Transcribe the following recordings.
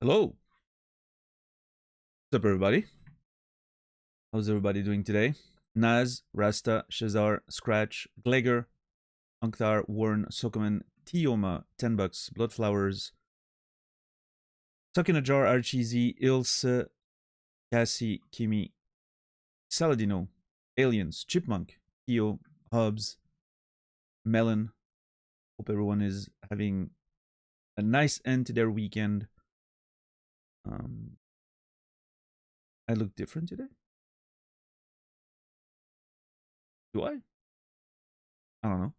Hello. What's up, everybody? How's everybody doing today? Naz, Rasta, Shazar, Scratch, Gleger, Anktar, Warren, Sokoman, Tioma, $10, Bloodflowers, Tuck in a Jar, Archeesy, Ilse, Cassie, Kimi, Saladino, Aliens, Chipmunk, Kyo, Hubs, Melon. Hope everyone is having a nice end to their weekend. I look different today? Do I? I don't know.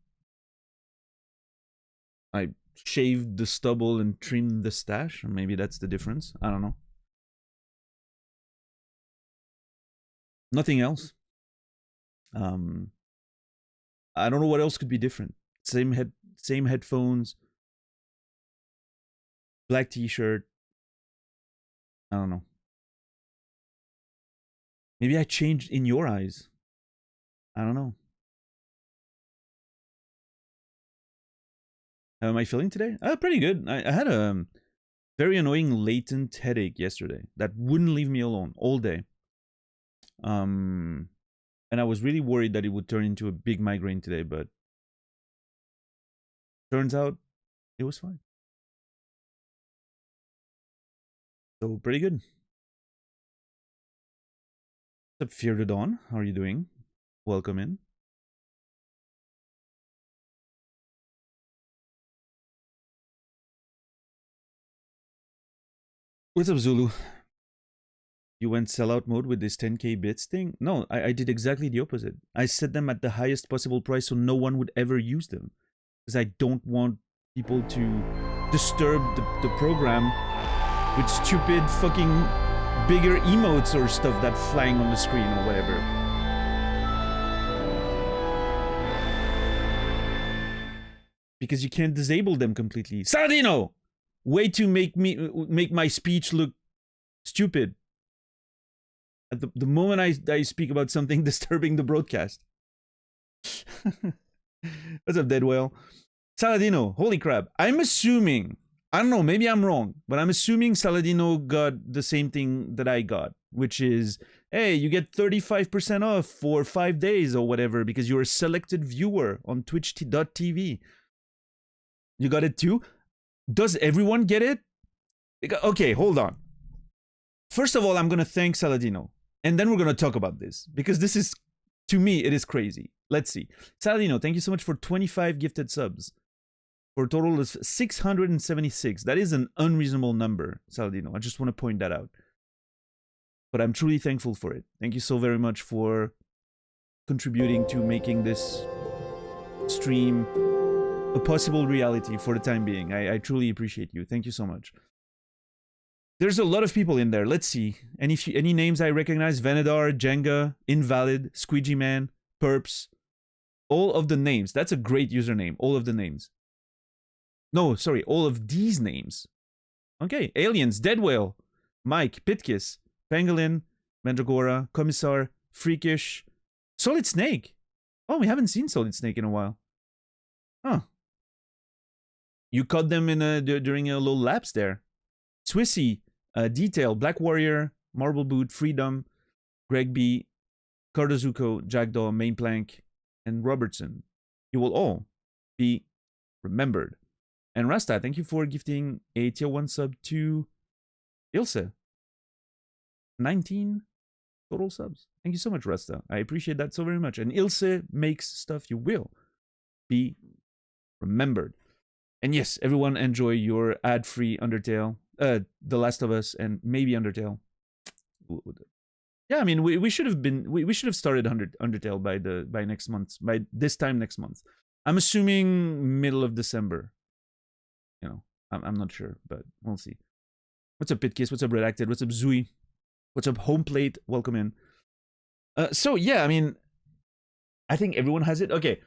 I shaved the stubble and trimmed the stash. Or maybe that's the difference. I don't know. Nothing else. I don't know what else could be different. Same headphones. Black t-shirt. I don't know. Maybe I changed in your eyes. I don't know. How am I feeling today? Pretty good. I had a very annoying latent headache yesterday that wouldn't leave me alone all day. And I was really worried that it would turn into a big migraine today, but turns out it was fine. So pretty good. What's up, Fear the Dawn? How are you doing? Welcome in. What's up, Zulu? You went sellout mode with this 10k bits thing? No, I did exactly the opposite. I set them at the highest possible price so no one would ever use them. Because I don't want people to disturb the program with stupid fucking bigger emotes or stuff that flying on the screen or whatever. Because you can't disable them completely. Saladino! Way to make my speech look stupid. At the moment I speak about something disturbing the broadcast. What's up, Dead Whale? Saladino, holy crap. I'm assuming, I don't know, maybe I'm wrong, but I'm assuming Saladino got the same thing that I got, which is, hey, you get 35% off for 5 days or whatever because you're a selected viewer on twitch.tv. You got it too? Does everyone get it? Okay, hold on. First of all, I'm going to thank Saladino. And then we're going to talk about this. Because this is, to me, it is crazy. Let's see. Saladino, thank you so much for 25 gifted subs. For a total of 676. That is an unreasonable number, Saladino. I just want to point that out. But I'm truly thankful for it. Thank you so very much for contributing to making this stream a possible reality for the time being. I truly appreciate you. Thank you so much. There's a lot of people in there. Let's see. Any names I recognize? Venedar, Jenga, Invalid, Squeegee Man, Perps. All of the names. That's a great username. All of the names. No, sorry. All of these names. Okay. Aliens, Dead Whale, Mike, Pitkiss, Pangolin, Mandragora, Commissar, Freakish, Solid Snake. Oh, we haven't seen Solid Snake in a while. Huh. You caught them in during a little lapse there. Swissy, Detail, Black Warrior, Marble Boot, Freedom, Greg B, Cardozuko, Jackdaw, Mainplank, and Robertson. You will all be remembered. And Rasta, thank you for gifting a tier 1 sub to Ilse. 19 total subs. Thank you so much, Rasta. I appreciate that so very much. And Ilse makes stuff you will be remembered. And yes, everyone enjoy your ad-free Undertale, The Last of Us, and maybe Undertale. Yeah, I mean, we should have started Undertale by next month, by this time next month. I'm assuming middle of December. You know, I'm not sure, but we'll see. What's up, Pitkiss? What's up, Redacted? What's up, Zui? What's up, Homeplate? Welcome in. So yeah, I mean, I think everyone has it. Okay.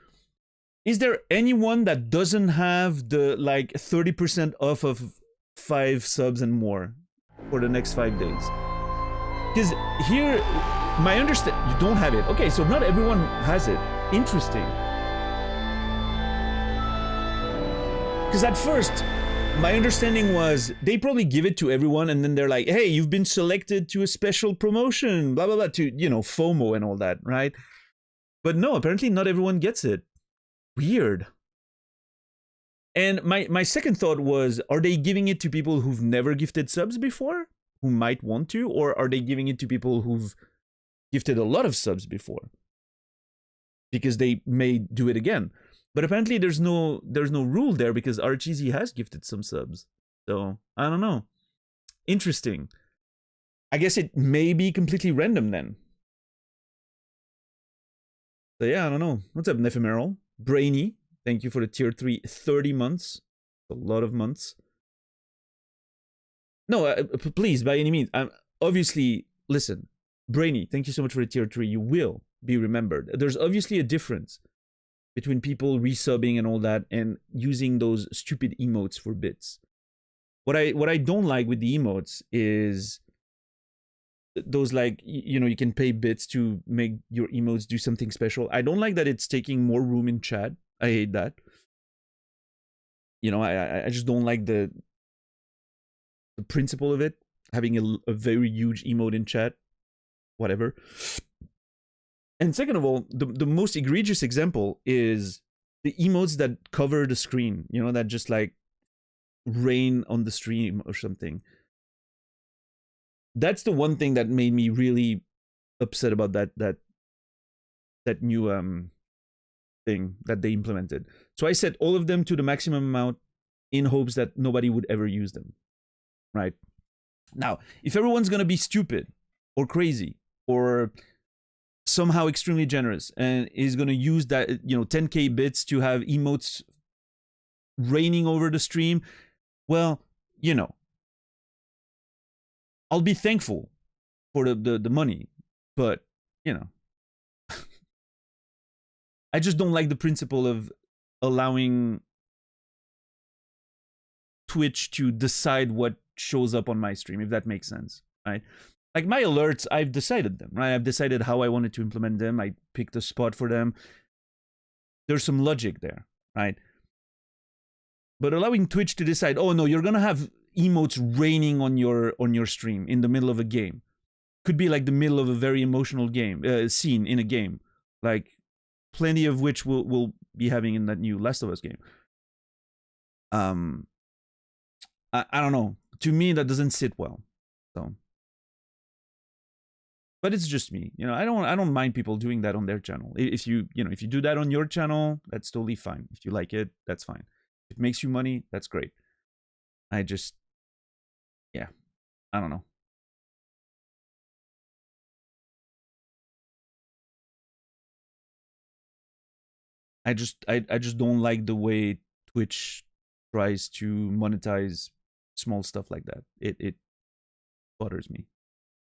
Is there anyone that doesn't have the, like, 30% off of 5 subs and more for the next 5 days? Because here, my understanding, you don't have it. Okay, so not everyone has it. Interesting. Because at first, my understanding was they probably give it to everyone, and then they're like, "Hey, you've been selected to a special promotion, blah blah blah," to FOMO and all that, right? But no, apparently not everyone gets it. Weird. And my second thought was, are they giving it to people who've never gifted subs before, who might want to, or are they giving it to people who've gifted a lot of subs before, because they may do it again? But apparently there's no rule there, because Archeesy has gifted some subs. So I don't know. Interesting. I guess it may be completely random then. So yeah, I don't know. What's up, Nephimeral? Brainy, thank you for the tier 3 30 months. A lot of months. No, please, by any means. Obviously, listen, Brainy, thank you so much for the tier 3. You will be remembered. There's obviously a difference between people resubbing and all that and using those stupid emotes for bits. What I don't like with the emotes is those, like, you can pay bits to make your emotes do something special. I don't like that it's taking more room in chat. I hate that. I just don't like the principle of it, having a very huge emote in chat, whatever. And second of all, the most egregious example is the emotes that cover the screen, that just like rain on the stream or something. That's the one thing that made me really upset about that new thing that they implemented. So I set all of them to the maximum amount in hopes that nobody would ever use them. Right? Now, if everyone's gonna be stupid or crazy or somehow extremely generous and is gonna use that 10k bits to have emotes raining over the stream, well, I'll be thankful for the money, but I just don't like the principle of allowing Twitch to decide what shows up on my stream, if that makes sense, right? Like my alerts, I've decided them, right? I've decided how I wanted to implement them. I picked a spot for them. There's some logic there, right? But allowing Twitch to decide, oh no, you're gonna have emotes raining on your stream in the middle of a game, could be like the middle of a very emotional game scene in a game, like plenty of which we'll be having in that new Last of Us game. I don't know. To me, that doesn't sit well. So, but it's just me. I don't mind people doing that on their channel. If you do that on your channel, that's totally fine. If you like it, that's fine. If it makes you money, that's great. I don't know. I just don't like the way Twitch tries to monetize small stuff like that. It bothers me.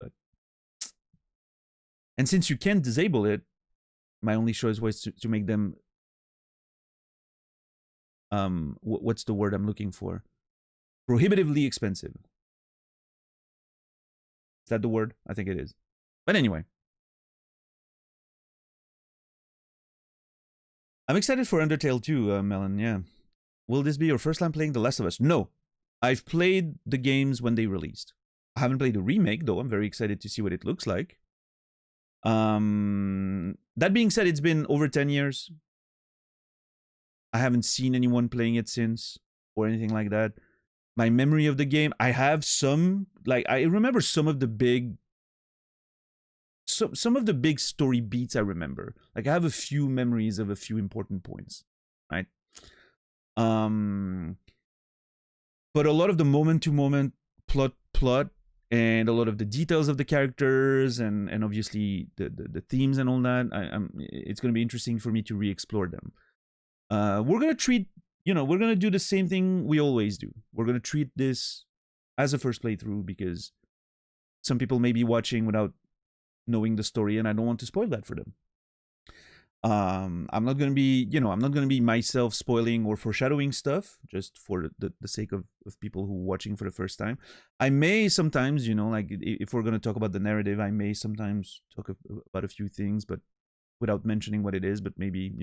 But and since you can't disable it, my only choice was to make them what's the word I'm looking for? Prohibitively expensive. Is that the word? I think it is. But anyway, I'm excited for Undertale too, Melon. Yeah. Will this be your first time playing The Last of Us? No. I've played the games when they released. I haven't played the remake, though. I'm very excited to see what it looks like. That being said, it's been over 10 years. I haven't seen anyone playing it since or anything like that. My memory of the game, I have some, like, I remember some of the big story beats I remember. Like, I have a few memories of a few important points, right? But a lot of the moment-to-moment plot and a lot of the details of the characters and obviously the themes and all that, it's going to be interesting for me to re-explore them. We're going to treat, we're going to do the same thing we always do. We're going to treat this as a first playthrough because some people may be watching without knowing the story and I don't want to spoil that for them. I'm not going to be, I'm not going to be myself spoiling or foreshadowing stuff just for the sake of people who are watching for the first time. I may sometimes, like if we're going to talk about the narrative, I may sometimes talk about a few things, but without mentioning what it is, but maybe,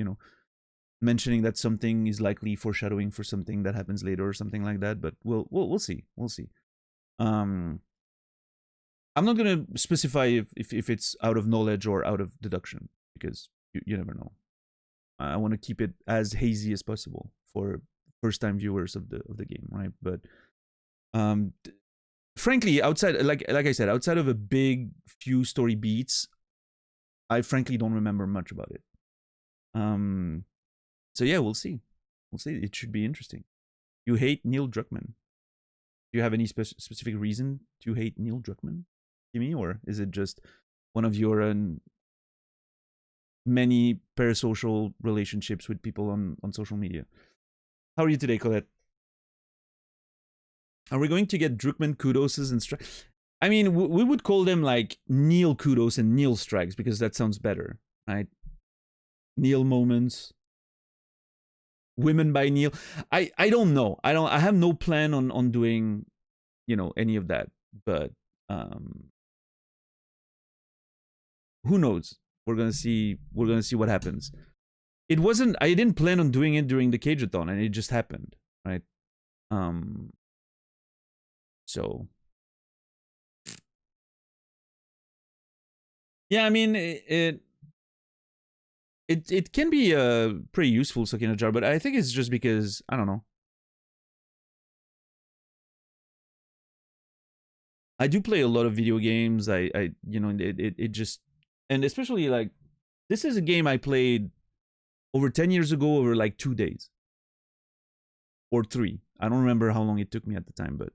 mentioning that something is likely foreshadowing for something that happens later or something like that. But we'll see. We'll see. I'm not gonna specify if it's out of knowledge or out of deduction, because you never know. I want to keep it as hazy as possible for first time viewers of the game, right? But um frankly, outside, like I said, outside of a big few story beats, I frankly don't remember much about it. So yeah, we'll see. We'll see. It should be interesting. You hate Neil Druckmann. Do you have any specific reason to hate Neil Druckmann, Kimmy, or is it just one of your many parasocial relationships with people on social media? How are you today, Colette? Are we going to get Druckmann kudoses and strikes? I mean, we would call them like Neil kudos and Neil strikes, because that sounds better, right? Neil moments. Women by Neil. I don't know. I have no plan on doing, any of that. But who knows? We're gonna see what happens. I didn't plan on doing it during the Cageathon, and it just happened, right? So yeah, I mean, it can be pretty useful, Sakina Jar, but I think it's just because, I don't know. I do play a lot of video games. It just, and especially like, this is a game I played over 10 years ago over like 2 days or 3. I don't remember how long it took me at the time, but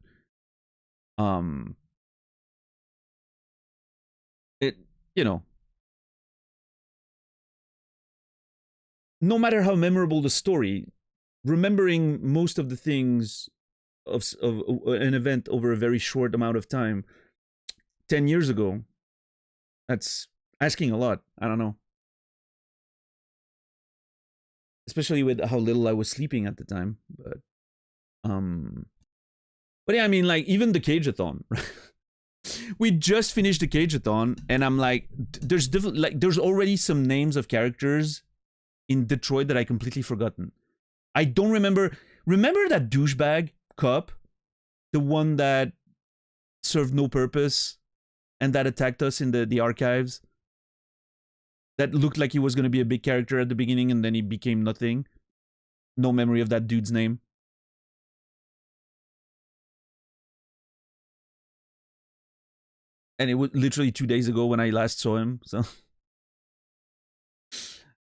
no matter how memorable the story, remembering most of the things of an event over a very short amount of time 10 years ago, that's asking a lot. I don't know. Especially with how little I was sleeping at the time. But yeah, I mean, like, even the Cageathon. We just finished the Cageathon, and I'm like, there's already some names of characters in Detroit that I completely forgotten. I don't remember. Remember that douchebag cop? The one that served no purpose and that attacked us in the archives? That looked like he was going to be a big character at the beginning, and then he became nothing. No memory of that dude's name. And it was literally 2 days ago when I last saw him, so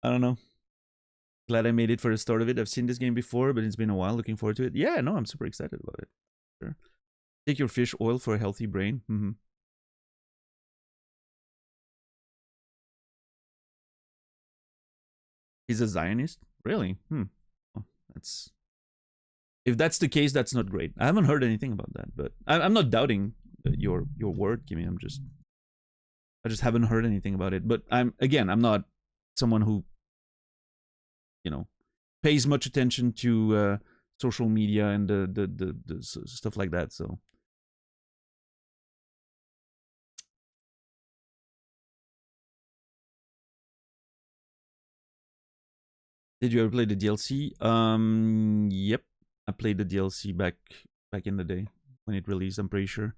I don't know. Glad I made it for the start of it. I've seen this game before, but it's been a while. Looking forward to it. Yeah, no, I'm super excited about it. Sure. Take your fish oil for a healthy brain. Mm-hmm. He's a Zionist? Really? Oh, if that's the case, that's not great. I haven't heard anything about that, but I'm not doubting your word, Kimmy. I just haven't heard anything about it. But I'm not someone who, pays much attention to social media and the stuff like that. So did you ever play the DLC? Yep, I played the DLC back in the day when it released. I'm pretty sure.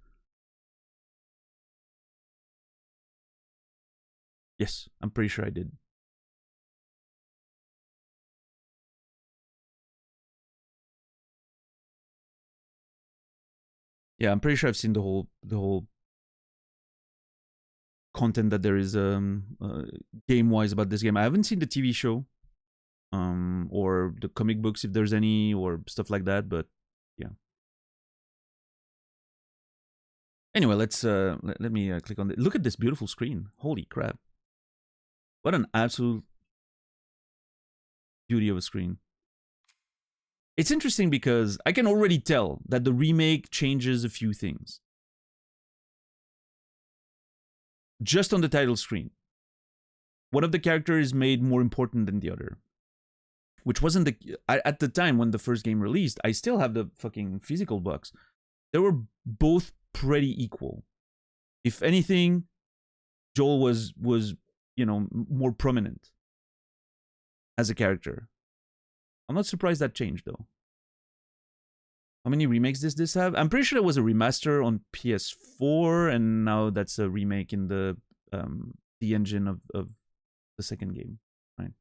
Yes, I'm pretty sure I did. Yeah, I'm pretty sure I've seen the whole content that there is game wise about this game. I haven't seen the TV show, or the comic books if there's any, or stuff like that. But yeah. Anyway, let's let me click on it. Look at this beautiful screen. Holy crap! What an absolute beauty of a screen. It's interesting because I can already tell that the remake changes a few things. Just on the title screen, one of the characters is made more important than the other, which wasn't the at the time when the first game released. I still have the fucking physical box. They were both pretty equal. If anything, Joel was more prominent as a character. I'm not surprised that changed though. How many remakes does this have? I'm pretty sure it was a remaster on PS4, and now that's a remake in the engine of the second game, right?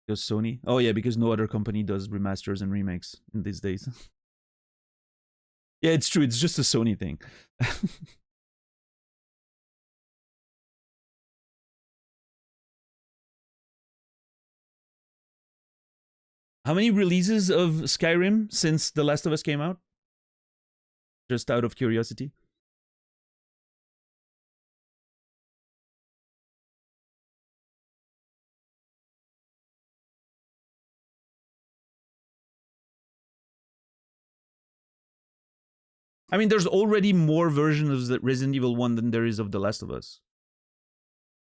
Because Sony. Oh yeah, because no other company does remasters and remakes in these days. Yeah, it's true. It's just a Sony thing. How many releases of Skyrim since The Last of Us came out? Just out of curiosity. I mean, there's already more versions of Resident Evil 1 than there is of The Last of Us.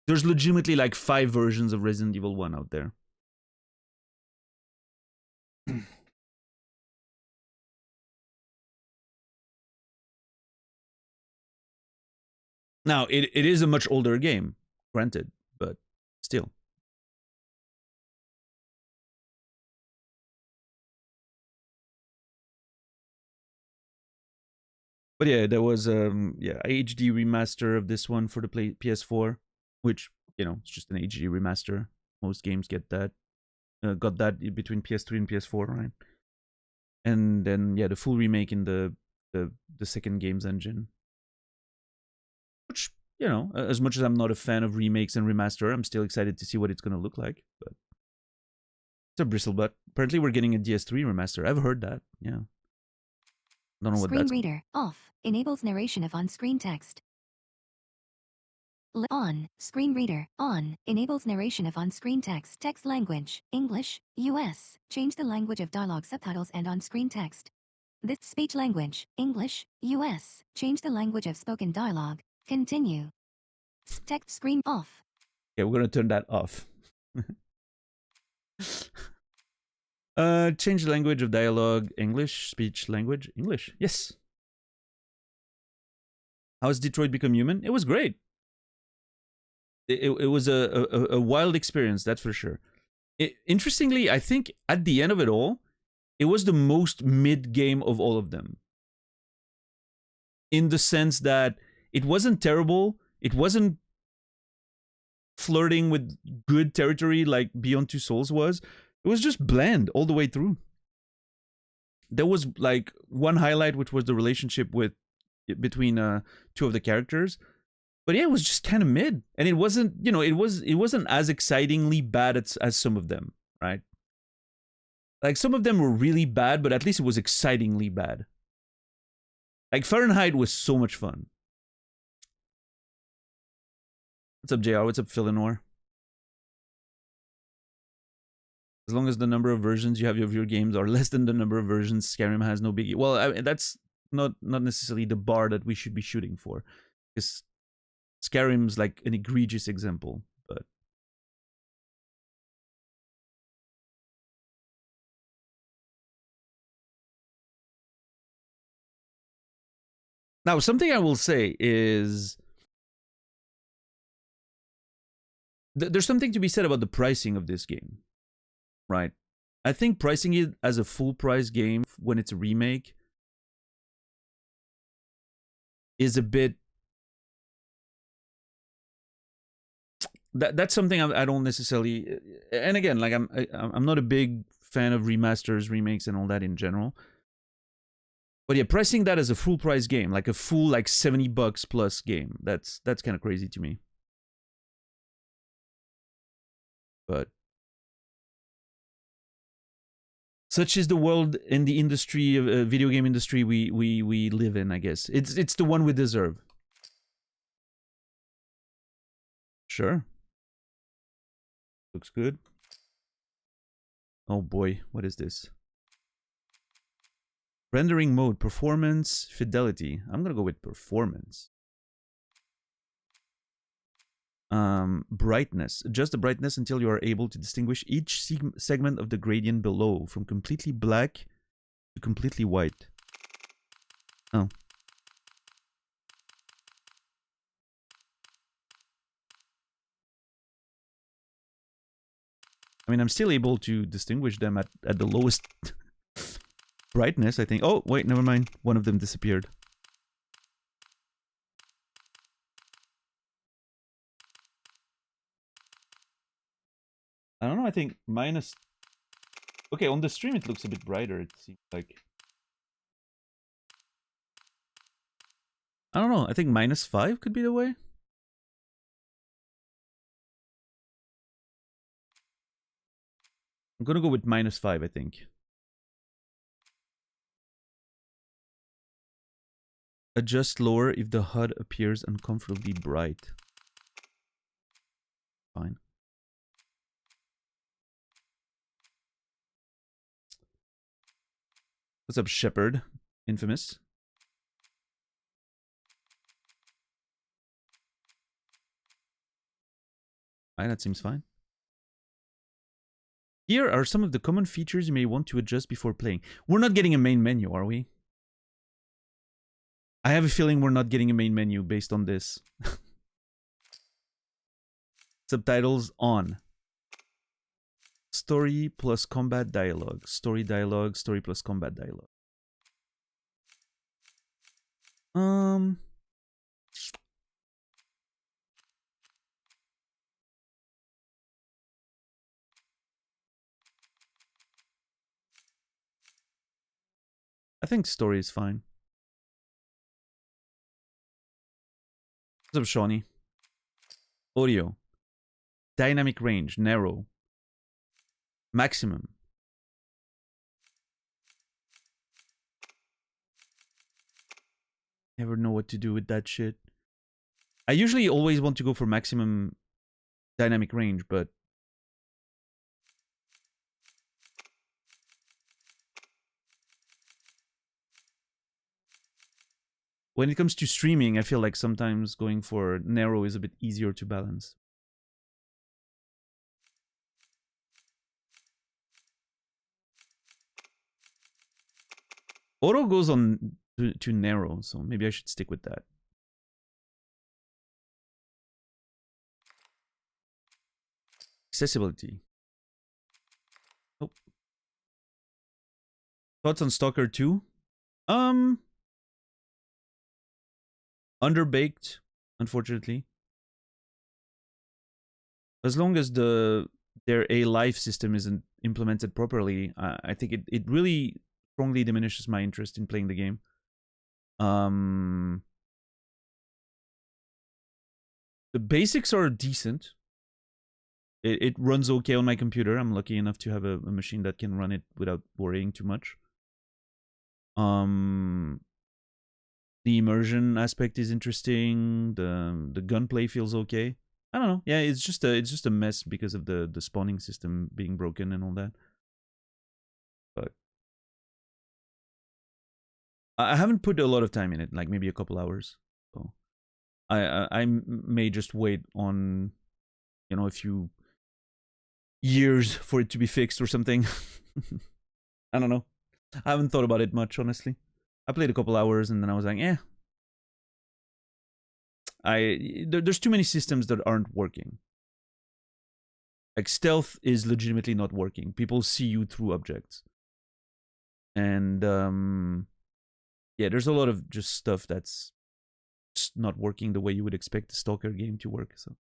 There's legitimately like 5 versions of Resident Evil 1 out there. Now, it is a much older game, granted, but still. But yeah, there was HD remaster of this one for the PS4, which, you know, it's just an HD remaster. Most games get that. Got that between PS3 and PS4, right? And then yeah, the full remake in the second game's engine. Which, you know, as much as I'm not a fan of remakes and remaster, I'm still excited to see what it's gonna look like. But it's a bristlebutt. Apparently, we're getting a DS3 remaster. I've heard that. Yeah. Don't know what that's. Screen reader off enables narration of on-screen text. On screen reader on enables narration of on-screen text. Text language English US. Change the language of dialogue subtitles and on-screen text. This speech language English US. Change the language of spoken dialogue. Continue. Text screen off. Yeah, we're gonna turn that off. Change the language of dialogue. English. Speech language. English. Yes. How's Detroit Become Human? It was great. It was a wild experience, that's for sure. Interestingly, I think at the end of it all, it was the most mid game of all of them. In the sense that it wasn't terrible, it wasn't flirting with good territory like Beyond Two Souls was. It was just bland all the way through. There was like one highlight, which was the relationship between two of the characters. But yeah, it was just kind of mid, and it wasn't, you know, it wasn't as excitingly bad as some of them, right? Like some of them were really bad, but at least it was excitingly bad. Like Fahrenheit was so much fun. What's up, JR? What's up, Philinor? As long as the number of versions you have of your games are less than the number of versions Skyrim has, no biggie. Well, that's not necessarily the bar that we should be shooting for, because Skyrim's like an egregious example, but now something I will say is there's something to be said about the pricing of this game, right? I think pricing it as a full price game when it's a remake is a bit. That's something I don't necessarily. And again, like I'm not a big fan of remasters, remakes, and all that in general. But yeah, pricing that as a full price game, like a full like $70 plus game, that's kind of crazy to me. But such is the world and the industry of video game industry we live in. I guess it's the one we deserve. Sure. Looks good. Oh boy, what is this? Rendering mode, performance, fidelity. I'm gonna go with performance. Brightness. Adjust the brightness until you are able to distinguish each segment of the gradient below, from completely black to completely white. Oh. I mean, I'm still able to distinguish them at the lowest brightness, I think. Oh, wait, never mind. One of them disappeared. I don't know, I think minus... Okay, on the stream it looks a bit brighter, it seems like. I don't know, I think -5 could be the way. I'm gonna go with -5, I think. Adjust lower if the HUD appears uncomfortably bright. Fine. What's up, Shepard? Infamous. Alright, that seems fine. Here are some of the common features you may want to adjust before playing. We're not getting a main menu, are we? I have a feeling we're not getting a main menu based on this. Subtitles on. Story plus combat dialogue. Story dialogue, story plus combat dialogue. I think story is fine. What's up, Shawnee? Audio. Dynamic range, narrow. Maximum. Never know what to do with that shit. I usually always want to go for maximum dynamic range, but when it comes to streaming, I feel like sometimes going for narrow is a bit easier to balance. Auto goes on to narrow, so maybe I should stick with that. Accessibility. Oh. Thoughts on Stalker 2? Underbaked, unfortunately. As long as their life system isn't implemented properly, I think it really strongly diminishes my interest in playing the game. The basics are decent. It runs okay on my computer. I'm lucky enough to have a machine that can run it without worrying too much. The immersion aspect is interesting. The gunplay feels okay. I don't know. Yeah, it's just a mess because of the spawning system being broken and all that. But I haven't put a lot of time in it, like maybe a couple hours. So I may just wait on, you know, a few years for it to be fixed or something. I don't know. I haven't thought about it much, honestly. I played a couple hours and then I was like, eh. There's too many systems that aren't working. Like stealth is legitimately not working. People see you through objects. And yeah, there's a lot of just stuff that's just not working the way you would expect a Stalker game to work. So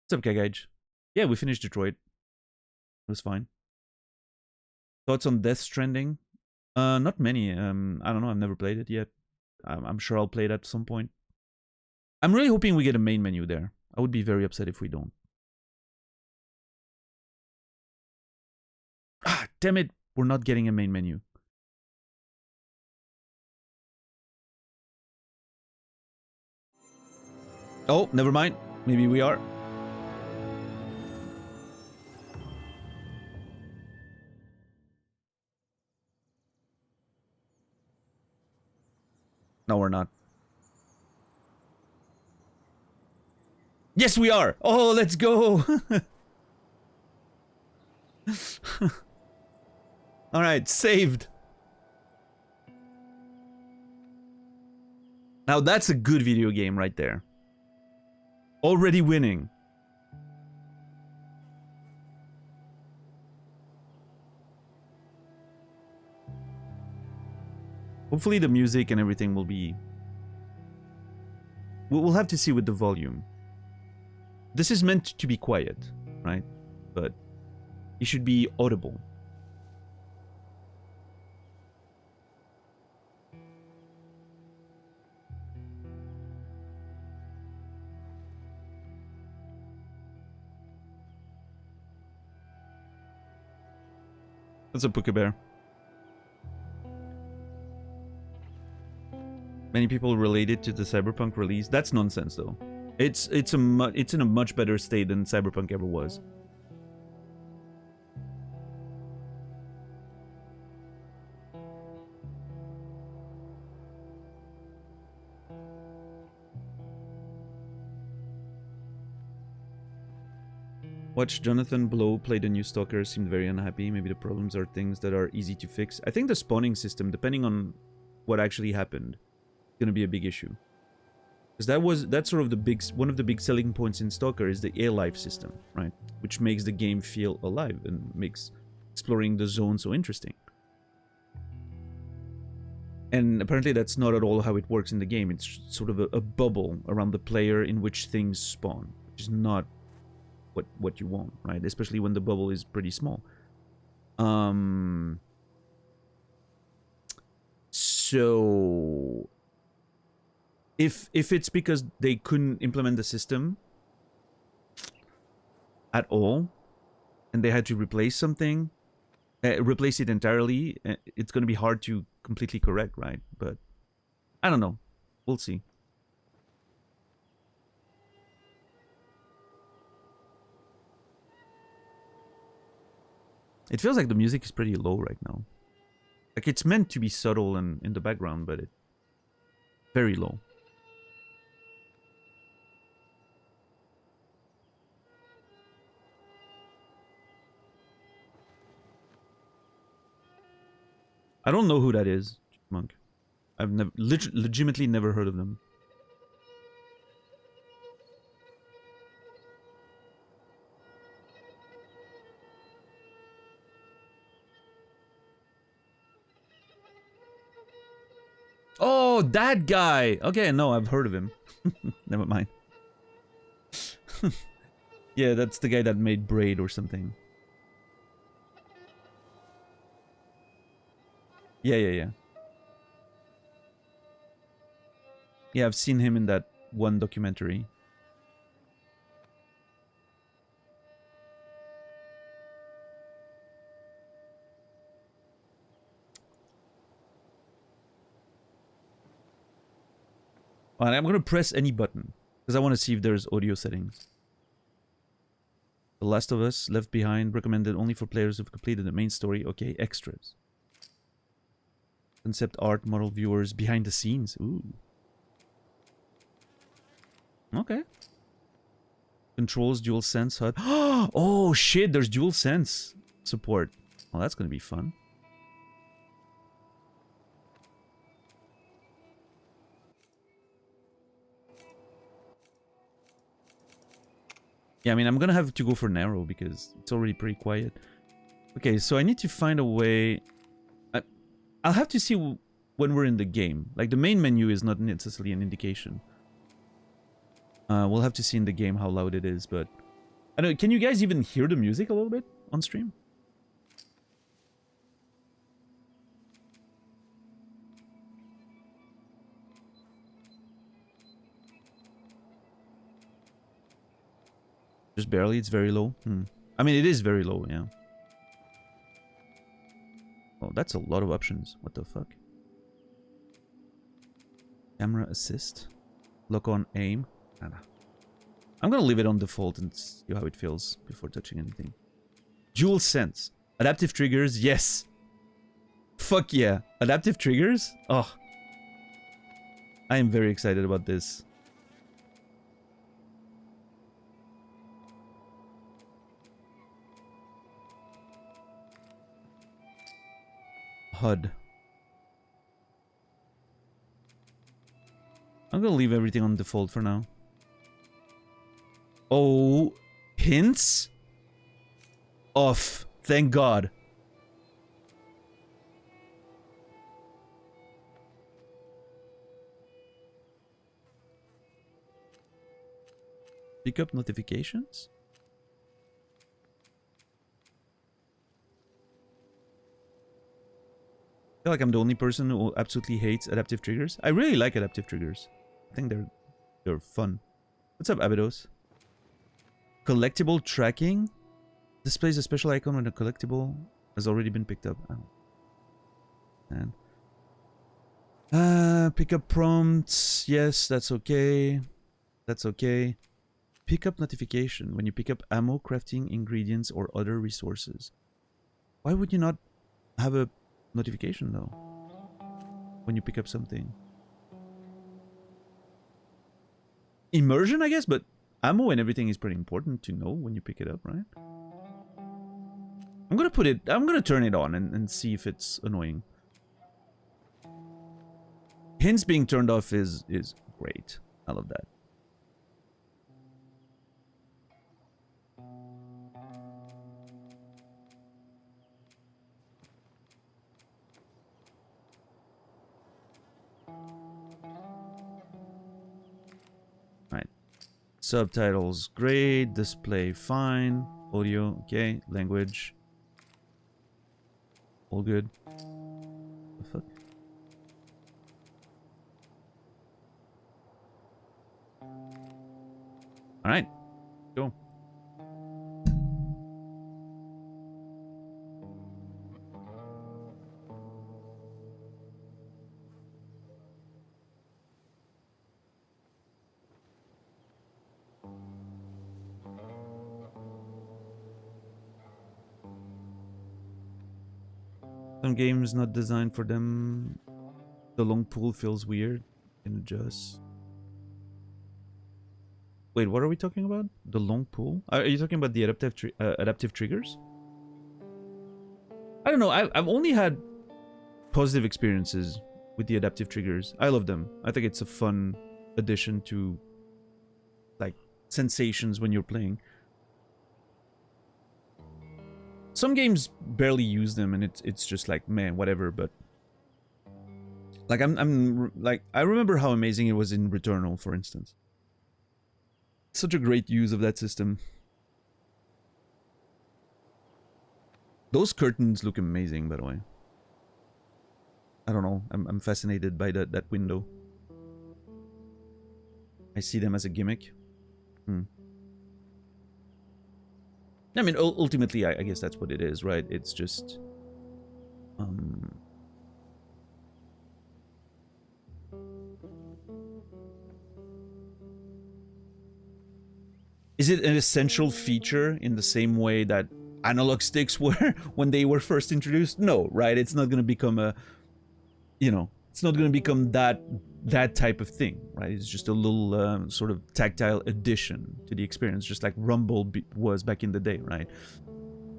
what's up, Kagage? Yeah, we finished Detroit. It was fine. Thoughts on Death Stranding? Not many. I don't know. I've never played it yet. I'm sure I'll play it at some point. I'm really hoping we get a main menu there. I would be very upset if we don't. Ah, damn it. We're not getting a main menu. Oh, never mind. Maybe we are. No, we're not. Yes, we are. Oh, let's go. All right, saved. Now that's a good video game right there. Already winning. Hopefully the music and everything will be... We'll have to see with the volume. This is meant to be quiet, right? But it should be audible. That's a Puka Bear. Many people relate it to the Cyberpunk release. That's nonsense, though. It's in a much better state than Cyberpunk ever was. Watch Jonathan Blow play the new Stalker, seemed very unhappy. Maybe the problems are things that are easy to fix. I think the spawning system, depending on what actually happened, is going to be a big issue. Because that's sort of one of the big selling points in Stalker is the alive system, right? Which makes the game feel alive and makes exploring the zone so interesting. And apparently that's not at all how it works in the game. It's sort of a bubble around the player in which things spawn, which is not what you want, right? Especially when the bubble is pretty small. So if it's because they couldn't implement the system at all and they had to replace something, replace it entirely, it's going to be hard to completely correct, right? But I don't know. We'll see. It feels like the music is pretty low right now. Like it's meant to be subtle and in the background, but it's very low. I don't know who that is, Monk. I've never, legitimately never heard of them. Oh, that guy! Okay, no, I've heard of him. Never mind. Yeah, that's the guy that made Braid or something. Yeah. Yeah, I've seen him in that one documentary. Alright, I'm gonna press any button because I want to see if there's audio settings. The Last of Us, Left Behind, recommended only for players who've completed the main story. Okay, extras. Concept art, model viewers, behind the scenes. Ooh. Okay. Controls, dual sense HUD. Oh shit, there's dual sense support. Well, that's gonna be fun. Yeah, I mean, I'm gonna have to go for narrow because it's already pretty quiet. Okay, so I need to find a way... I'll have to see when we're in the game. Like, the main menu is not necessarily an indication. We'll have to see in the game how loud it is, but... I don't know, can you guys even hear the music a little bit on stream? Just barely, it's very low. I mean, it is very low, yeah. Oh, that's a lot of options. What the fuck? Camera assist. Lock on aim. I'm gonna leave it on default and see how it feels before touching anything. Dual sense. Adaptive triggers, yes. Fuck yeah. Adaptive triggers? Oh. I am very excited about this. HUD. I'm gonna leave everything on default for now. Oh, hints? Off. Thank God. Pick up notifications? I feel like I'm the only person who absolutely hates adaptive triggers. I really like adaptive triggers. I think they're fun. What's up, Abydos? Collectible tracking? Displays a special icon when a collectible has already been picked up. Oh. Man. Pick up prompts. Yes, that's okay. That's okay. Pick up notification when you pick up ammo, crafting, ingredients, or other resources. Why would you not have a notification though when you pick up something? Immersion, I guess, but ammo and everything is pretty important to know when you pick it up, right? I'm gonna turn it on and see if it's annoying. Hints being turned off is great. I love that. Right. Subtitles, great. Display, fine. Audio, okay. Language, all good. The fuck? All right, go. Some games not designed for them. The long pull feels weird. Can adjust. Wait, what are we talking about? The long pull? Are you talking about the adaptive triggers? I don't know. I've only had positive experiences with the adaptive triggers. I love them. I think it's a fun addition to like sensations when you're playing. Some games barely use them, and it's just like, man, whatever. But like I'm like, I remember how amazing it was in Returnal, for instance. Such a great use of that system. Those curtains look amazing, by the way. I don't know. I'm fascinated by that window. I see them as a gimmick. I mean, ultimately, I guess that's what it is, right? It's just... Is it an essential feature in the same way that analog sticks were when they were first introduced? No, right? It's not going to become a... You know, it's not going to become that type of thing, right? It's just a little sort of tactile addition to the experience, just like Rumble was back in the day, right?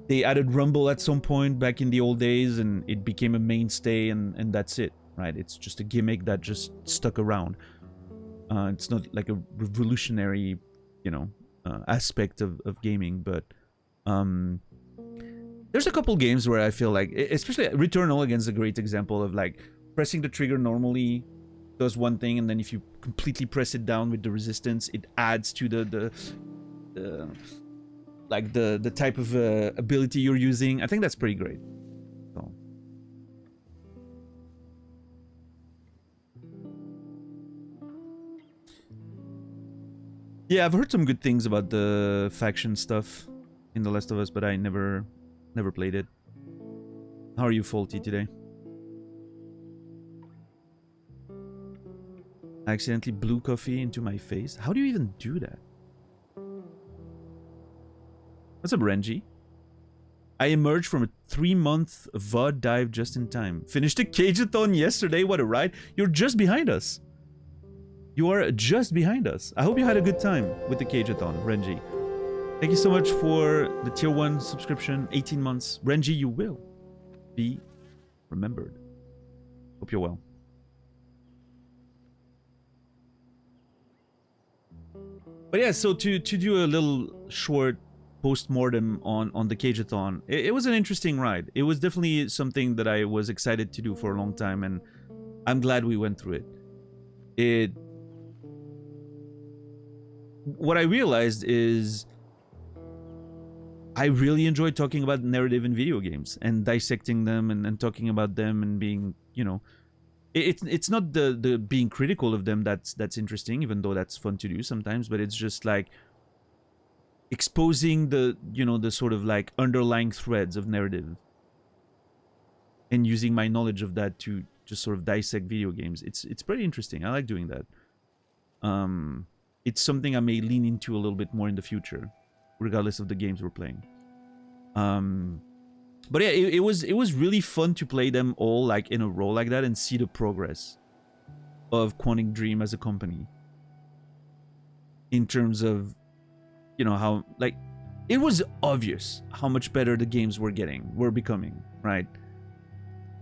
They added Rumble at some point back in the old days, and it became a mainstay, and that's it, right? It's just a gimmick that just stuck around. It's not like a revolutionary, you know, aspect of gaming, but there's a couple games where I feel like, especially Returnal, again, is a great example of like pressing the trigger normally does one thing, and then if you completely press it down with the resistance, it adds to the type of ability you're using. I think that's pretty great. So. Yeah, I've heard some good things about the faction stuff in The Last of Us, but I never played it. How are you, Faulty, today? I accidentally blew coffee into my face. How do you even do that? What's up, Renji? I emerged from a 3-month VOD dive just in time. Finished a Cageathon yesterday. What a ride. You're just behind us. You are just behind us. I hope you had a good time with the Cageathon, Renji. Thank you so much for the tier 1 subscription. 18 months. Renji, you will be remembered. Hope you're well. But yeah, so to do a little short post-mortem on the Cageathon, it was an interesting ride. It was definitely something that I was excited to do for a long time, and I'm glad we went through it. what I realized is I really enjoy talking about narrative in video games and dissecting them and talking about them and being, you know, it's not the being critical of them that's interesting, even though that's fun to do sometimes, but it's just like exposing the, you know, the sort of like underlying threads of narrative and using my knowledge of that to just sort of dissect video games. It's pretty interesting. I like doing that. It's something I may lean into a little bit more in the future, regardless of the games we're playing. But yeah, it was really fun to play them all like in a row like that and see the progress of Quantic Dream as a company. In terms of, you know, how like it was obvious how much better the games were becoming, right?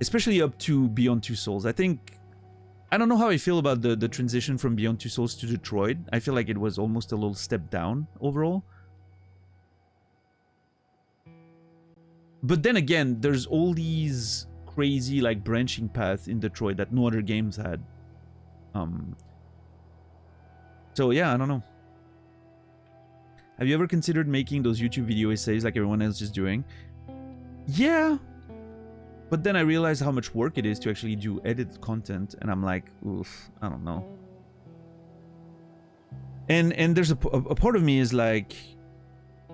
Especially up to Beyond Two Souls. I don't know how I feel about the transition from Beyond Two Souls to Detroit. I feel like it was almost a little step down overall. But then again, there's all these crazy like branching paths in Detroit that no other games had. So yeah, I don't know. Have you ever considered making those YouTube video essays like everyone else is doing? Yeah. But then I realized how much work it is to actually do edited content, and I'm like, oof, I don't know. And there's a part of me is like,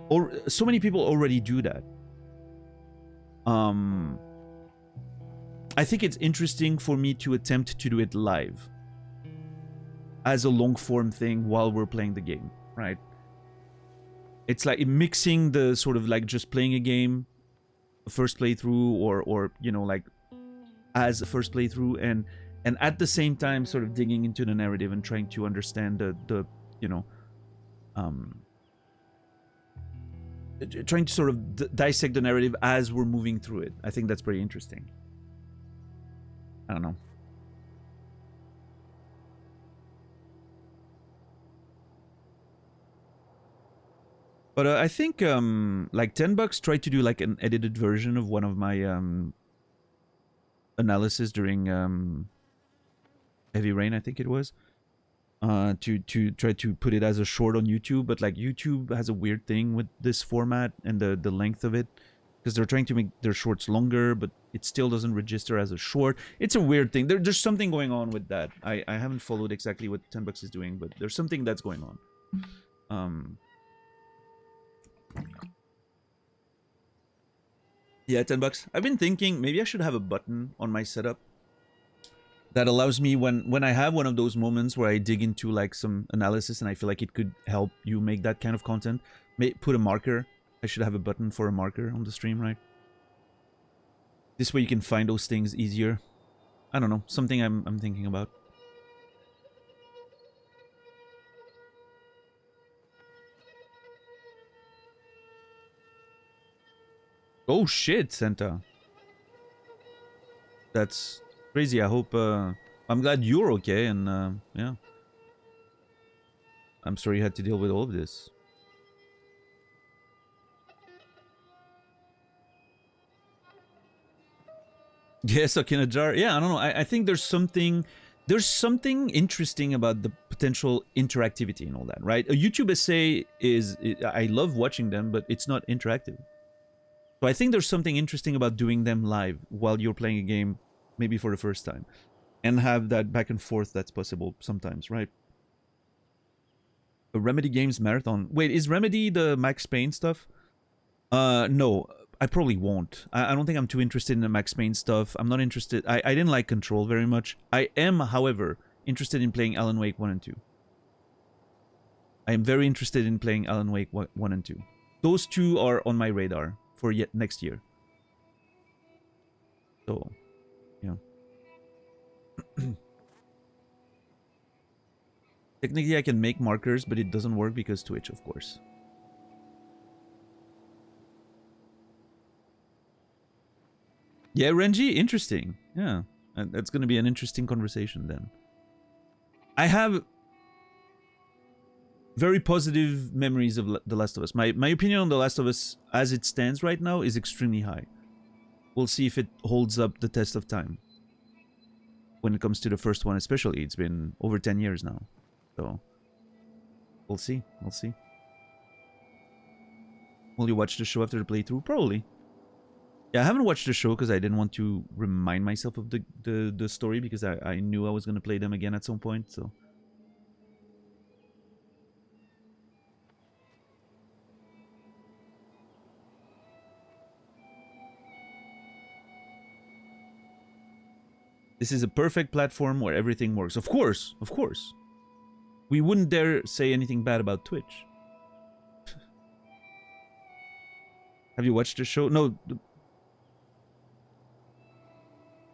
or so many people already do that. I think it's interesting for me to attempt to do it live as a long form thing while we're playing the game, right? It's like mixing the sort of like just playing a game, first playthrough, or you know, like as a first playthrough, and at the same time sort of digging into the narrative and trying to understand the you know, trying to sort of dissect the narrative as we're moving through it. I think that's pretty interesting. I don't know. But I think like $10 tried to do like an edited version of one of my analysis during Heavy Rain, I think it was. To try to put it as a short on YouTube, but like YouTube has a weird thing with this format and the length of it, because they're trying to make their shorts longer, but it still doesn't register as a short. It's a weird thing. There's something going on with that. I haven't followed exactly what $10 is doing, but there's something that's going on. Yeah, $10. I've been thinking maybe I should have a button on my setup that allows me when I have one of those moments where I dig into like some analysis and I feel like it could help you make that kind of content, put a marker. I should have a button for a marker on the stream, right? This way you can find those things easier. I don't know, something I'm thinking about. Oh shit, Santa. That's crazy. I hope I'm glad you're okay, and yeah. I'm sorry you had to deal with all of this. Yeah, stuck in a jar. Yeah, I don't know. I think there's something interesting about the potential interactivity and all that, right? A YouTube essay I love watching them, but it's not interactive. So I think there's something interesting about doing them live while you're playing a game, maybe for the first time, and have that back and forth that's possible sometimes, right? A Remedy Games marathon. Wait, is Remedy the Max Payne stuff? No, I probably won't. I don't think I'm too interested in the Max Payne stuff. I'm not interested. I didn't like Control very much. I am, however, interested in playing Alan Wake 1 and 2. I am very interested in playing Alan Wake 1 and 2. Those two are on my radar for yet next year. So, yeah. Technically, I can make markers, but it doesn't work because Twitch, of course. Yeah, Renji, interesting. Yeah, that's going to be an interesting conversation then. I have very positive memories of The Last of Us. My opinion on The Last of Us as it stands right now is extremely high. We'll see if it holds up the test of time. When it comes to the first one especially, it's been over 10 years now. So We'll see. We'll see. Will you watch the show after the playthrough? Probably. Yeah, I haven't watched the show because I didn't want to remind myself of the story because I knew I was going to play them again at some point, so... This is a perfect platform where everything works. Of course, of course. We wouldn't dare say anything bad about Twitch. Have you watched the show? No.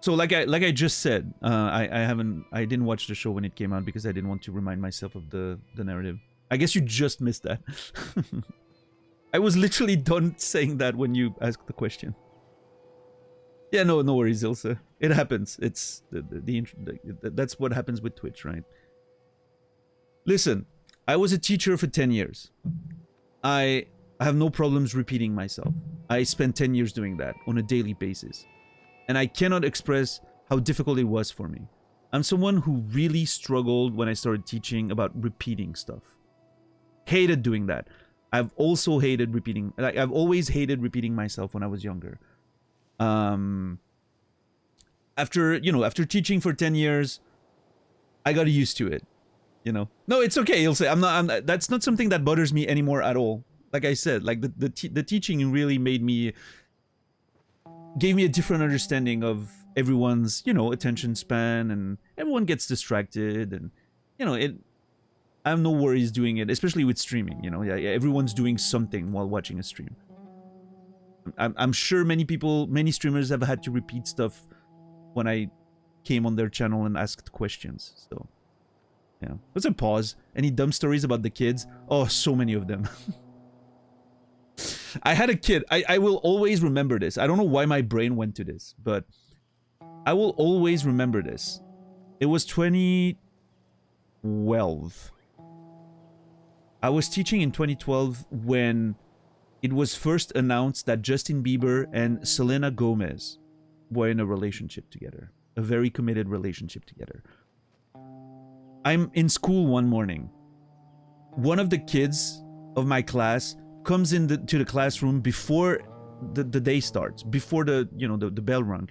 So like I just said, I didn't watch the show when it came out because I didn't want to remind myself of the narrative. I guess you just missed that. I was literally done saying that when you asked the question. Yeah, no worries, Ilse. It happens. It's that's what happens with Twitch, right? Listen, I was a teacher for 10 years. I have no problems repeating myself. I spent 10 years doing that on a daily basis. And I cannot express how difficult it was for me. I'm someone who really struggled when I started teaching about repeating stuff. Hated doing that. I've also hated repeating, like I've always hated repeating myself when I was younger. After teaching for 10 years, I got used to it, you know. No, it's okay. You'll say I'm not, that's not something that bothers me anymore at all. Like I said, like the teaching really gave me a different understanding of everyone's, you know, attention span, and everyone gets distracted, and, you know, I have no worries doing it, especially with streaming, you know. Yeah, everyone's doing something while watching a stream. I'm sure many streamers have had to repeat stuff when I came on their channel and asked questions. So, yeah. Let's a pause. Any dumb stories about the kids? Oh, so many of them. I had a kid. I will always remember this. I don't know why my brain went to this, but I will always remember this. It was 2012. I was teaching in 2012 when it was first announced that Justin Bieber and Selena Gomez were in a relationship together. A very committed relationship together. I'm in school one morning. One of the kids of my class comes to the classroom before the day starts, before the bell rung,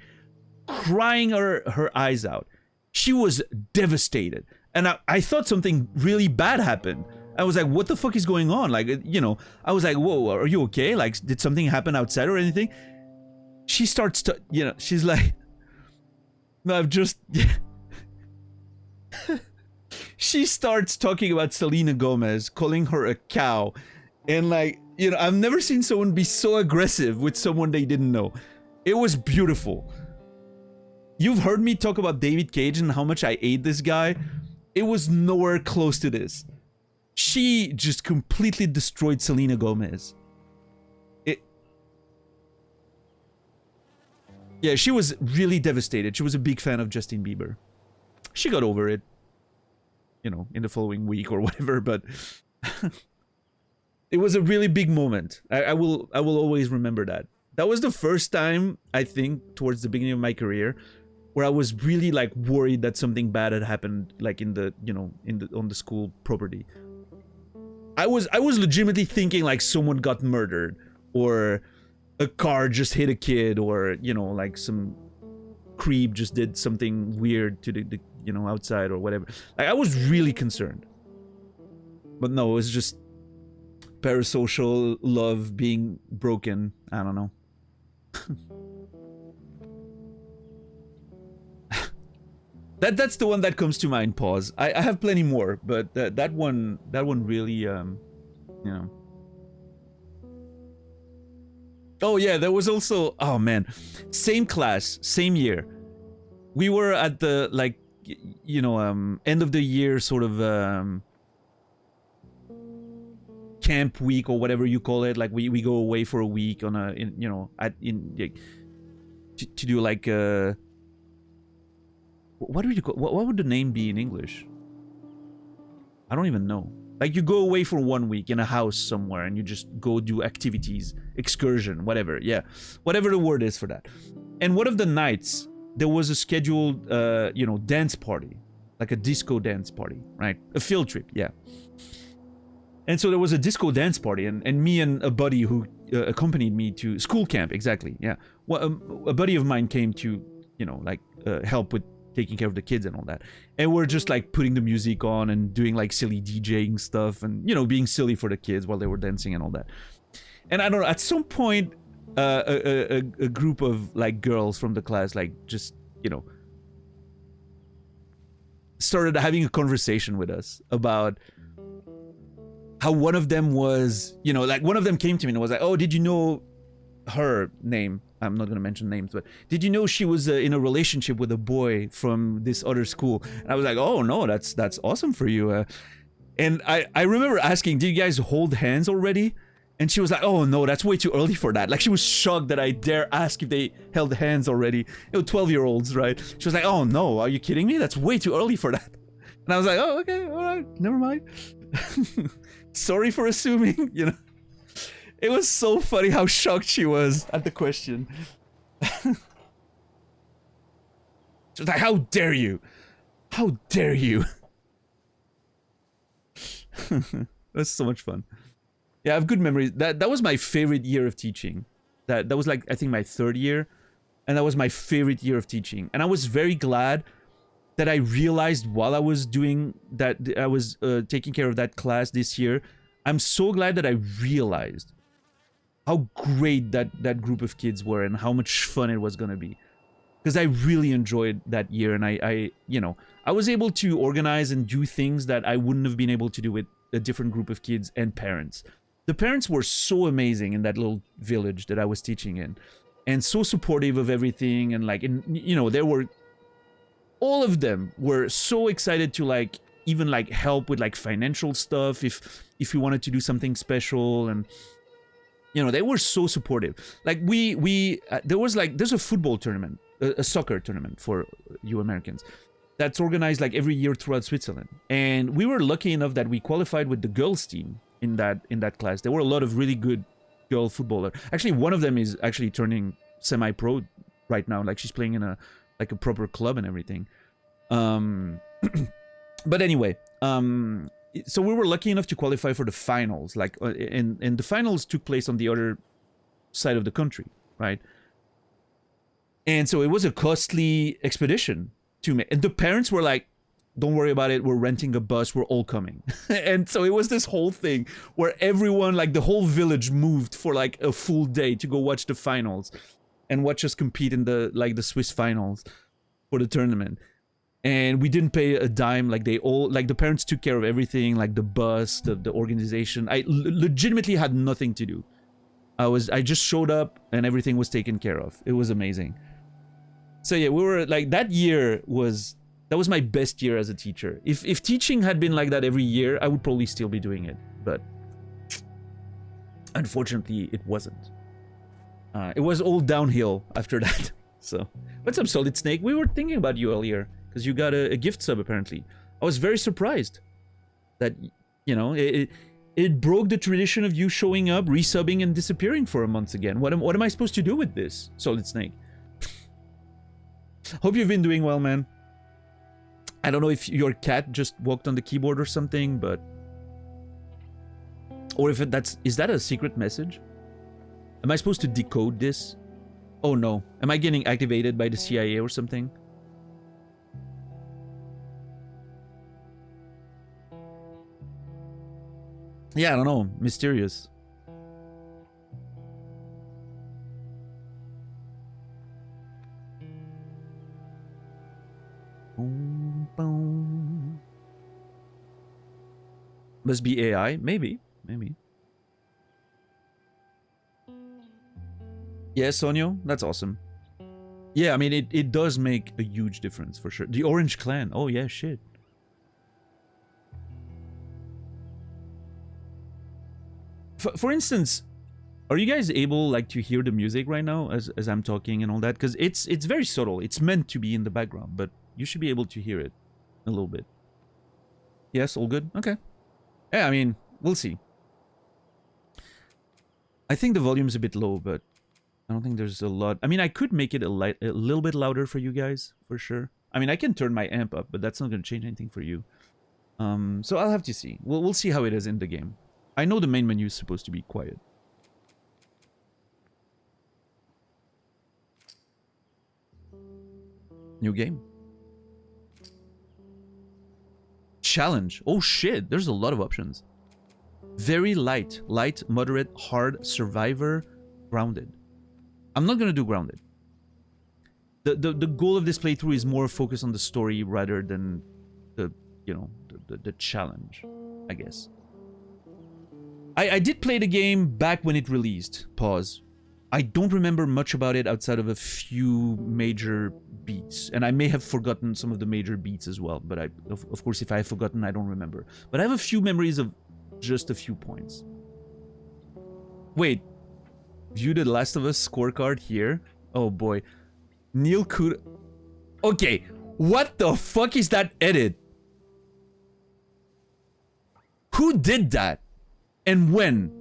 crying her eyes out. She was devastated. And I thought something really bad happened. I was like, what the fuck is going on? Like, you know, I was like, whoa, are you okay? Like, did something happen outside or anything? She starts to, you know, she's like, no, I've just, yeah. She starts talking about Selena Gomez, calling her a cow. And like, you know, I've never seen someone be so aggressive with someone they didn't know. It was beautiful. You've heard me talk about David Cage and how much I hate this guy. It was nowhere close to this. She just completely destroyed Selena Gomez. Yeah, she was really devastated. She was a big fan of Justin Bieber. She got over it, you know, in the following week or whatever, but it was a really big moment. I will always remember that. That was the first time, I think, towards the beginning of my career, where I was really like worried that something bad had happened, like on the school property. I was legitimately thinking like someone got murdered, or a car just hit a kid, or, you know, like some creep just did something weird to the you know, outside or whatever. Like, I was really concerned. But no, it was just parasocial love being broken. I don't know. That's the one that comes to mind. Pause. I have plenty more, but that one really you know. Oh yeah, there was also, oh man, same class, same year. We were at the, like, you know, end of the year sort of camp week or whatever you call it. Like we go away for a week on to do like what do you call, what would the name be in English? I don't even know. Like, you go away for 1 week in a house somewhere and you just go do activities, excursion, whatever. Yeah, whatever the word is for that. And one of the nights, there was a scheduled, you know, dance party, like a disco dance party, right? A field trip, yeah. And so there was a disco dance party, and me and a buddy who accompanied me to school camp, exactly, yeah. Well, a buddy of mine came to, you know, like help with taking care of the kids and all that. And we're just like putting the music on and doing like silly DJing stuff and, you know, being silly for the kids while they were dancing and all that. And I don't know, at some point, a group of like girls from the class, like just, you know, started having a conversation with us about how one of them was, you know, like one of them came to me and was like, oh, did you know her name? I'm not going to mention names, but did you know she was in a relationship with a boy from this other school? And I was like, oh no, that's awesome for you. And I remember asking, did you guys hold hands already? And she was like, oh no, that's way too early for that. Like she was shocked that I dare ask if they held hands already. You know, 12-year-olds, right? She was like, oh no, are you kidding me? That's way too early for that. And I was like, oh, okay, all right, never mind. Sorry for assuming, you know. It was so funny how shocked she was at the question. She was like, how dare you? How dare you? That's so much fun. Yeah, I have good memories. That was my favorite year of teaching. That was like, I think my 3rd year. And that was my favorite year of teaching. And I was very glad that I realized while I was doing that, I was taking care of that class this year. I'm so glad that I realized how great that group of kids were and how much fun it was going to be. Because I really enjoyed that year, and I, you know, I was able to organize and do things that I wouldn't have been able to do with a different group of kids and parents. The parents were so amazing in that little village that I was teaching in, and so supportive of everything, and like, you know, there were, all of them were so excited to like even like help with like financial stuff if we wanted to do something special, and you know, they were so supportive. Like there's a football tournament, a soccer tournament for you Americans that's organized like every year throughout Switzerland, and we were lucky enough that we qualified with the girls team in that class. There were a lot of really good girl footballers. Actually, one of them is actually turning semi-pro right now. Like she's playing in a proper club and everything. But anyway, so we were lucky enough to qualify for the finals. Like, and the finals took place on the other side of the country, right? And so it was a costly expedition to make. And the parents were like, don't worry about it, we're renting a bus, we're all coming. And so it was this whole thing where everyone, like the whole village moved for like a full day to go watch the finals and watch us compete in the Swiss finals for the tournament. And we didn't pay a dime. Like the parents took care of everything, like the bus, the organization. I legitimately had nothing to do. I just showed up and everything was taken care of. It was amazing. So yeah, we were like, that was my best year as a teacher. If teaching had been like that every year, I would probably still be doing it. But unfortunately, it wasn't. It was all downhill after that. So, what's up, Solid Snake? We were thinking about you earlier because you got a gift sub apparently. I was very surprised that, you know, it broke the tradition of you showing up, resubbing, and disappearing for a month again. What am I supposed to do with this, Solid Snake? Hope you've been doing well, man. I don't know if your cat just walked on the keyboard or something, but... Or if is that a secret message? Am I supposed to decode this? Oh no. Am I getting activated by the CIA or something? Yeah, I don't know. Mysterious. Boom, boom. Must be AI? Maybe. Maybe. Yeah, Sonyo? That's awesome. Yeah, I mean, it does make a huge difference, for sure. The Orange Clan. Oh, yeah, shit. For instance, are you guys able, like, to hear the music right now as I'm talking and all that? Because it's very subtle. It's meant to be in the background, but you should be able to hear it a little bit. Yes, all good? Okay. Yeah, I mean, we'll see. I think the volume's a bit low, but I don't think there's a lot. I mean, I could make it a little bit louder for you guys, for sure. I mean, I can turn my amp up, but that's not going to change anything for you. So I'll have to see. We'll see how it is in the game. I know the main menu is supposed to be quiet. New game. Challenge. Oh shit, there's a lot of options. Very light. Light, moderate, hard, survivor, grounded. I'm not gonna do grounded. The goal of this playthrough is more focused on the story rather than the, you know, the challenge, I guess. I did play the game back when it released. Pause. I don't remember much about it outside of a few major beats. And I may have forgotten some of the major beats as well. But of course, if I have forgotten, I don't remember. But I have a few memories of just a few points. Wait. View the Last of Us scorecard here? Oh boy. Neil Kudo... Okay. What the fuck is that edit? Who did that? And when?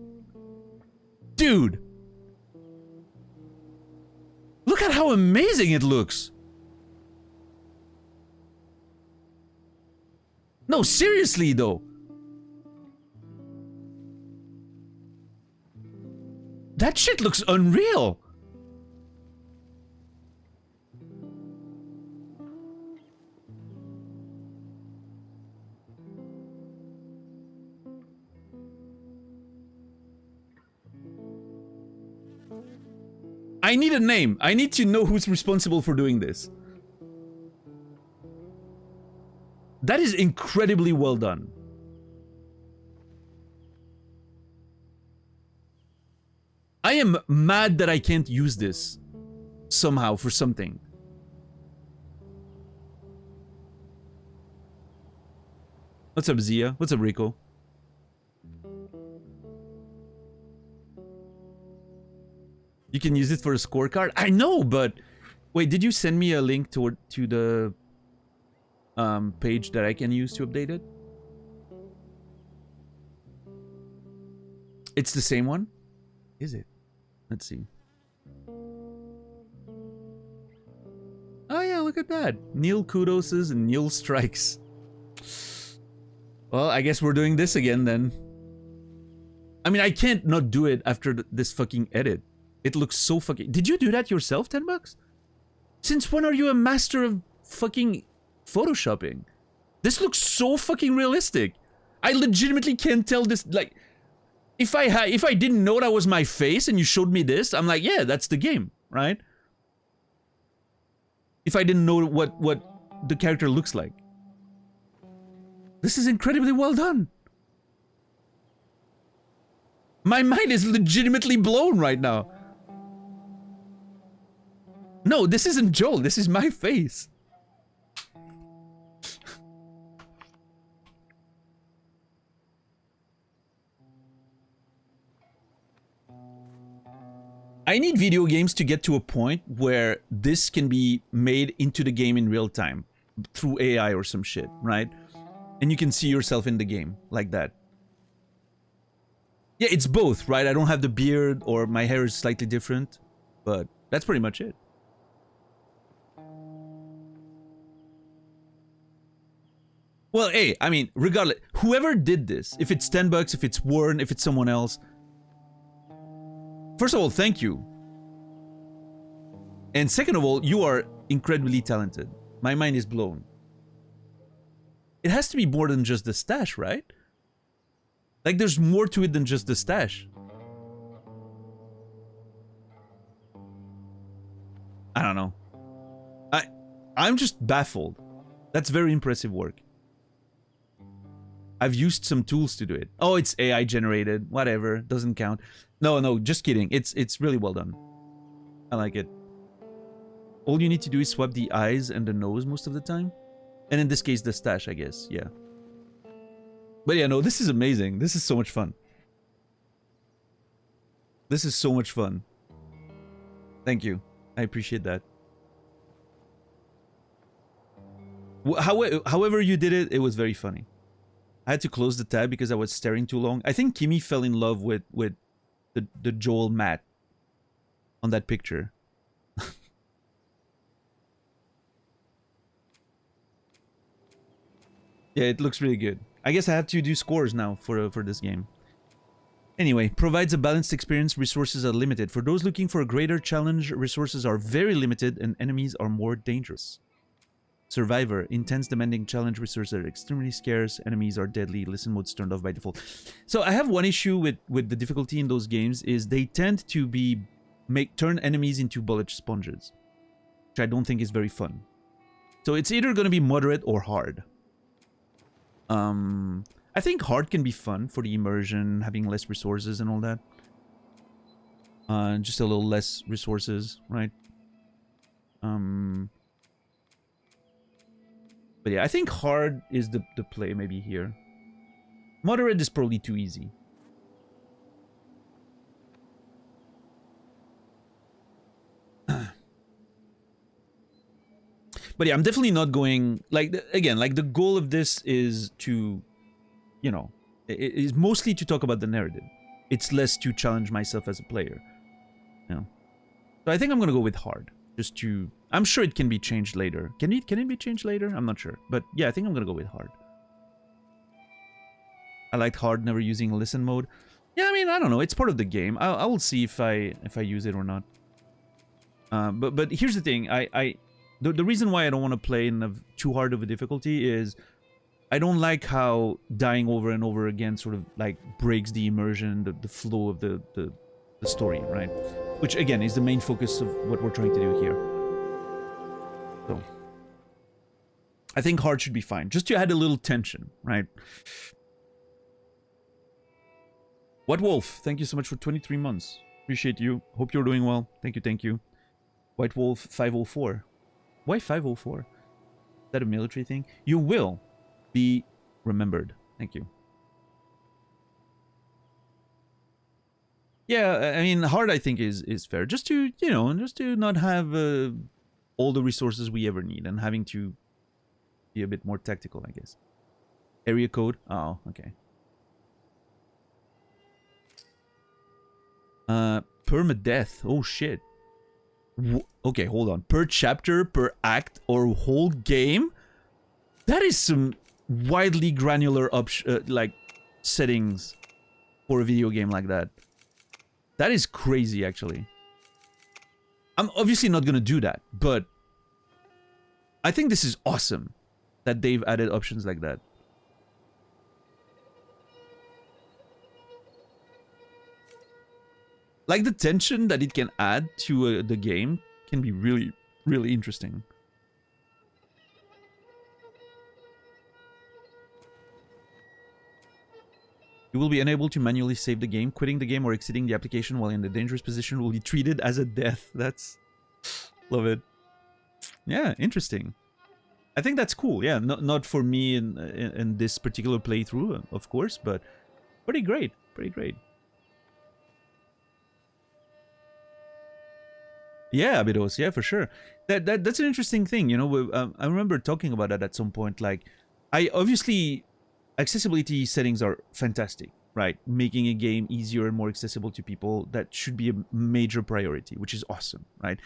Dude. Look at how amazing it looks. No, seriously though. That shit looks unreal. I need a name. I need to know who's responsible for doing this. That is incredibly well done. I am mad that I can't use this somehow for something. What's up, Zia? What's up, Rico? You can use it for a scorecard? I know, but... Wait, did you send me a link to the page that I can use to update it? It's the same one? Is it? Let's see. Oh yeah, look at that. Neil Kudoses and Neil Strikes. Well, I guess we're doing this again then. I mean, I can't not do it after this fucking edit. It looks so fucking... Did you do that yourself, 10 bucks? Since when are you a master of fucking photoshopping? This looks so fucking realistic. I legitimately can't tell this, like... If I didn't know that was my face and you showed me this, I'm like, yeah, that's the game, right? If I didn't know what the character looks like. This is incredibly well done. My mind is legitimately blown right now. No, this isn't Joel. This is my face. I need video games to get to a point where this can be made into the game in real time through AI or some shit, right? And you can see yourself in the game like that. Yeah, it's both, right? I don't have the beard or my hair is slightly different, but that's pretty much it. Well, hey, I mean, regardless, whoever did this, if it's 10 bucks, if it's Warren, if it's someone else, first of all, thank you. And second of all, you are incredibly talented. My mind is blown. It has to be more than just the stash, right? Like, there's more to it than just the stash. I don't know. I'm just baffled. That's very impressive work. I've used some tools to do it. Oh, it's AI generated. Whatever. Doesn't count. No, just kidding. It's really well done. I like it. All you need to do is swap the eyes and the nose most of the time. And in this case, the stash, I guess. Yeah. But yeah, no, this is amazing. This is so much fun. This is so much fun. Thank you. I appreciate that. However you did it, it was very funny. I had to close the tab because I was staring too long. I think Kimmy fell in love with the Joel Matt on that picture. Yeah, it looks really good. I guess I have to do scores now for this game. Anyway, provides a balanced experience. Resources are limited. For those looking for a greater challenge, resources are very limited and enemies are more dangerous. Survivor, intense demanding challenge, resources are extremely scarce, enemies are deadly, listen mode's turned off by default. So I have one issue with the difficulty in those games is they tend to turn enemies into bullet sponges, which I don't think is very fun. So it's either going to be moderate or hard. I think hard can be fun for the immersion, having less resources and all that. Just a little less resources, right? But yeah, I think hard is the play maybe here. Moderate is probably too easy. But yeah, I'm definitely not going... Like, again, like the goal of this is to, you know, it is mostly to talk about the narrative. It's less to challenge myself as a player. You know? So I think I'm going to go with hard. Just to... I'm sure it can be changed later. Can it be changed later? I'm not sure. But yeah, I think I'm going to go with hard. I liked hard, never using listen mode. Yeah, I mean, I don't know. It's part of the game. I will see if I use it or not. But here's the thing. The reason why I don't want to play in too hard of a difficulty is I don't like how dying over and over again sort of like breaks the immersion, the flow of the story, right? Which again is the main focus of what we're trying to do here. So I think hard should be fine, just to add a little tension, right? What Wolf? Thank you so much for 23 months. Appreciate you. Hope you're doing well. Thank you, thank you. White Wolf 504. Why 504? Is that a military thing? You will be remembered. Thank you. Yeah, I mean, hard I think is fair. Just to, you know, just to not have all the resources we ever need and having to be a bit more tactical, I guess. Area code? Oh, okay. Permadeath. Oh, shit. Okay, hold on. Per chapter, per act, or whole game? That is some widely granular like settings for a video game like that. That is crazy, actually. I'm obviously not gonna do that, but I think this is awesome that they've added options like that. Like the tension that it can add to the game can be really, really interesting. You will be unable to manually save the game. Quitting the game or exiting the application while in a dangerous position will be treated as a death. That's... Love it. Yeah, interesting. I think that's cool. Yeah, not for me in this particular playthrough, of course, but pretty great. Pretty great. Yeah, Abidos, yeah, for sure. That's an interesting thing, you know. I remember talking about that at some point. Like, obviously, accessibility settings are fantastic, right? Making a game easier and more accessible to people, that should be a major priority, which is awesome, right?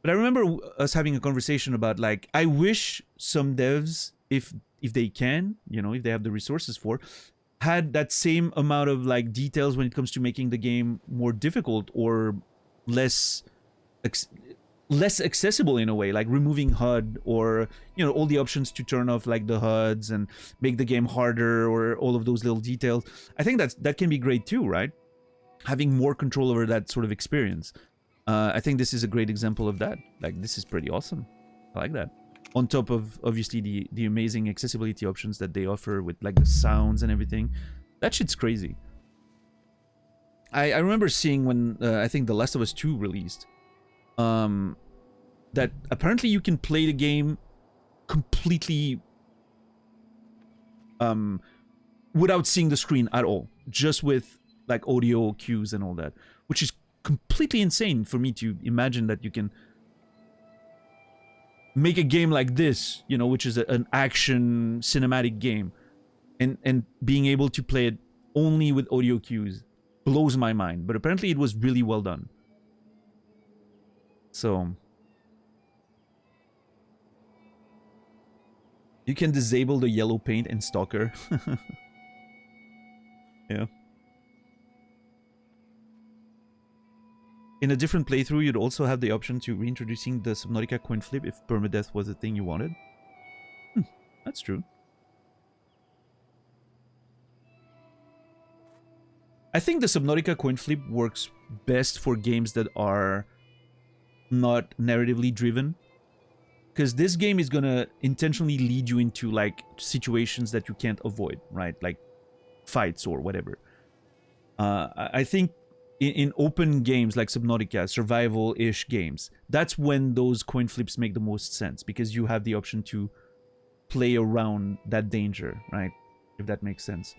But I remember us having a conversation about, like, I wish some devs, if they can, you know, if they have the resources for, had that same amount of, like, details when it comes to making the game more difficult or less accessible in a way, like removing HUD or, you know, all the options to turn off like the HUDs and make the game harder or all of those little details. I think that can be great too, right? Having more control over that sort of experience. I think this is a great example of that. Like, this is pretty awesome. I like that. On top of obviously the amazing accessibility options that they offer with like the sounds and everything. That shit's crazy. I remember seeing when I think The Last of Us 2 released, that apparently you can play the game completely without seeing the screen at all, just with like audio cues and all that, which is completely insane for me to imagine that you can make a game like this, you know, which is an action cinematic game, and being able to play it only with audio cues blows my mind. But apparently it was really well done. So you can disable the yellow paint in Stalker. Yeah. in a different playthrough, you'd also have the option to reintroducing the Subnautica coin flip if permadeath was the thing you wanted. That's true. I think the Subnautica coin flip works best for games that are not narratively driven. Because this game is gonna intentionally lead you into, like, situations that you can't avoid, right? Like, fights or whatever. I think in open games like Subnautica, survival-ish games, that's when those coin flips make the most sense. Because you have the option to play around that danger, right? If that makes sense.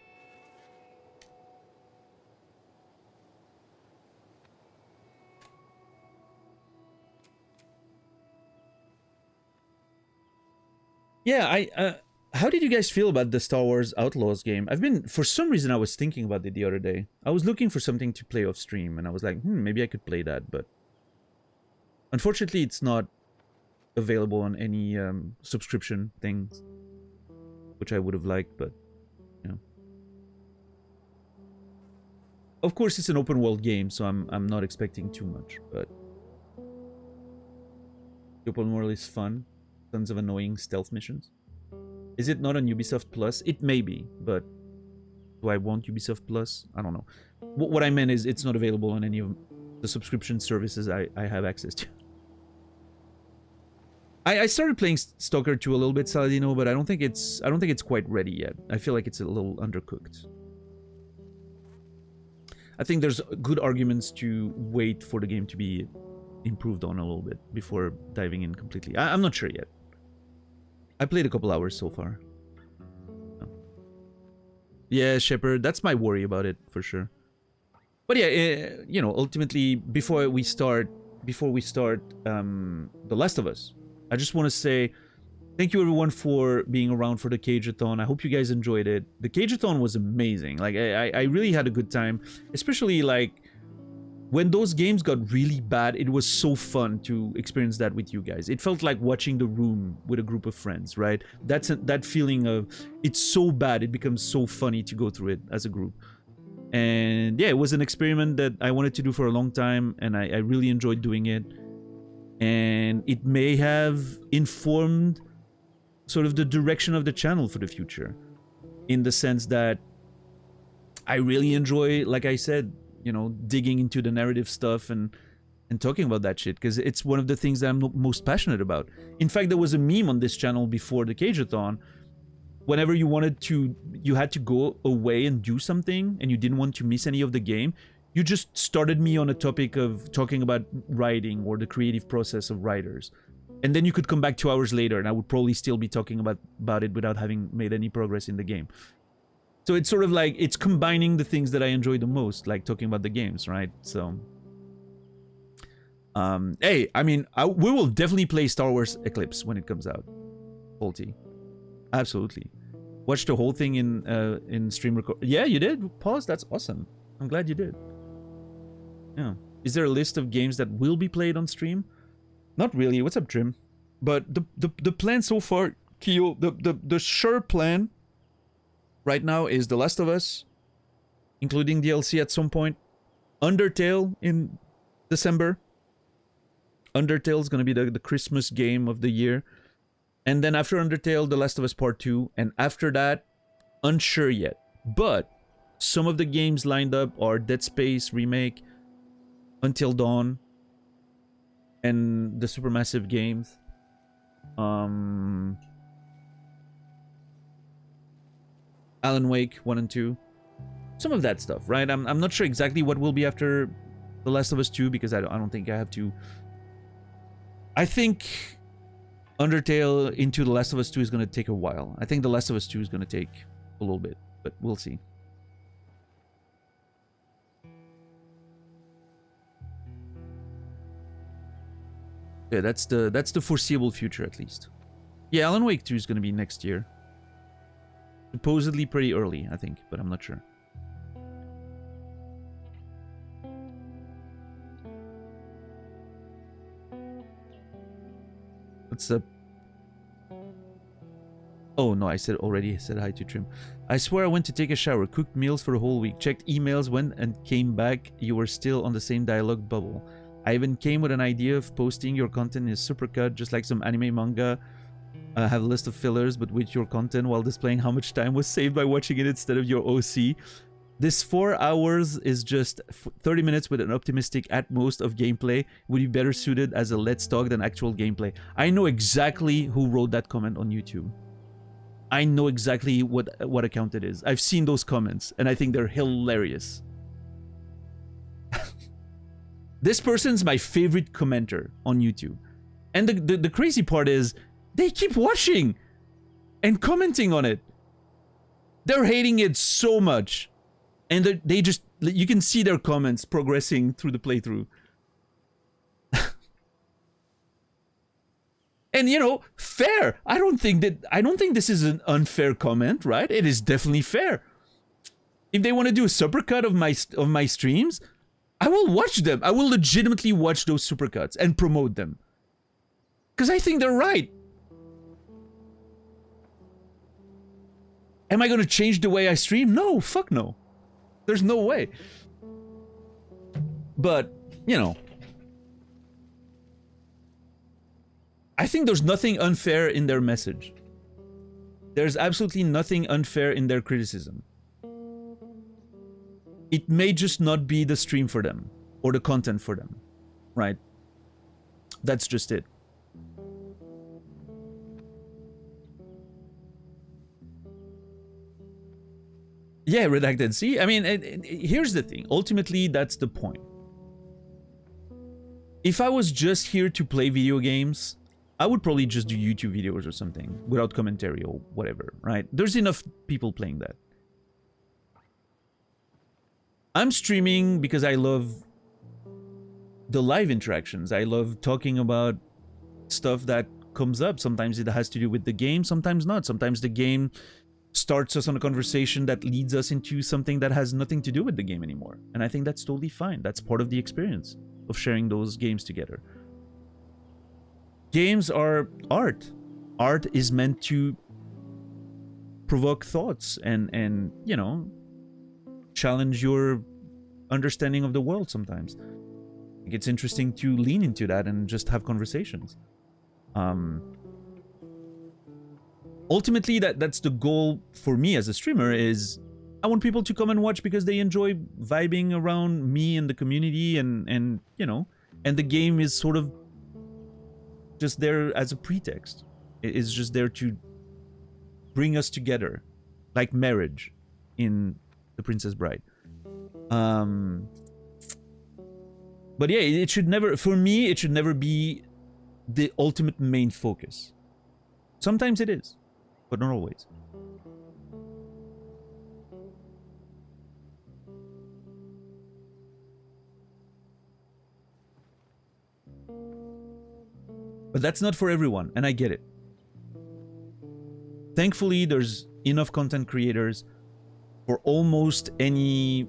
Yeah, how did you guys feel about the Star Wars Outlaws game? For some reason, I was thinking about it the other day. I was looking for something to play off stream, and I was like, maybe I could play that, but unfortunately, it's not available on any subscription things, which I would have liked, but, you know. Of course, it's an open world game, so I'm not expecting too much, but the open world is fun. Tons of annoying stealth missions. Is it not on Ubisoft Plus? It may be, but do I want Ubisoft Plus? I don't know. What I meant is it's not available on any of the subscription services I have access to. I started playing Stalker 2 a little bit, Saladino, but I don't think it's quite ready yet. I feel like it's a little undercooked. I think there's good arguments to wait for the game to be improved on a little bit before diving in completely. I'm not sure yet. I played a couple hours so far. Oh. Yeah, Shepard, that's my worry about it for sure. But yeah, you know, ultimately, before we start The Last of Us, I just want to say thank you everyone for being around for the Cageathon. I hope you guys enjoyed it. The Cageathon was amazing. Like, I really had a good time, especially like when those games got really bad. It was so fun to experience that with you guys. It felt like watching The Room with a group of friends, right? That feeling of it's so bad, it becomes so funny to go through it as a group. And yeah, it was an experiment that I wanted to do for a long time, and I really enjoyed doing it. And it may have informed sort of the direction of the channel for the future, in the sense that I really enjoy, like I said, you know, digging into the narrative stuff and talking about that shit, because it's one of the things that I'm most passionate about. In fact, there was a meme on this channel before the Cageathon. Whenever you had to go away and do something, and you didn't want to miss any of the game, you just started me on a topic of talking about writing or the creative process of writers. And then you could come back 2 hours later, and I would probably still be talking about it without having made any progress in the game. So it's sort of like, it's combining the things that I enjoy the most, like talking about the games, right? So, hey, I mean, we will definitely play Star Wars Eclipse when it comes out. Faulty. Absolutely. Watch the whole thing in stream record. Yeah, you did? Pause? That's awesome. I'm glad you did. Yeah. Is there a list of games that will be played on stream? Not really. What's up, Trim? But the plan so far, Kyo, the sure plan right now is The Last of Us, including DLC at some point. Undertale in December. Undertale is going to be the Christmas game of the year. And then after Undertale, The Last of Us Part 2. And after that, unsure yet. But some of the games lined up are Dead Space Remake, Until Dawn, and the Supermassive games. Alan Wake 1 and 2. Some of that stuff, right? I'm not sure exactly what will be after The Last of Us 2, because I don't think I have to. I think Undertale into The Last of Us 2 is going to take a while. I think The Last of Us 2 is going to take a little bit, but we'll see. Yeah, that's the foreseeable future, at least. Yeah, Alan Wake 2 is going to be next year. Supposedly pretty early, I think, but I'm not sure. What's up? Oh no, I said hi to Trim. I swear I went to take a shower, cooked meals for a whole week, checked emails, went and came back. You were still on the same dialogue bubble. I even came with an idea of posting your content in a supercut, just like some anime manga. Have a list of fillers, but with your content while displaying how much time was saved by watching it instead of your OC. This 4 hours is just 30 minutes with an optimistic at most of gameplay. Would be better suited as a let's talk than actual gameplay. I know exactly who wrote that comment on YouTube. I know exactly what account it is. I've seen those comments, and I think they're hilarious. This person's my favorite commenter on YouTube. And the crazy part is, they keep watching and commenting on it. They're hating it so much. And they just, you can see their comments progressing through the playthrough. And you know, fair. I don't think this is an unfair comment, right? It is definitely fair. If they want to do a supercut of my streams, I will watch them. I will legitimately watch those supercuts and promote them. Because I think they're right. Am I going to change the way I stream? No, fuck no. There's no way. But, you know, I think there's nothing unfair in their message. There's absolutely nothing unfair in their criticism. It may just not be the stream for them or the content for them, right? That's just it. Yeah, redacted. See, I mean, here's the thing. Ultimately, that's the point. If I was just here to play video games, I would probably just do YouTube videos or something without commentary or whatever, right? There's enough people playing that. I'm streaming because I love the live interactions. I love talking about stuff that comes up. Sometimes it has to do with the game, sometimes not. Sometimes the game starts us on a conversation that leads us into something that has nothing to do with the game anymore. And I think that's totally fine. That's part of the experience of sharing those games together. Games are art. Art is meant to provoke thoughts and you know, challenge your understanding of the world sometimes. It's interesting to lean into that and just have conversations. Ultimately, that's the goal for me as a streamer. Is I want people to come and watch because they enjoy vibing around me and the community, and you know, and the game is sort of just there as a pretext. It's just there to bring us together, like marriage in The Princess Bride. But yeah, it should never, for me, it should never be the ultimate main focus. Sometimes it is, but not always. But that's not for everyone, and I get it. Thankfully, there's enough content creators for almost any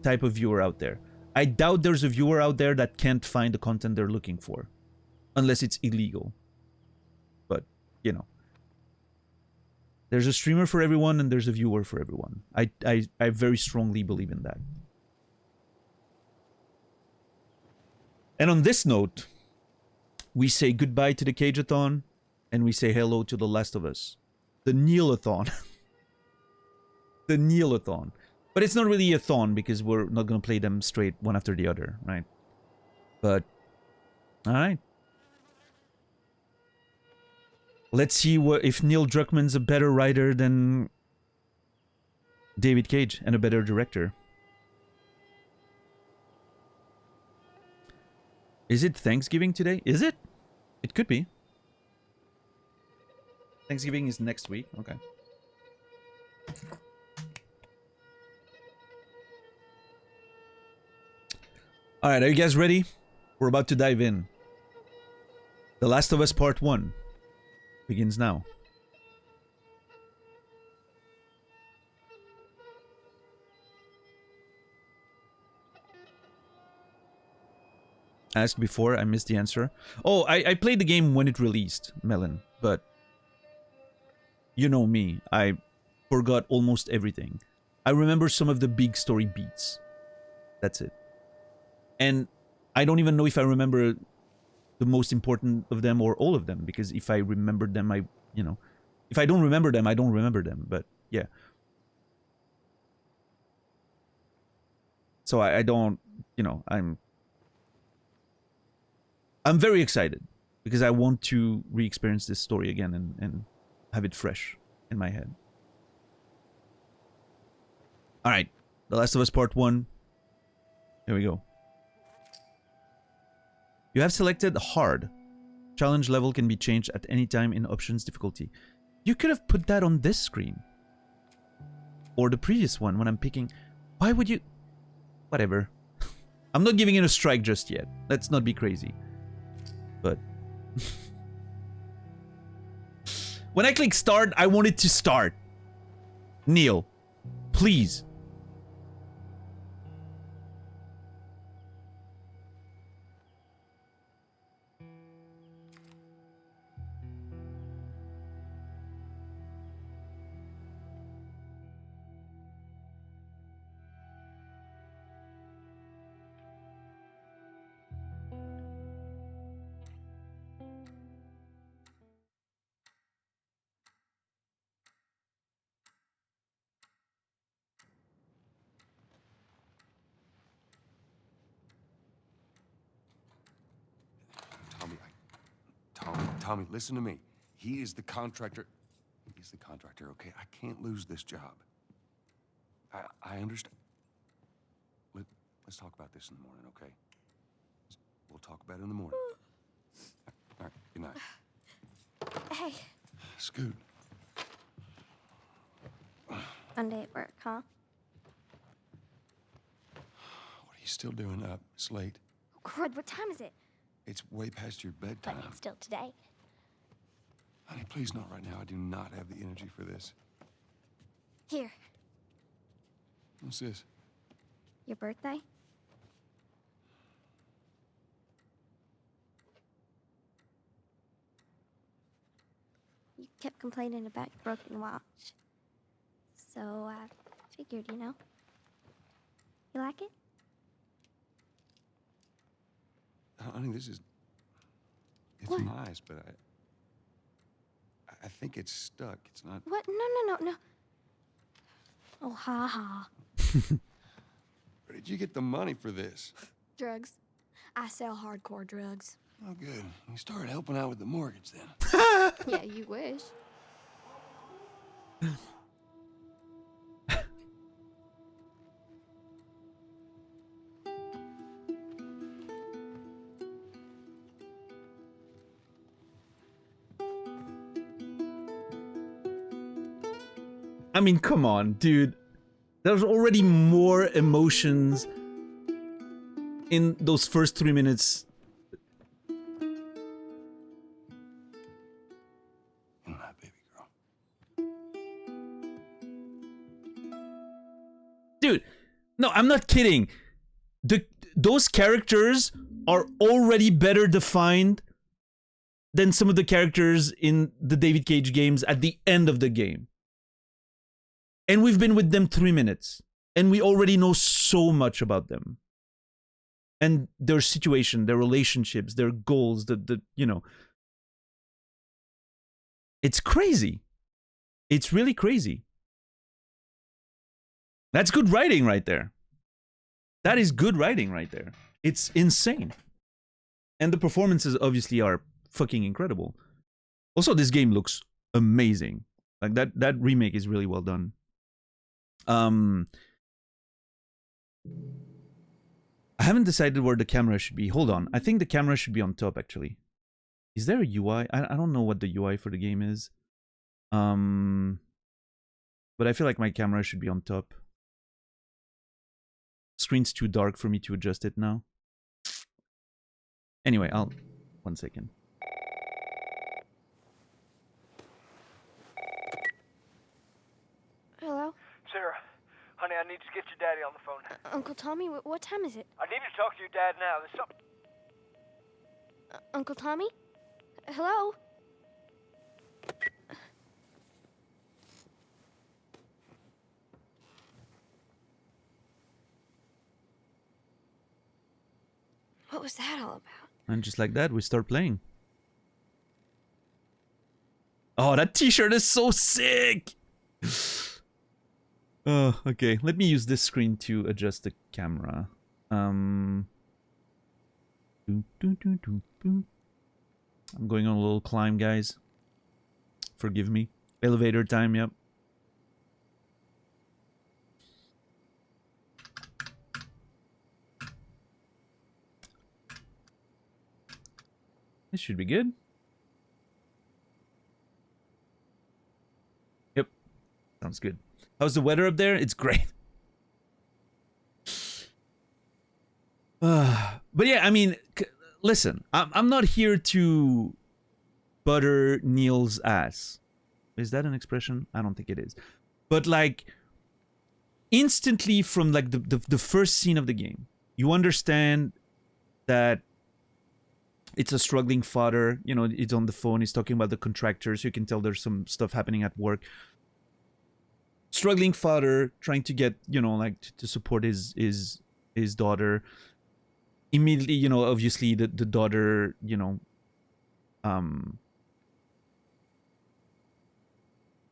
type of viewer out there. I doubt there's a viewer out there that can't find the content they're looking for, unless it's illegal. But, you know, there's a streamer for everyone and there's a viewer for everyone. I very strongly believe in that. And on this note, we say goodbye to the Cageathon and we say hello to The Last of Us. The Kneelathon. The Kneelathon. But it's not really a thon because we're not going to play them straight one after the other, right? But, alright. Let's see if Neil Druckmann's a better writer than David Cage and a better director. Is it Thanksgiving today? Is it? It could be. Thanksgiving is next week. Okay. Alright, are you guys ready? We're about to dive in. The Last of Us Part 1 begins now. Asked before, I missed the answer. Oh, I played the game when it released, Melon, but you know me, I forgot almost everything. I remember some of the big story beats. That's it. And I don't even know if I remember the most important of them or all of them, because if I remembered them, if I don't remember them, I don't remember them. But yeah. So I don't, I'm very excited because I want to re-experience this story again and have it fresh in my head. All right, The Last of Us Part 1. Here we go. You have selected Hard. Challenge level can be changed at any time in options difficulty. You could have put that on this screen. Or the previous one when I'm picking. Why would you... Whatever. I'm not giving it a strike just yet. Let's not be crazy. But... when I click start, I want it to start. Neil, please. Tommy, listen to me. He is the contractor. He's the contractor, okay? I can't lose this job. I understand. Let's talk about this in the morning, okay? We'll talk about it in the morning. All right, good night. Hey. Scoot. Monday at work, huh? What are you still doing up? It's late. Oh, crud, what time is it? It's way past your bedtime. But it's still today. Honey, please not right now. I do not have the energy for this. Here, What's this? your birthday? You kept complaining about your broken watch. So I figured, You like it? Honey, this is... It's What? nice, but I think it's stuck. It's not... What? No. Oh, ha ha. Where did you get the money for this? Drugs. I sell hardcore drugs. Oh, good. You started helping out with the mortgage then. Yeah, you wish. I mean, come on, dude. There's already more emotions in those first 3 minutes. You're my baby girl. Dude, no, I'm not kidding. Those characters are already better defined than some of the characters in the David Cage games at the end of the game. And we've been with them 3 minutes. And we already know so much about them. And their situation, their relationships, their goals, It's crazy. It's really crazy. That's good writing right there. That is good writing right there. It's insane. And the performances obviously are fucking incredible. Also, this game looks amazing. Like that remake is really well done. I haven't decided where the camera should be. Hold on. I think the camera should be on top, actually. Is there a UI? I don't know what the UI for the game is. But I feel like my camera should be on top. Screen's too dark for me to adjust it now. Anyway, 1 second. Hello? Sarah, honey, I need to get your daddy on the phone. Uncle Tommy, what time is it? I need to talk to your dad now. There's something... Uncle Tommy? Hello? What was that all about? And just like that, we start playing. Oh, that t-shirt is so sick! Oh, okay. Let me use this screen to adjust the camera. I'm going on a little climb, guys. Forgive me. Elevator time, yep. This should be good. Yep. Sounds good. How's the weather up there? It's great. But yeah, I mean, listen, I'm not here to butter Neil's ass. Is that an expression? I don't think it is. But like, instantly from like the first scene of the game, you understand that it's a struggling father. You know, it's on the phone. He's talking about the contractors. You can tell there's some stuff happening at work. Struggling father trying to get, you know, like to support his daughter. Immediately, you know, obviously the daughter, you know,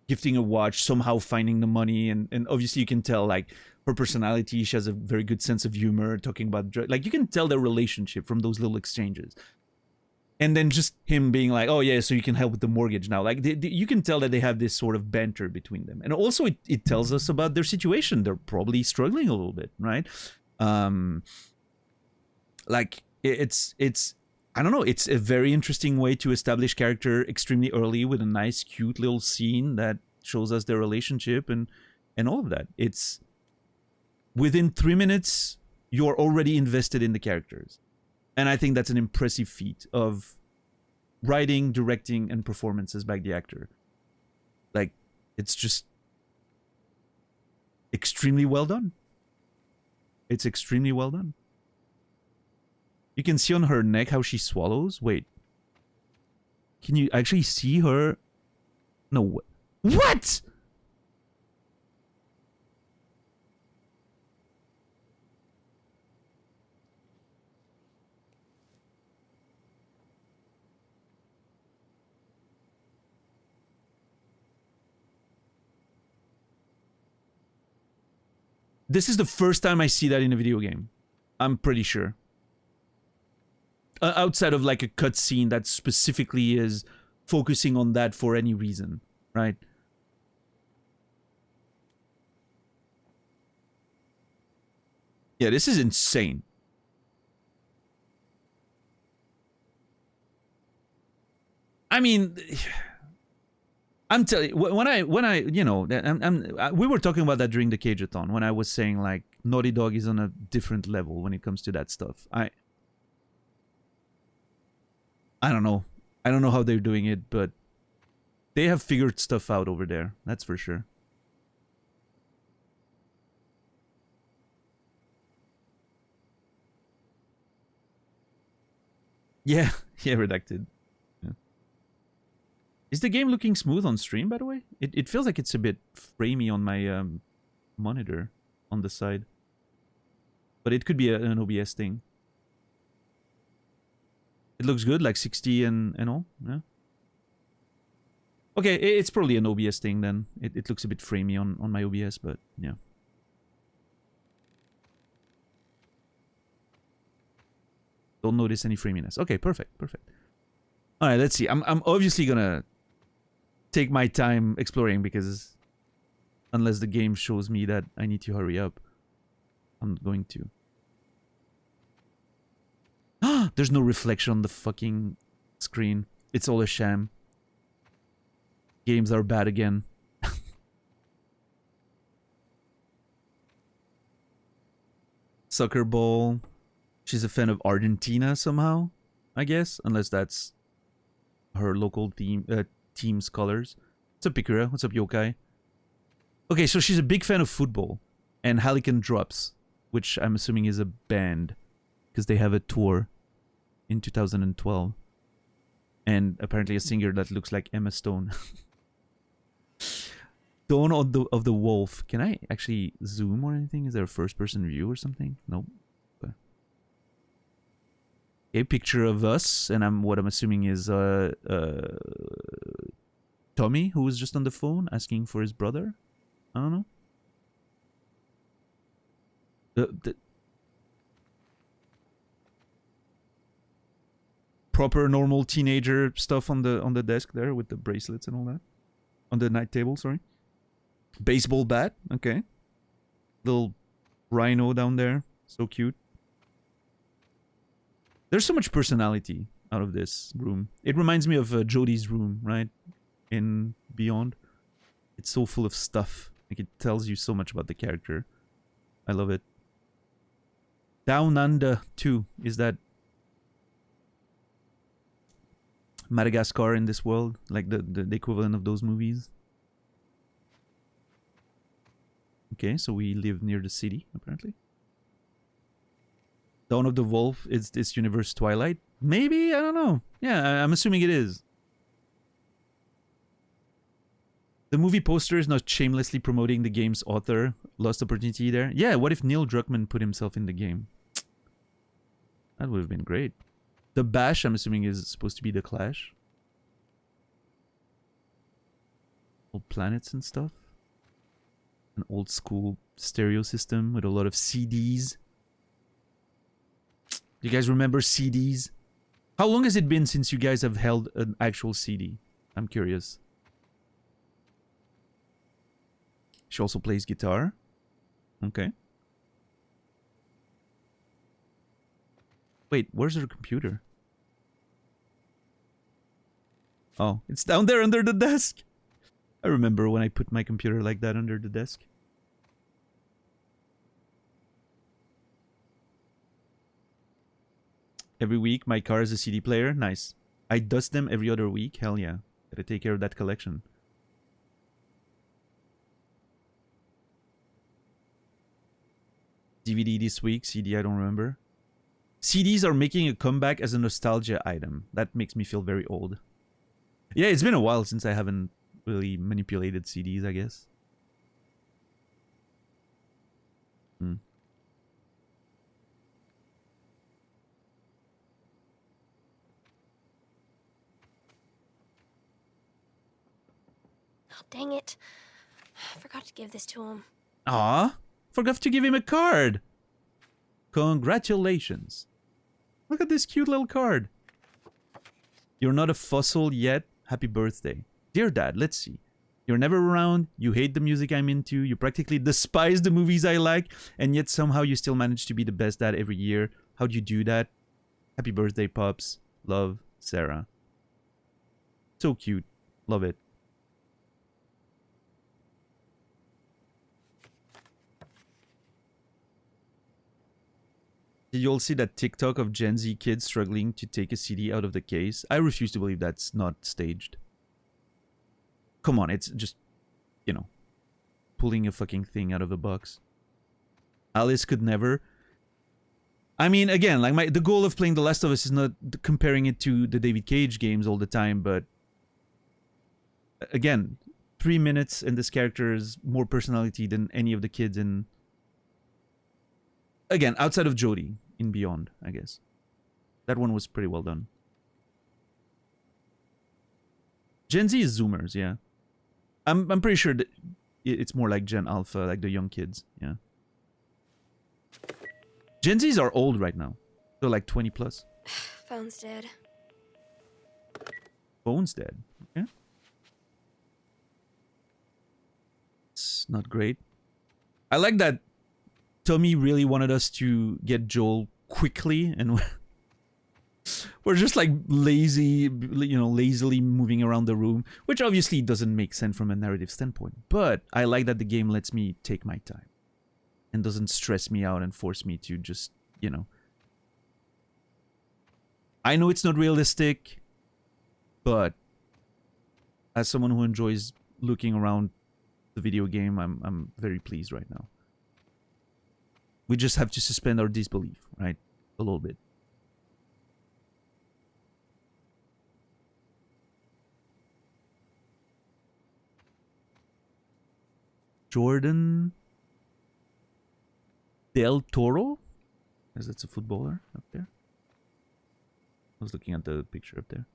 gifting a watch, somehow finding the money, and obviously you can tell like her personality. She has a very good sense of humor, talking about like you can tell their relationship from those little exchanges. And then just him being like, oh yeah, so you can help with the mortgage now. Like you can tell that they have this sort of banter between them. And also it tells us about their situation. They're probably struggling a little bit, right? Like it's I don't know, it's a very interesting way to establish character extremely early with a nice cute little scene that shows us their relationship and all of that. It's within 3 minutes you're already invested in the characters. And I think that's an impressive feat of writing, directing, and performances by the actor. Like, it's just extremely well done. It's extremely well done. You can see on her neck how she swallows. Wait. Can you actually see her? No. What? This is the first time I see that in a video game. I'm pretty sure. Outside of like a cutscene that specifically is focusing on that for any reason, right? Yeah, this is insane. I mean, I'm telling you, when I you know, we were talking about that during the Cage-a-thon when I was saying like Naughty Dog is on a different level when it comes to that stuff. I don't know. I don't know how they're doing it, but they have figured stuff out over there. That's for sure. Yeah, yeah, redacted. Yeah. Is the game looking smooth on stream, by the way? It feels like it's a bit framey on my monitor on the side. But it could be an OBS thing. It looks good, like 60 and all, yeah. Okay, it's probably an OBS thing then. It looks a bit framey on my OBS, but yeah. Don't notice any framiness. Okay, perfect, perfect. All right, let's see. I'm obviously gonna take my time exploring because unless the game shows me that I need to hurry up, I'm going to. There's no reflection on the fucking screen. It's all a sham. Games are bad again. Soccer ball. She's a fan of Argentina somehow, I guess, unless that's her local team's colors. What's up, Pikura? What's up, Yokai? Okay, so she's a big fan of football and Hallican Drops, which I'm assuming is a band because they have a tour in 2012. And apparently a singer that looks like Emma Stone. Dawn of the Wolf. Can I actually zoom or anything? Is there a first-person view or something? Nope. Okay. A picture of us, and what I'm assuming is Tommy, who was just on the phone asking for his brother. I don't know. The proper normal teenager stuff on the desk there with the bracelets and all that. On the night table, sorry. Baseball bat, okay. Little rhino down there, so cute. There's so much personality out of this room. It reminds me of Jodie's room, right? In Beyond. It's so full of stuff. Like, it tells you so much about the character. I love it. Down Under 2. Is that Madagascar in this world? Like the equivalent of those movies? Okay, so we live near the city, apparently. Dawn of the Wolf is this universe Twilight? Maybe? I don't know. Yeah, I'm assuming it is. The movie poster is not shamelessly promoting the game's author. Lost opportunity there. Yeah, what if Neil Druckmann put himself in the game? That would have been great. The Bash, I'm assuming, is supposed to be the Clash. Old planets and stuff. An old school stereo system with a lot of CDs. Do you guys remember CDs? How long has it been since you guys have held an actual CD? I'm curious. She also plays guitar. Okay. Wait, where's her computer? Oh, it's down there under the desk. I remember when I put my computer like that under the desk. Every week, my car is a CD player. Nice. I dust them every other week. Hell yeah. Gotta take care of that collection. DVD this week. CD, I don't remember. CDs are making a comeback as a nostalgia item. That makes me feel very old. Yeah, it's been a while since I haven't really manipulated CDs, I guess. Hmm. Oh, dang it. I forgot to give this to him. Aw, forgot to give him a card. Congratulations. Look at this cute little card. You're not a fossil yet. Happy birthday. Dear Dad, let's see. You're never around, you hate the music I'm into, you practically despise the movies I like, and yet somehow you still manage to be the best dad every year. How'd you do that? Happy birthday, Pops. Love, Sarah. So cute. Love it. Did you all see that TikTok of Gen Z kids struggling to take a CD out of the case? I refuse to believe that's not staged. Come on, it's just, you know, pulling a fucking thing out of the box. Alice could never. I mean, again, like the goal of playing The Last of Us is not comparing it to the David Cage games all the time, but again, 3 minutes and this character has more personality than any of the kids in. Again, outside of Jodie in Beyond, I guess. That one was pretty well done. Gen Z is Zoomers, yeah. I'm pretty sure that it's more like Gen Alpha, like the young kids, yeah. Gen Zs are old right now. They're like 20 plus. Phone's dead. Phone's dead. Okay. It's not great. I like that Tommy really wanted us to get Joel quickly, and we're just like lazy, you know, lazily moving around the room, which obviously doesn't make sense from a narrative standpoint. But I like that the game lets me take my time and doesn't stress me out and force me to just, you know. I know it's not realistic, but as someone who enjoys looking around the video game, I'm very pleased right now. We just have to suspend our disbelief, right? A little bit. Jordan Del Toro? As it's a footballer up there. was looking at the picture up there.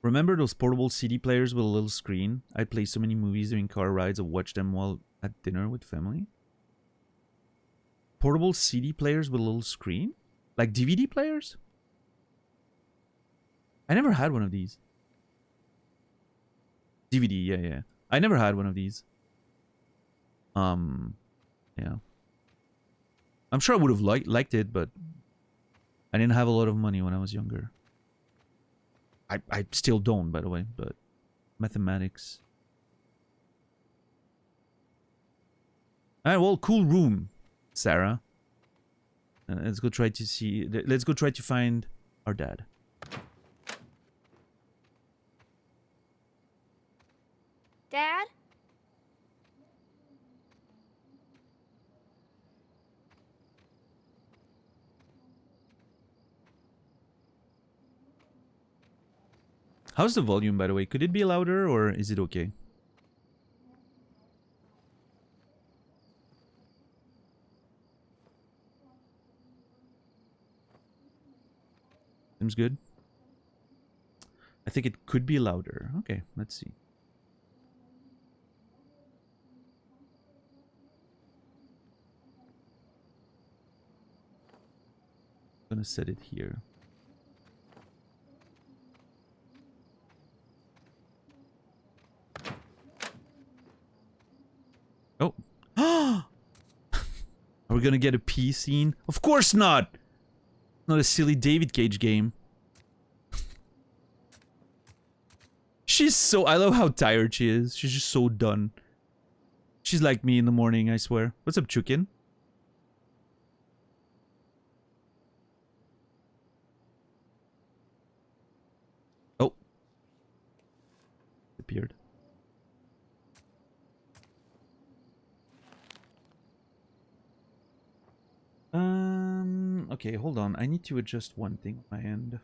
Remember those portable CD players with a little screen? I'd play so many movies during car rides or watch them while at dinner with family. Portable CD players with a little screen? Like DVD players? I never had one of these. DVD, yeah. I never had one of these. Yeah. I'm sure I would have liked it, but I didn't have a lot of money when I was younger. I still don't, by the way, but mathematics. Alright, well, cool room, Sarah. Let's go try to see. Let's go try to find our dad. Dad? How's the volume, by the way? Could it be louder or is it okay? Seems good. I think it could be louder. Okay, let's see. I'm gonna set it here. Oh. Are we gonna get a pee scene? Of course not! Not a silly David Cage game. She's so... I love how tired she is. She's just so done. She's like me in the morning, I swear. What's up, Chukin? Oh. Appeared. Okay, hold on. I need to adjust one thing on my end.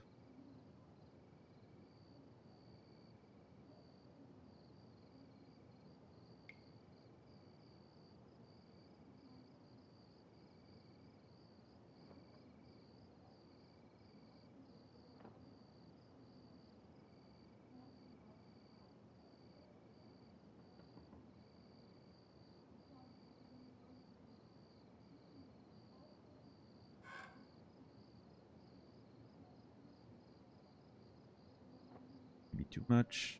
Maybe too much.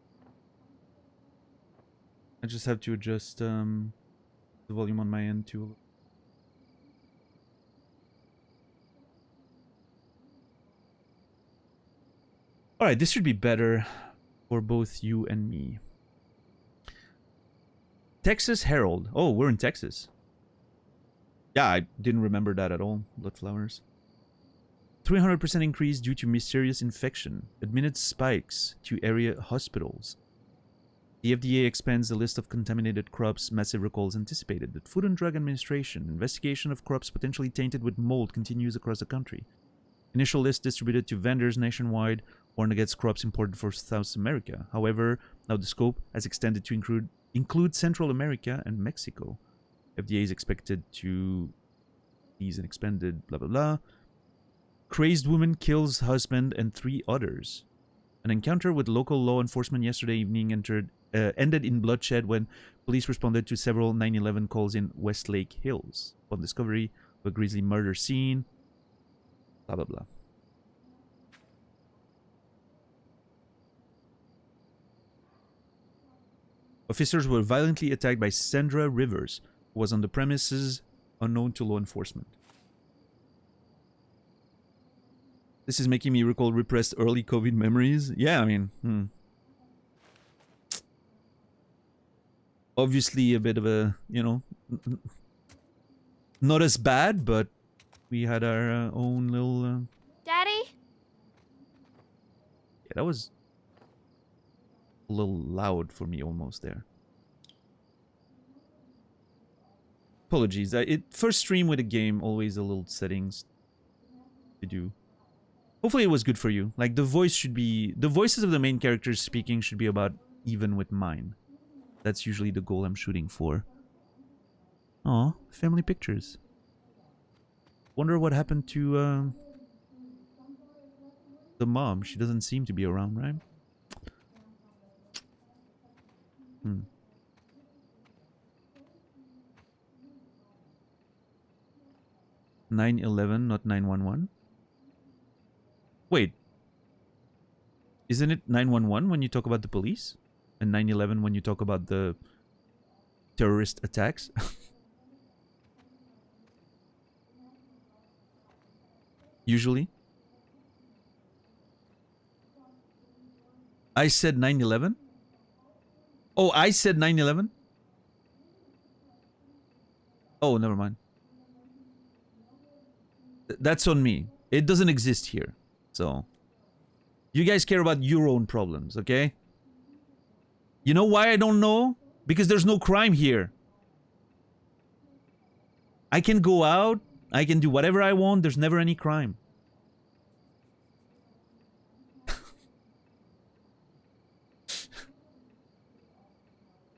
I just have to adjust the volume on my end too. Alright, this should be better for both you and me. Texas Herald. Oh, we're in Texas. Yeah, I didn't remember that at all. Blood flowers. 300% increase due to mysterious infection. Admitted spikes to area hospitals. The FDA expands the list of contaminated crops. Massive recalls anticipated. The Food and Drug Administration investigation of crops potentially tainted with mold continues across the country. Initial list distributed to vendors nationwide warned against crops imported from South America. However, now the scope has extended to include Central America and Mexico. FDA is expected to ease and expanded, blah blah blah. Crazed woman kills husband and 3 others. An encounter with local law enforcement yesterday evening ended in bloodshed when police responded to several 9/11 calls in Westlake Hills. Upon discovery of a grisly murder scene, blah blah blah. Officers were violently attacked by Sandra Rivers, who was on the premises unknown to law enforcement. This is making me recall repressed early COVID memories. Yeah, I mean, obviously a bit of a, you know, not as bad, but we had our own little... Daddy? Yeah, that was a little loud for me almost there. Apologies. First stream with a game, always a little settings to do. Hopefully it was good for you. Like, the voices of the main characters speaking should be about even with mine. That's usually the goal I'm shooting for. Aw, family pictures. Wonder what happened to the mom? She doesn't seem to be around, right? 911, not 911. Wait. Isn't it 911 when you talk about the police? And 911 when you talk about the terrorist attacks? Usually. I said 911? Oh, I said 911? Oh, never mind. That's on me. It doesn't exist here. So, you guys care about your own problems, okay? You know why I don't know? Because there's no crime here. I can go out, I can do whatever I want, there's never any crime.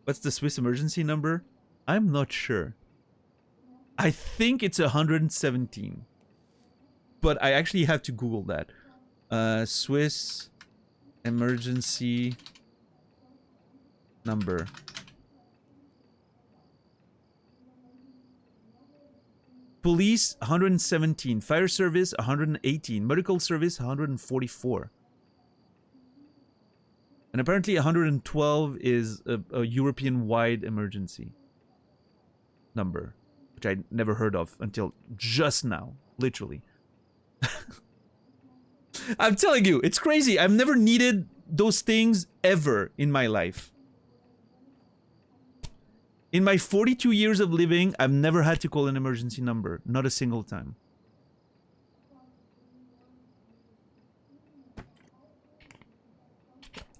What's the Swiss emergency number? I'm not sure. I think it's 117. But I actually have to Google that. Swiss emergency number. Police 117, fire service 118, medical service 144. And apparently 112 is a European-wide emergency number, which I never heard of until just now, literally. I'm telling you, it's crazy. I've never needed those things ever in my life. In my 42 years of living, I've never had to call an emergency number. Not a single time.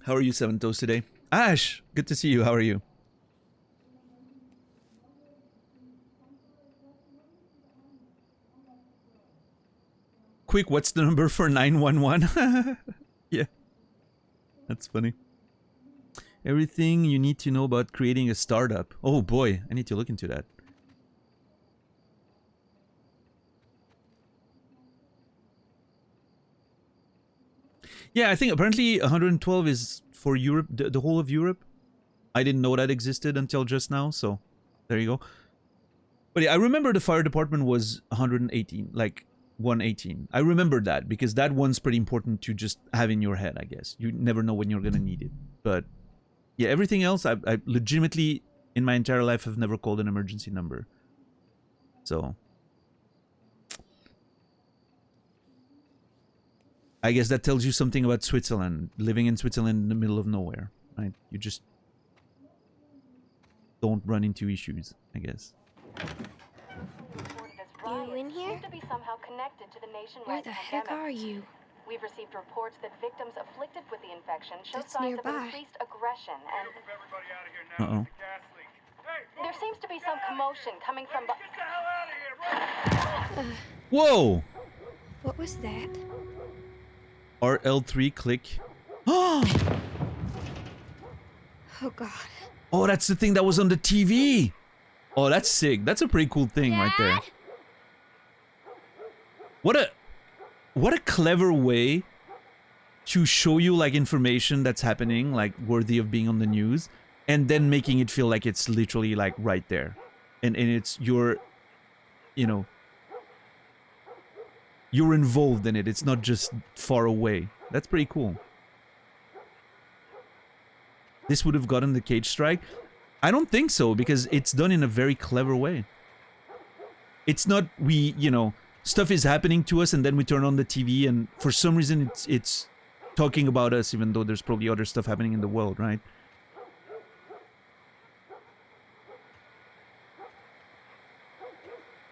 How are you, Seven Toes, today? Ash, good to see you. How are you? Quick, what's the number for 911? Yeah. That's funny. Everything you need to know about creating a startup. Oh boy, I need to look into that. Yeah, I think apparently 112 is for Europe, the whole of Europe. I didn't know that existed until just now, so there you go. But yeah, I remember the fire department was 118, like 118. I remember that because that one's pretty important to just have in your head, I guess. You never know when you're gonna need it. But yeah, everything else, I legitimately, in my entire life, have never called an emergency number. So I guess that tells you something about Switzerland. Living in Switzerland in the middle of nowhere, right? You just don't run into issues, I guess. You in here? To be somehow connected to the nationwide Where the heck pandemic. are you? We've received reports that victims afflicted with the infection show That's signs nearby. of increased aggression, and Everybody out of here now. Uh-oh. It's a gas leak. Hey, there seems to be some commotion coming from. get the hell out of here! Run! Whoa! What was that? RL3 click. Oh god. Oh, that's the thing that was on the TV. Oh, that's sick. That's a pretty cool thing right there. What a clever way to show you like information that's happening, like worthy of being on the news, and then making it feel like it's literally like right there. And it's your, you know, you're involved in it. It's not just far away. That's pretty cool. This would have gotten the cage strike. I don't think so, because it's done in a very clever way. It's not you know, stuff is happening to us and then we turn on the TV and for some reason it's talking about us, even though there's probably other stuff happening in the world, right?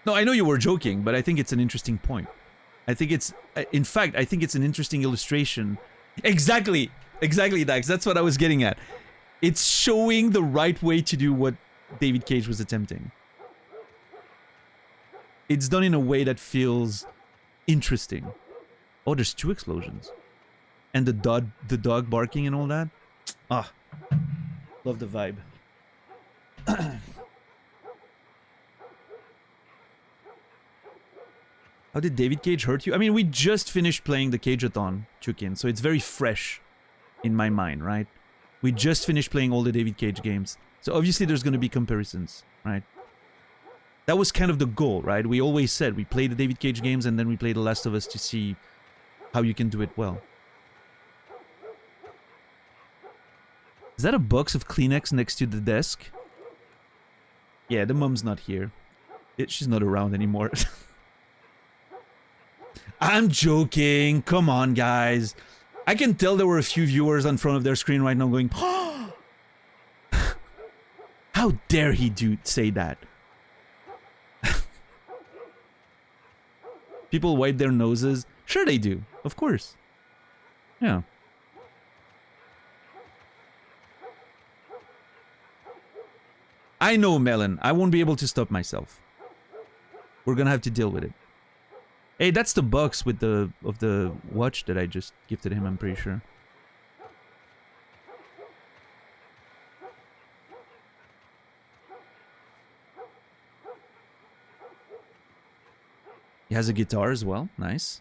No, I know you were joking, but I think it's an interesting point. I think it's, in fact, I think it's an interesting illustration. Exactly, Dax. That's what I was getting at. It's showing the right way to do what David Cage was attempting. It's done in a way that feels interesting. Oh, there's 2 explosions. And the dog barking and all that. Ah, love the vibe. How did David Cage hurt you? I mean, we just finished playing the Cage-a-thon, Chukin, so it's very fresh in my mind, right? We just finished playing all the David Cage games. So obviously there's going to be comparisons, right? That was kind of the goal, right? We always said we play the David Cage games and then we play The Last of Us to see how you can do it well. Is that a box of Kleenex next to the desk? Yeah, the mom's not here. She's not around anymore. I'm joking. Come on, guys. I can tell there were a few viewers in front of their screen right now going, "Oh! How dare he say that?" People wipe their noses. Sure they do. Of course. Yeah. I know, Melon. I won't be able to stop myself. We're gonna have to deal with it. Hey, that's the box with the watch that I just gifted him, I'm pretty sure. He has a guitar as well. Nice.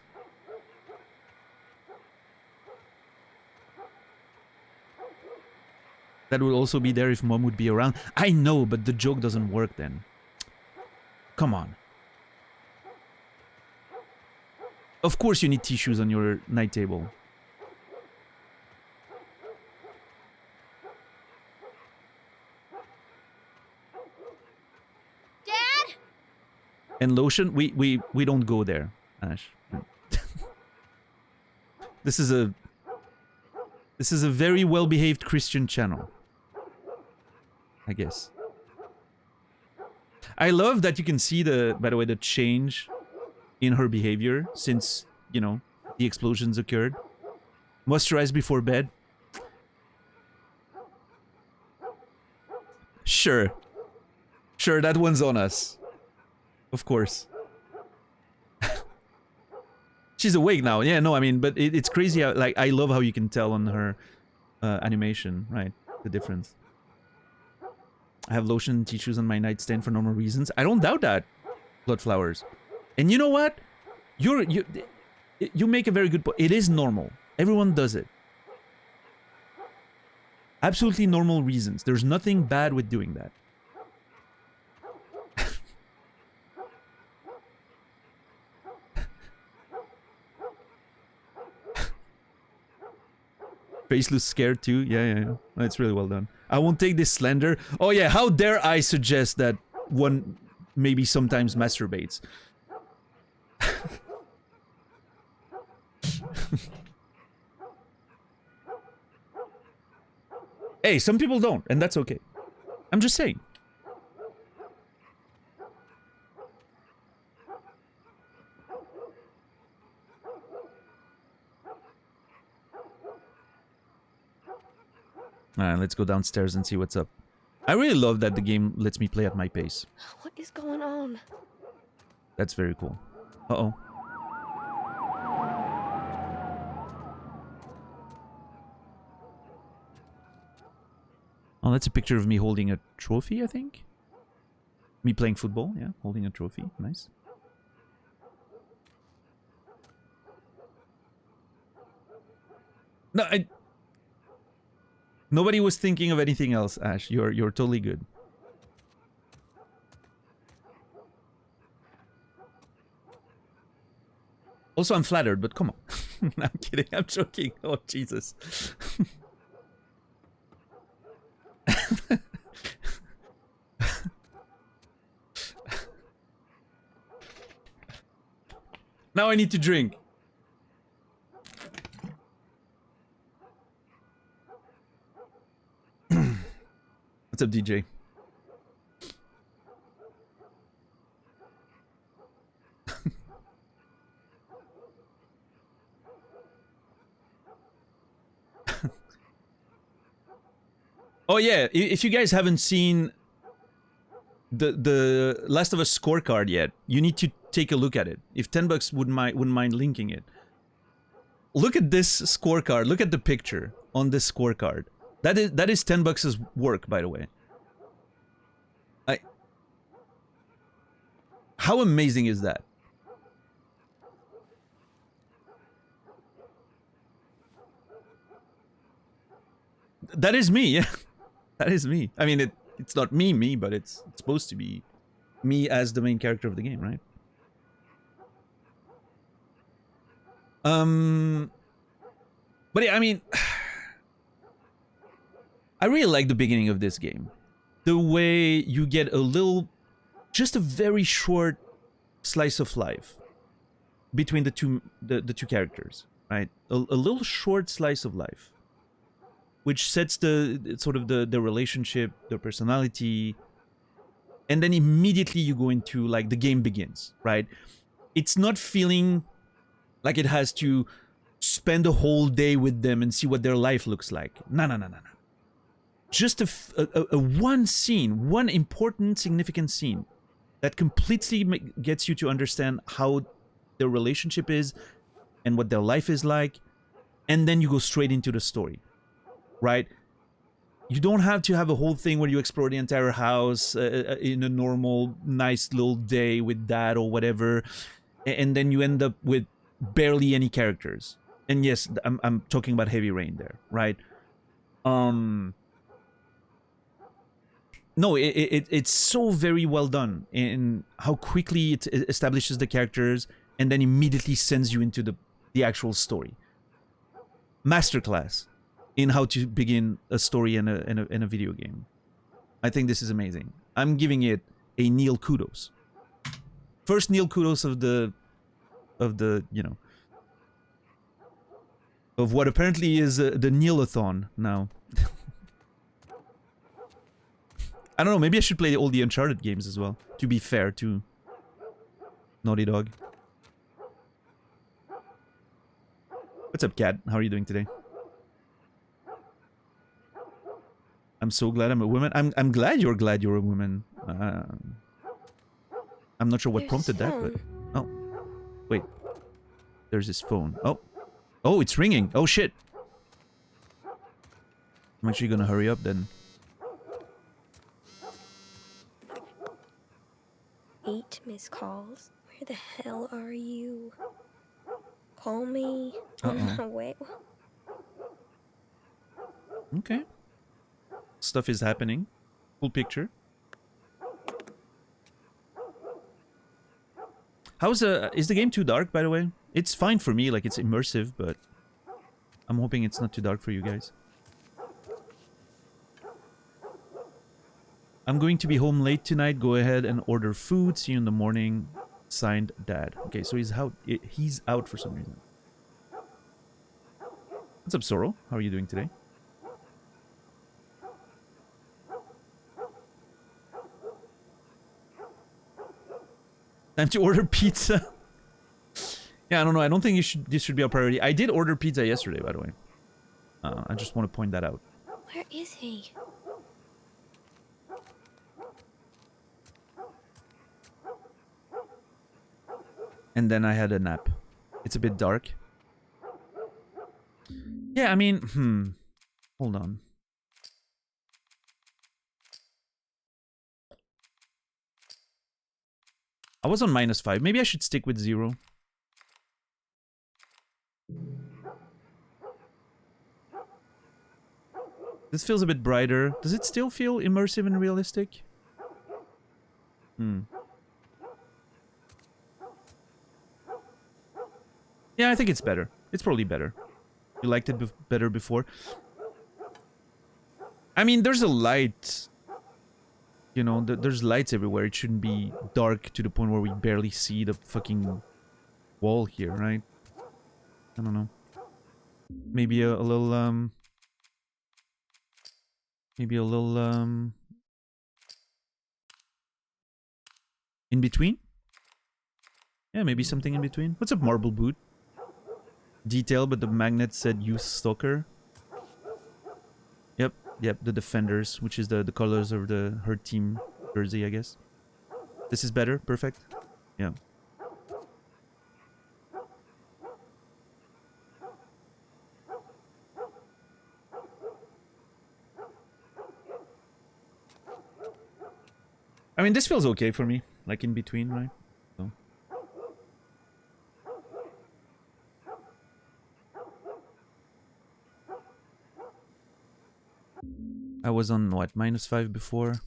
That would also be there if Mom would be around. I know, but the joke doesn't work then. Come on. Of course you need tissues on your night table. Dad? And lotion? We don't go there, Ash. This is a very well-behaved Christian channel. I guess. I love that you can see by the way, the change in her behavior since, you know, the explosions occurred. Moisturize before bed. Sure. Sure, that one's on us. Of course. She's awake now. Yeah, no, I mean, but it's crazy how, like, I love how you can tell on her animation, right? The difference. I have lotion and tissues on my nightstand for normal reasons. I don't doubt that, Bloodflowers. And you know what? You make a very good point. It is normal. Everyone does it. Absolutely normal reasons. There's nothing bad with doing that. Face looks scared too. Yeah. That's really well done. I won't take this slender. Oh yeah, how dare I suggest that one maybe sometimes masturbates. Hey, some people don't, and that's okay. I'm just saying. Alright, let's go downstairs and see what's up. I really love that the game lets me play at my pace. What is going on? That's very cool. Uh-oh. Oh, that's a picture of me holding a trophy, I think? Me playing football, yeah, holding a trophy. Nice. No, nobody was thinking of anything else, Ash. You're totally good. Also, I'm flattered, but come on. I'm kidding. I'm joking. Oh, Jesus. Now I need to drink. What's up, DJ? Oh yeah, if you guys haven't seen the Last of Us scorecard yet, you need to take a look at it. If 10 bucks wouldn't mind linking it. Look at this scorecard. Look at the picture on this scorecard. That is 10 bucks' work, by the way. How amazing is that? That is me, yeah. That is me. I mean, it's not me, but it's supposed to be me as the main character of the game, right? But yeah, I mean, I really like the beginning of this game. The way you get a little, just a very short slice of life between the two characters, right? A little short slice of life, which sets the sort of the relationship, the personality, and then immediately you go into like the game begins, right? It's not feeling like it has to spend a whole day with them and see what their life looks like. No. Just a one scene, one important, significant scene that completely gets you to understand how their relationship is and what their life is like, and then you go straight into the story, right? You don't have to have a whole thing where you explore the entire house in a normal, nice little day with dad or whatever, and then you end up with barely any characters. And yes, I'm talking about Heavy Rain there, right? No, it's so very well done in how quickly it establishes the characters and then immediately sends you into the actual story. Masterclass in how to begin a story in a video game. I think this is amazing. I'm giving it a Neil kudos. First Neil kudos of the of what apparently is the Neil-a-thon now. I don't know, maybe I should play all the Uncharted games as well, to be fair to Naughty Dog. What's up, Cat? How are you doing today? I'm so glad I'm a woman. I'm glad you're a woman. I'm not sure what There's prompted his that, but... phone. Oh. Wait. There's his phone. Oh. Oh, it's ringing. Oh, shit. I'm actually gonna hurry up then. 8 missed calls. Where the hell are you? Call me on my way. Okay. Stuff is happening. Full picture. Is the game too dark, by the way? It's fine for me, like it's immersive, but I'm hoping it's not too dark for you guys. I'm going to be home late tonight. Go ahead and order food. See you in the morning. Signed, Dad. Okay, so he's out. He's out for some reason. What's up, Sorrow? How are you doing today? Time to order pizza. Yeah, I don't know. I don't think this should be a priority. I did order pizza yesterday, by the way. I just want to point that out. Where is he? And then I had a nap. It's a bit dark. Yeah, I mean, hold on. I was on -5. Maybe I should stick with 0. This feels a bit brighter. Does it still feel immersive and realistic? Yeah, I think it's better. It's probably better. You liked it better before. I mean, there's a light. You know, there's lights everywhere. It shouldn't be dark to the point where we barely see the fucking wall here, right? I don't know. Maybe a little, maybe a little, in between? Yeah, maybe something in between. What's up, Marble Boot? Detail, but the magnet said Youth Stalker. Yep, the Defenders, which is the colors of her team jersey, I guess. This is better, perfect. Yeah. I mean, this feels okay for me, like in between, right? So. I was on what, -5 before?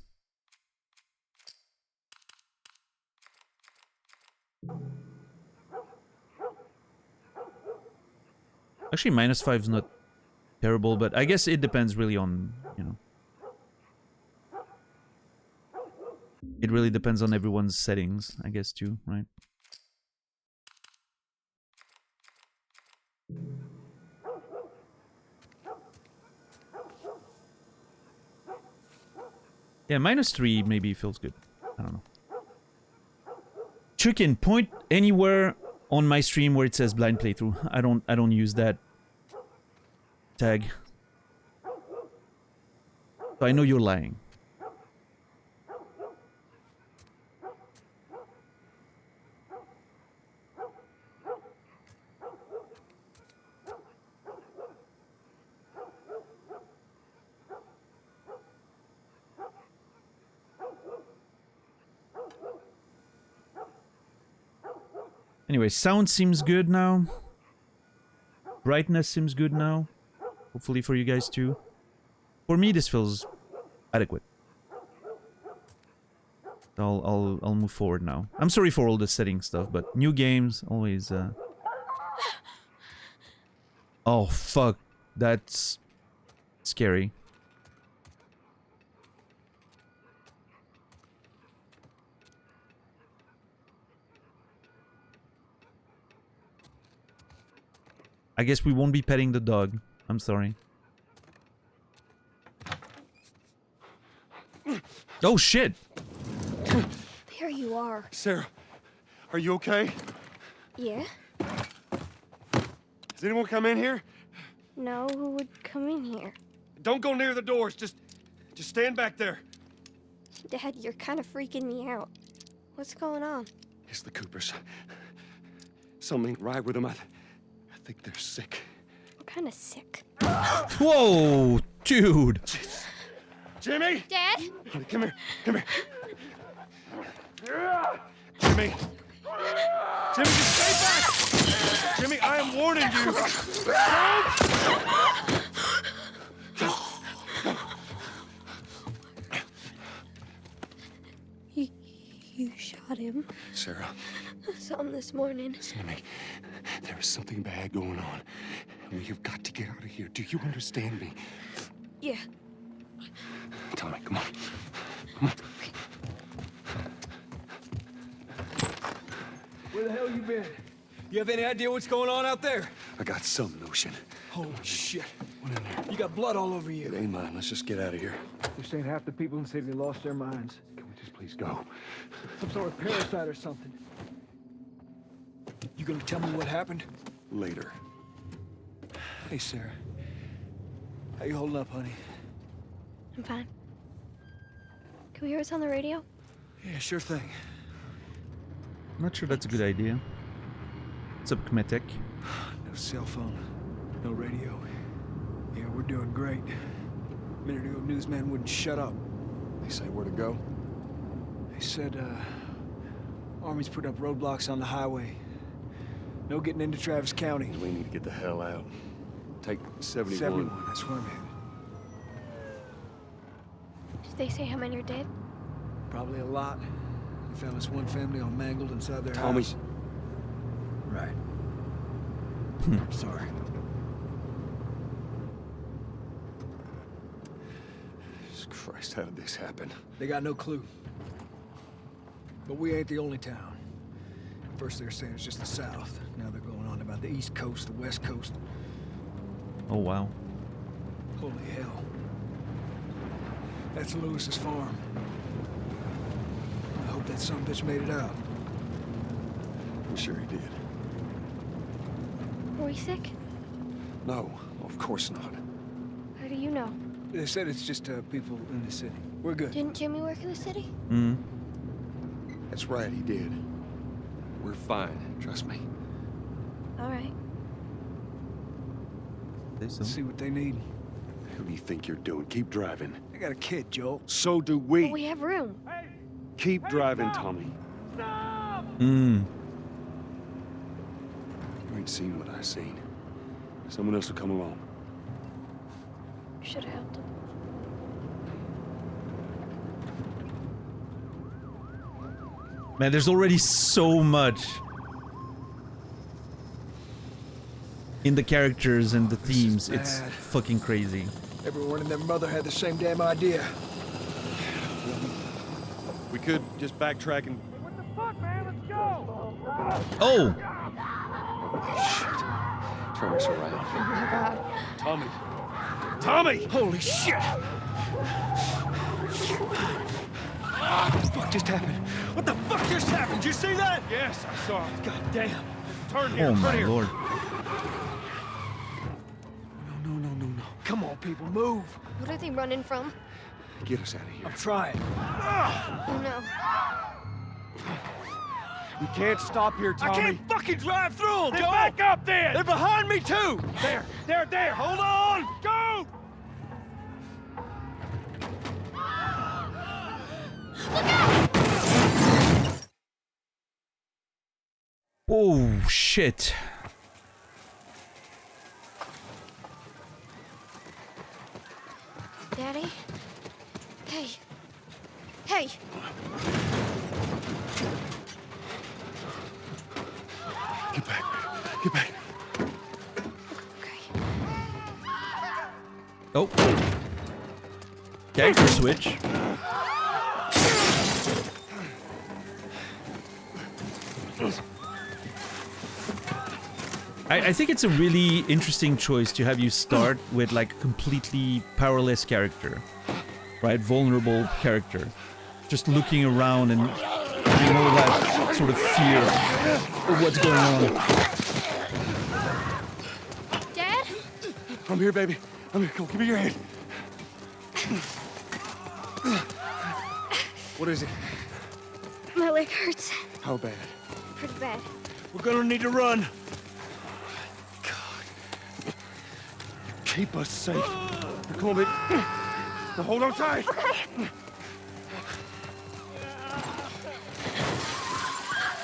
Actually, -5 is not terrible, but I guess it depends really on, you know. It really depends on everyone's settings, I guess, too, right? Yeah, -3 maybe feels good. I don't know. Chicken, point anywhere on my stream where it says blind playthrough. I don't use that tag. So I know you're lying. Anyway, sound seems good now. Brightness seems good now. Hopefully for you guys too. For me, this feels adequate. I'll move forward now. I'm sorry for all the setting stuff, but new games always. Oh fuck, that's scary. I guess we won't be petting the dog. I'm sorry. Oh shit! There you are. Sarah, are you okay? Yeah? Has anyone come in here? No, who would come in here? Don't go near the doors. Just stand back there. Dad, you're kind of freaking me out. What's going on? It's the Coopers. Something ain't right with them. I think they're sick. I'm kind of sick. Whoa, dude! Jimmy! Dad? Honey, come here. Come here. Jimmy! Jimmy, just stay back! Jimmy, I am warning you. You shot him. Sarah, I saw him this morning. listen to me. There is something bad going on. We have got to get out of here. Do you understand me? Yeah. Tommy, come on. Come on. Where the hell you been? You have any idea what's going on out there? I got some notion. Holy shit. What in there? You got blood all over It you. ain't mine. Let's just get out of here. This ain't half the people in the city lost their minds. Can we just please go? Some sort of parasite or something. You gonna tell me what happened? Later. Hey, Sarah. How you holding up, honey? I'm fine. Can we hear us on the radio? Yeah, sure thing. I'm not sure that's a good idea. What's up, Kmetek? No cell phone. No radio. Yeah, we're doing great. A minute ago, newsman wouldn't shut up. They say where to go? They said, Army's put up roadblocks on the highway. No getting into Travis County. We need to get the hell out. Take 71. 71, that's where I'm headed. Did they say how many are dead? Probably a lot. They found this one family all mangled inside their Tommy. house. Right. I'm sorry. Jesus Christ, how did this happen? They got no clue. But we ain't the only town. First they were saying it's just the South. Now they're going on about the East Coast, the West Coast. Oh wow. Holy hell. That's Lewis's farm. I hope that son bitch made it out. I'm sure he did. Were we sick? No, of course not. How do you know? They said it's just people in the city. We're good. Didn't Jimmy work in the city? Hmm. That's right, he did. We're fine, trust me. All right. Let's see what they need. Who do you think you're doing? Keep driving. I got a kid, Joel. So do But we. we have room. Keep driving, Tommy. Hmm. You ain't seen what I seen. Someone else will come along. Should have helped him. Man, there's already so much in the characters and the themes. It's mad. fucking crazy. Everyone and their mother had the same damn idea. We could just backtrack and... What the fuck, man? Let's go! Oh! Shit. Turn us around. Oh my god. Tommy! Tommy! Holy shit! What the fuck just happened? What the fuck just happened? Did you see that? Yes, I saw it. God damn. Turn here, Oh turn my here. lord. No. Come on, people, move. What are they running from? Get us out of here. I'm trying. Oh no. We can't stop here, Tommy. I can't fucking drive through them, Then Joe! back up then! They're behind me, too! There! Hold on! Go! Oh, shit. Daddy? Hey. Hey! Get back. Get back. Okay. Oh. Character switch. I think it's a really interesting choice to have you start with like a completely powerless character, right? Vulnerable character. Just looking around and having all that sort of fear of what's going on. Dad? I'm here, baby. I'm here. Come on, give me your hand. What is it? My leg hurts. How bad? Pretty bad. We're gonna need to run. Keep us safe. Come on, baby. Now hold on tight.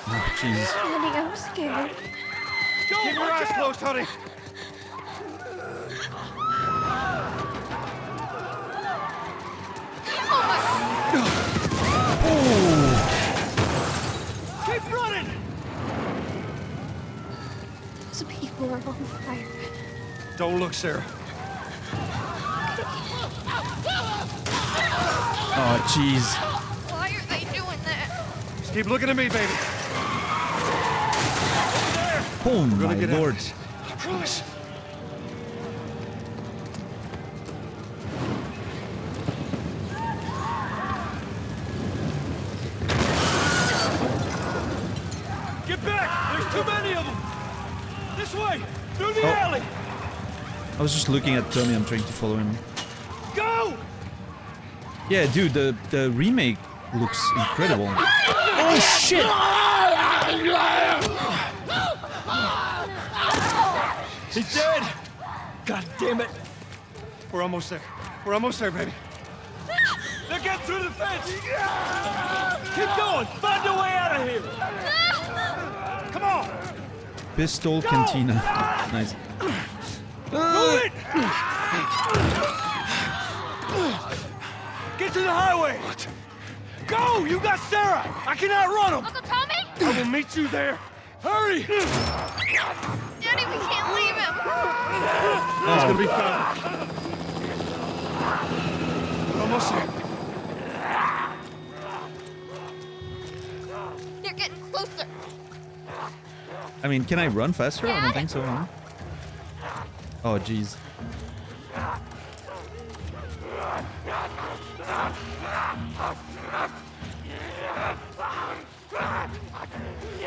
Oh, jeez. Daddy, I'm scared. Keep your eyes closed, honey. Keep running! Those people are on fire. Don't look, Sarah. Oh, jeez. Why are they doing that? Just keep looking at me, baby. Oh We're gonna my get out of lord. this. I promise. Get back! There's too many of them! This way! Through the Oh. alley! I was just looking at Tommy. I'm trying to follow him. Go! Yeah, dude, the remake looks incredible. Oh shit! He's dead! God damn it! We're almost there. We're almost there, baby. They're getting through the fence! Keep going! Find your way out of here! Come on! Pistol Cantina. Nice. Move it! Get to the highway! Go! You got Sarah! I cannot run him! Uncle Tommy? I will meet you there. Hurry! Daddy, we can't leave him. It's gonna be fine. We're almost there. They're getting closer. I mean, can I run faster? I don't think so, huh? Oh, jeez.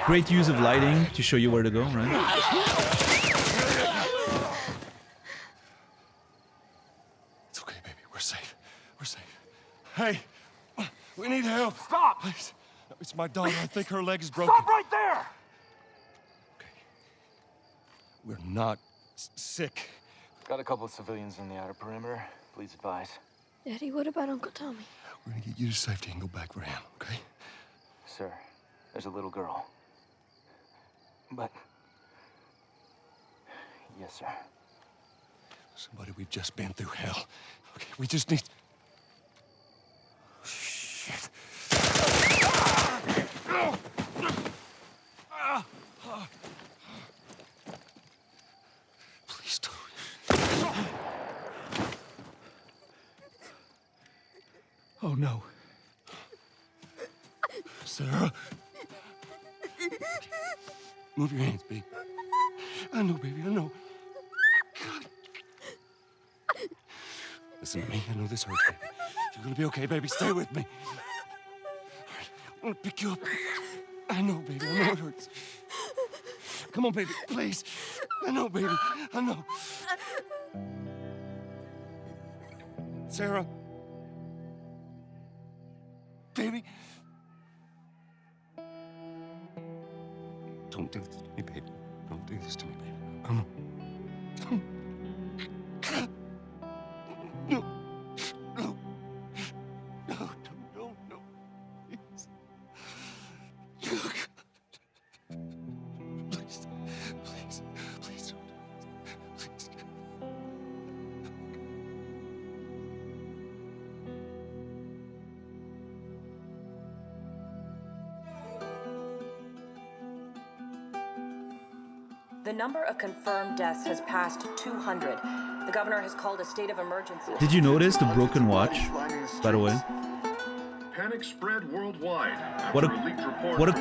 Great use of lighting to show you where to go, right? It's okay, baby. We're safe. We're safe. Hey, we need help. Stop! Please. It's my daughter. I think her leg is broken. Stop right there! Okay. We're not sick. Got a couple of civilians in the outer perimeter. Please advise. Daddy, what about Uncle Tommy? We're gonna get you to safety and go back for him, okay? Sir, there's a little girl. But... Yes, sir. Somebody, we've just been through hell. Okay, we just need... Shit. Oh no. Sarah. Move your hands, baby. I know, baby, I know. Listen to me. I know this hurts, baby. You're gonna be okay, baby. Stay with me. All right, I'm gonna pick you up. I know, baby. I know it hurts. Come on, baby, please. I know, baby. I know. Sarah. Baby. Don't do this to me, baby. Don't do this to me, baby. Come on. No. No. No, no, no. Please. Please. Please. Please don't. Please. The number of confirmed deaths has passed 200. The governor has called a state of emergency. Did you notice the broken watch, by the way? Panic spread worldwide. What a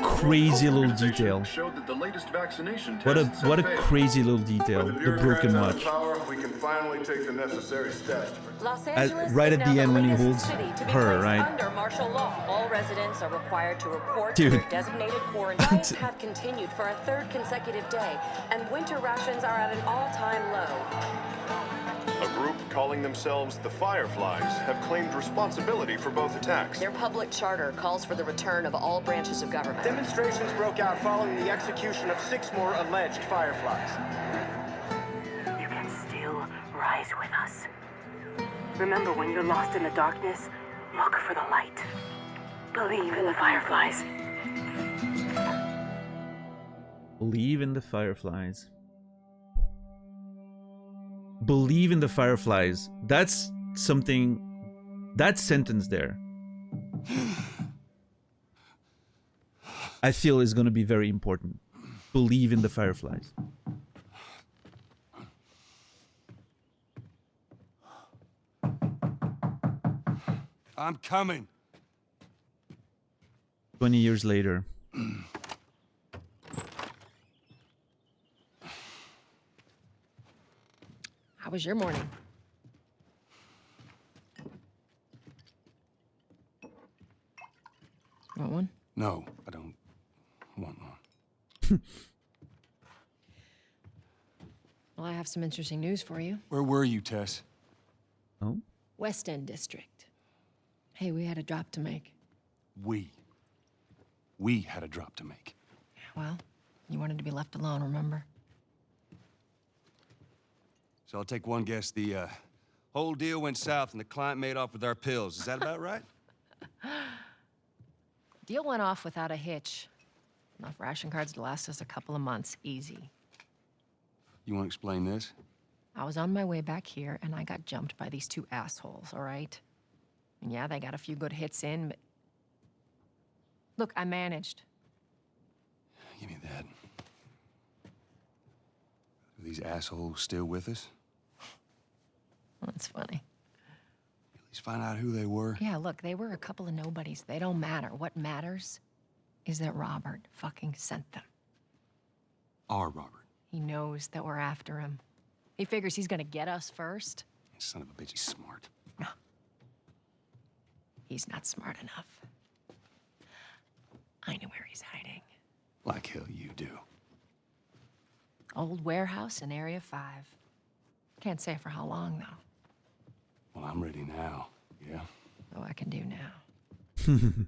crazy little detail. What a crazy little detail. The broken watch. We can finally take the necessary steps. Los Angeles Right is at now the end when he latest holds city to be her, placed right? Under martial law, all residents are required to report Dude. to their designated quarantine. Riots have continued for a third consecutive day, and winter rations are at an all-time low. A group calling themselves the Fireflies have claimed responsibility for both attacks. Their public charter calls for the return of all branches of government. Demonstrations broke out following the execution of 6 more alleged Fireflies. You can still rise with us. Remember, when you're lost in the darkness, look for the light. Believe in the Fireflies. Believe in the Fireflies. Believe in the Fireflies. That's something. That sentence there, I feel is going to be very important. Believe in the Fireflies. I'm coming. 20 years later. How was your morning? Want one? No, I don't want one. Well, I have some interesting news for you. Where were you, Tess? Oh? West End District. Hey, we had a drop to make. We had a drop to make. Well, you wanted to be left alone, remember? So I'll take one guess. The whole deal went south and the client made off with our pills. Is that about right? Deal went off without a hitch. Enough ration cards to last us a couple of months, easy. You want to explain this? I was on my way back here, and I got jumped by these 2 assholes, all right? And yeah, they got a few good hits in, but... Look, I managed. Give me that. Are these assholes still with us? That's funny. At least find out who they were. Yeah, look, they were a couple of nobodies. They don't matter. What matters is that Robert fucking sent them. Our Robert. He knows that we're after him. He figures he's gonna get us first. Son of a bitch, he's smart. No. He's not smart enough. I know where he's hiding. Like hell you do. Old warehouse in Area 5. Can't say for how long, though. Well, I'm ready now, yeah? Oh, I can do now. The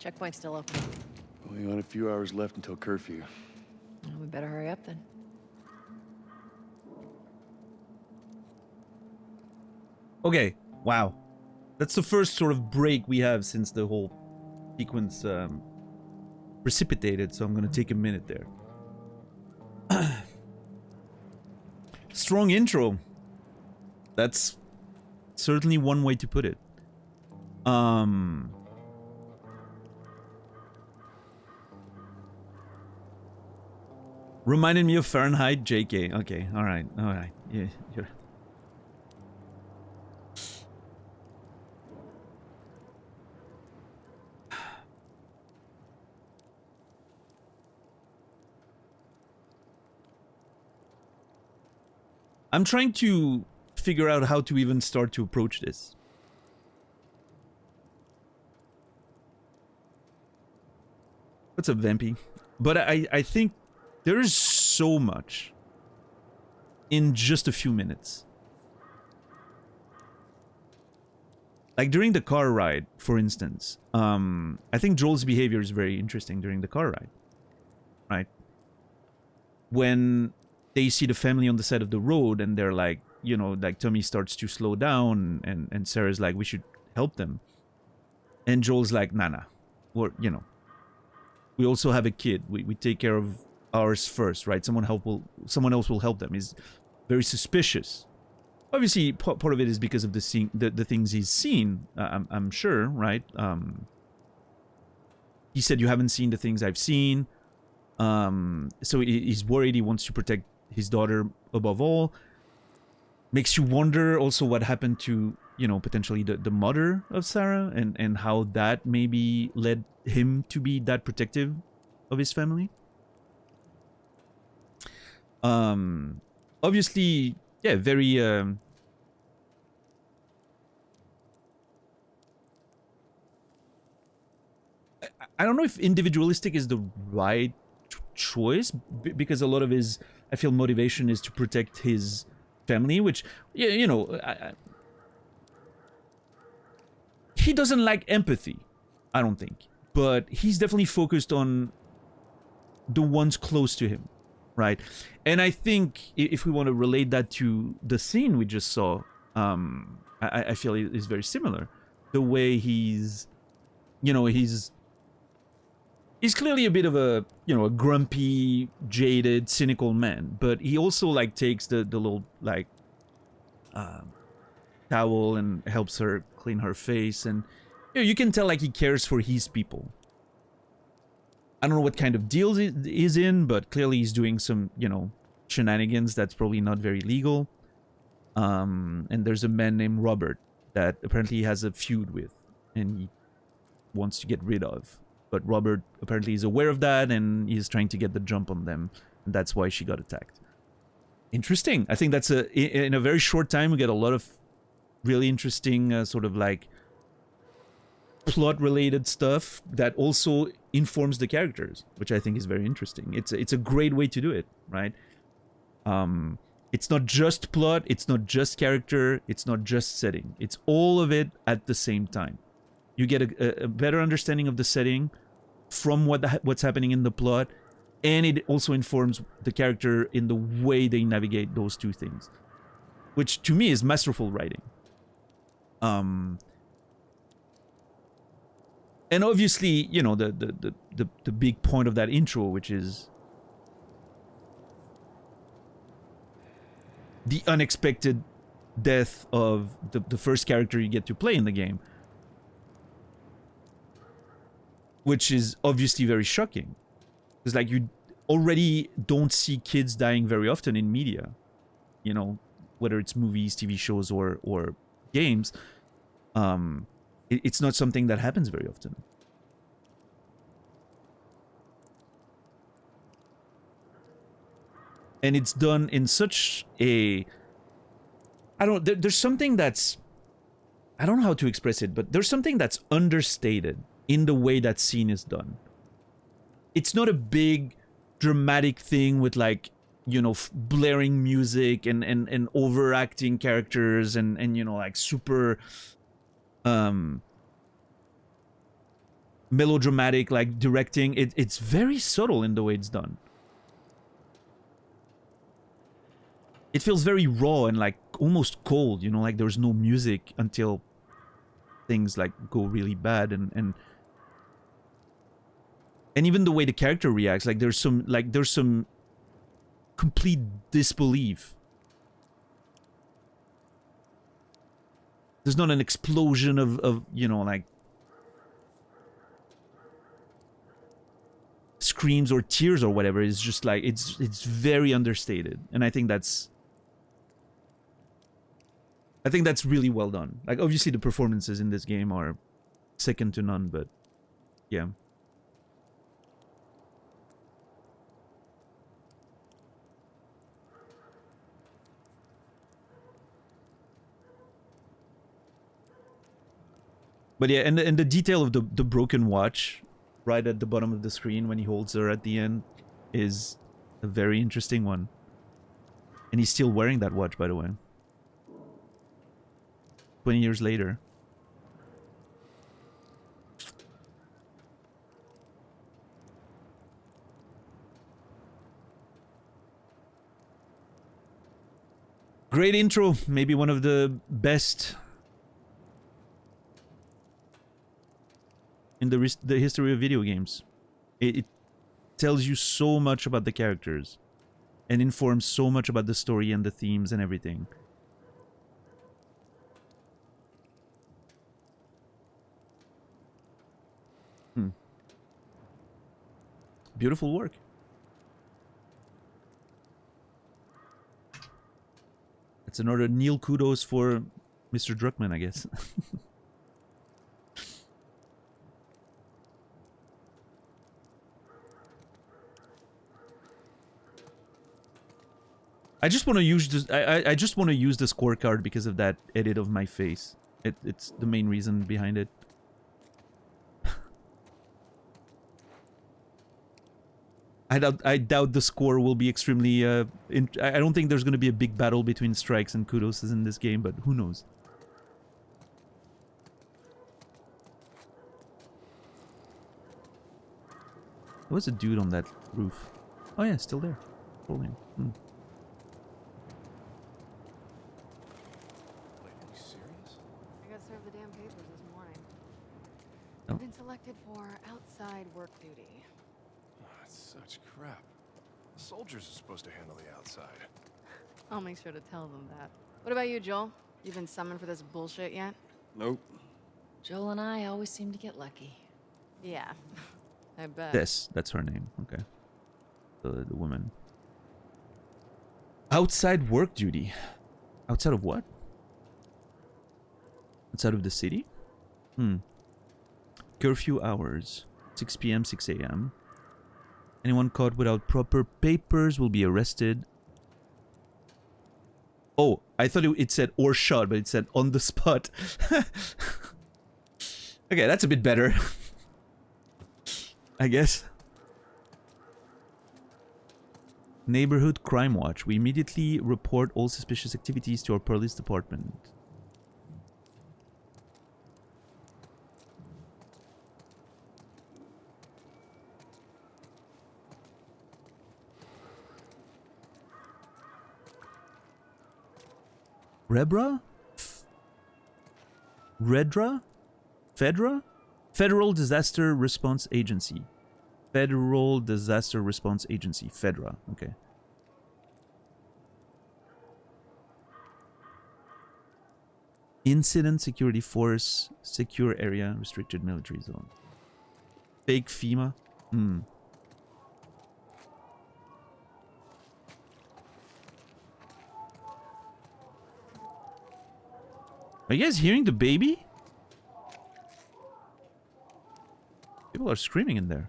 checkpoint's still open. We got a few hours left until curfew. Well, we better hurry up then. Okay, wow. That's the first sort of break we have since the whole sequence precipitated, so I'm gonna take a minute there. Strong intro. That's certainly one way to put it. Reminded me of Fahrenheit JK. Okay, all right. Yeah, you're... I'm trying to figure out how to even start to approach this. What's up, Vampy? But I think there is so much in just a few minutes. Like during the car ride, for instance, I think Joel's behavior is very interesting during the car ride, right? When they see the family on the side of the road and they're like, you know, like Tommy starts to slow down and Sarah's like, we should help them. And Joel's like, nah, or, you know, we also have a kid. We take care of ours first, right? Someone else will help them. He's very suspicious. Obviously, part of it is because of the things he's seen. I'm sure, right? He said, "You haven't seen the things I've seen." So he's worried. He wants to protect his daughter above all. Makes you wonder also what happened to, you know, potentially the mother of Sarah and how that maybe led him to be that protective of his family. Obviously, yeah, very I don't know if individualistic is the right choice, because a lot of his, I feel, motivation is to protect his family, which, yeah, you know, he doesn't lack empathy, I don't think, but he's definitely focused on the ones close to him, right? And I think if we want to relate that to the scene we just saw, I feel it is very similar. The way he's, you know, he's clearly a bit of a, you know, a grumpy, jaded, cynical man, but he also like takes the little like towel and helps her clean her face, and you know, you can tell like he cares for his people. I don't know what kind of deal he's in, but clearly he's doing some, you know, shenanigans that's probably not very legal. And there's a man named Robert that apparently he has a feud with and he wants to get rid of. But Robert apparently is aware of that and he's trying to get the jump on them. And that's why she got attacked. Interesting. I think that's in a very short time, we get a lot of really interesting sort of like plot-related stuff that also informs the characters, which I think is very interesting. It's a great way to do it, right? It's not just plot, it's not just character, it's not just setting. It's all of it at the same time. You get a better understanding of the setting from what's happening in the plot, and it also informs the character in the way they navigate those two things, which to me is masterful writing. And obviously, you know, the big point of that intro, which is the unexpected death of the first character you get to play in the game, which is obviously very shocking. Because like you already don't see kids dying very often in media, you know, whether it's movies, TV shows, or games. It's not something that happens very often. And it's done in such a... there's something that's... I don't know how to express it, but there's something that's understated in the way that scene is done. It's not a big, dramatic thing with like, you know, blaring music and overacting characters and you know, like super... melodramatic like directing. It's very subtle in the way it's done. It feels very raw and like almost cold, you know, like there's no music until things like go really bad, and even the way the character reacts, like there's some complete disbelief. There's not an explosion of you know, like screams or tears or whatever. It's just like it's very understated, and I think that's really well done. Like, obviously the performances in this game are second to none, but yeah. But yeah, and the detail of the broken watch right at the bottom of the screen when he holds her at the end is a very interesting one. And he's still wearing that watch, by the way. 20 years later. Great intro. Maybe one of the best in the history of video games. It tells you so much about the characters and informs so much about the story and the themes and everything. Beautiful work. It's another Neil kudos for Mr. Druckmann, I guess. I just want to use this. I just want to use the scorecard because of that edit of my face. It's the main reason behind it. I doubt the score will be extremely. I don't think there's going to be a big battle between strikes and kudos in this game, but who knows? There was a dude on that roof. Oh yeah, still there. Holding. I've been selected for outside work duty. Oh, that's such crap. Soldiers are supposed to handle the outside. I'll make sure to tell them that. What about you, Joel? You been summoned for this bullshit yet? Nope. Joel and I always seem to get lucky. Yeah, I bet. That's her name. Okay. The woman. Outside work duty. Outside of what? Outside of the city? Curfew hours. 6 p.m., 6 a.m. Anyone caught without proper papers will be arrested. Oh, I thought it said or shot, but it said on the spot. Okay, that's a bit better. I guess. Neighborhood Crime Watch. We immediately report all suspicious activities to our police department. Rebra? Redra? Fedra? Federal Disaster Response Agency. Federal Disaster Response Agency. Fedra. Okay. Incident Security Force. Secure Area. Restricted Military Zone. Fake FEMA. Are you guys hearing the baby? People are screaming in there.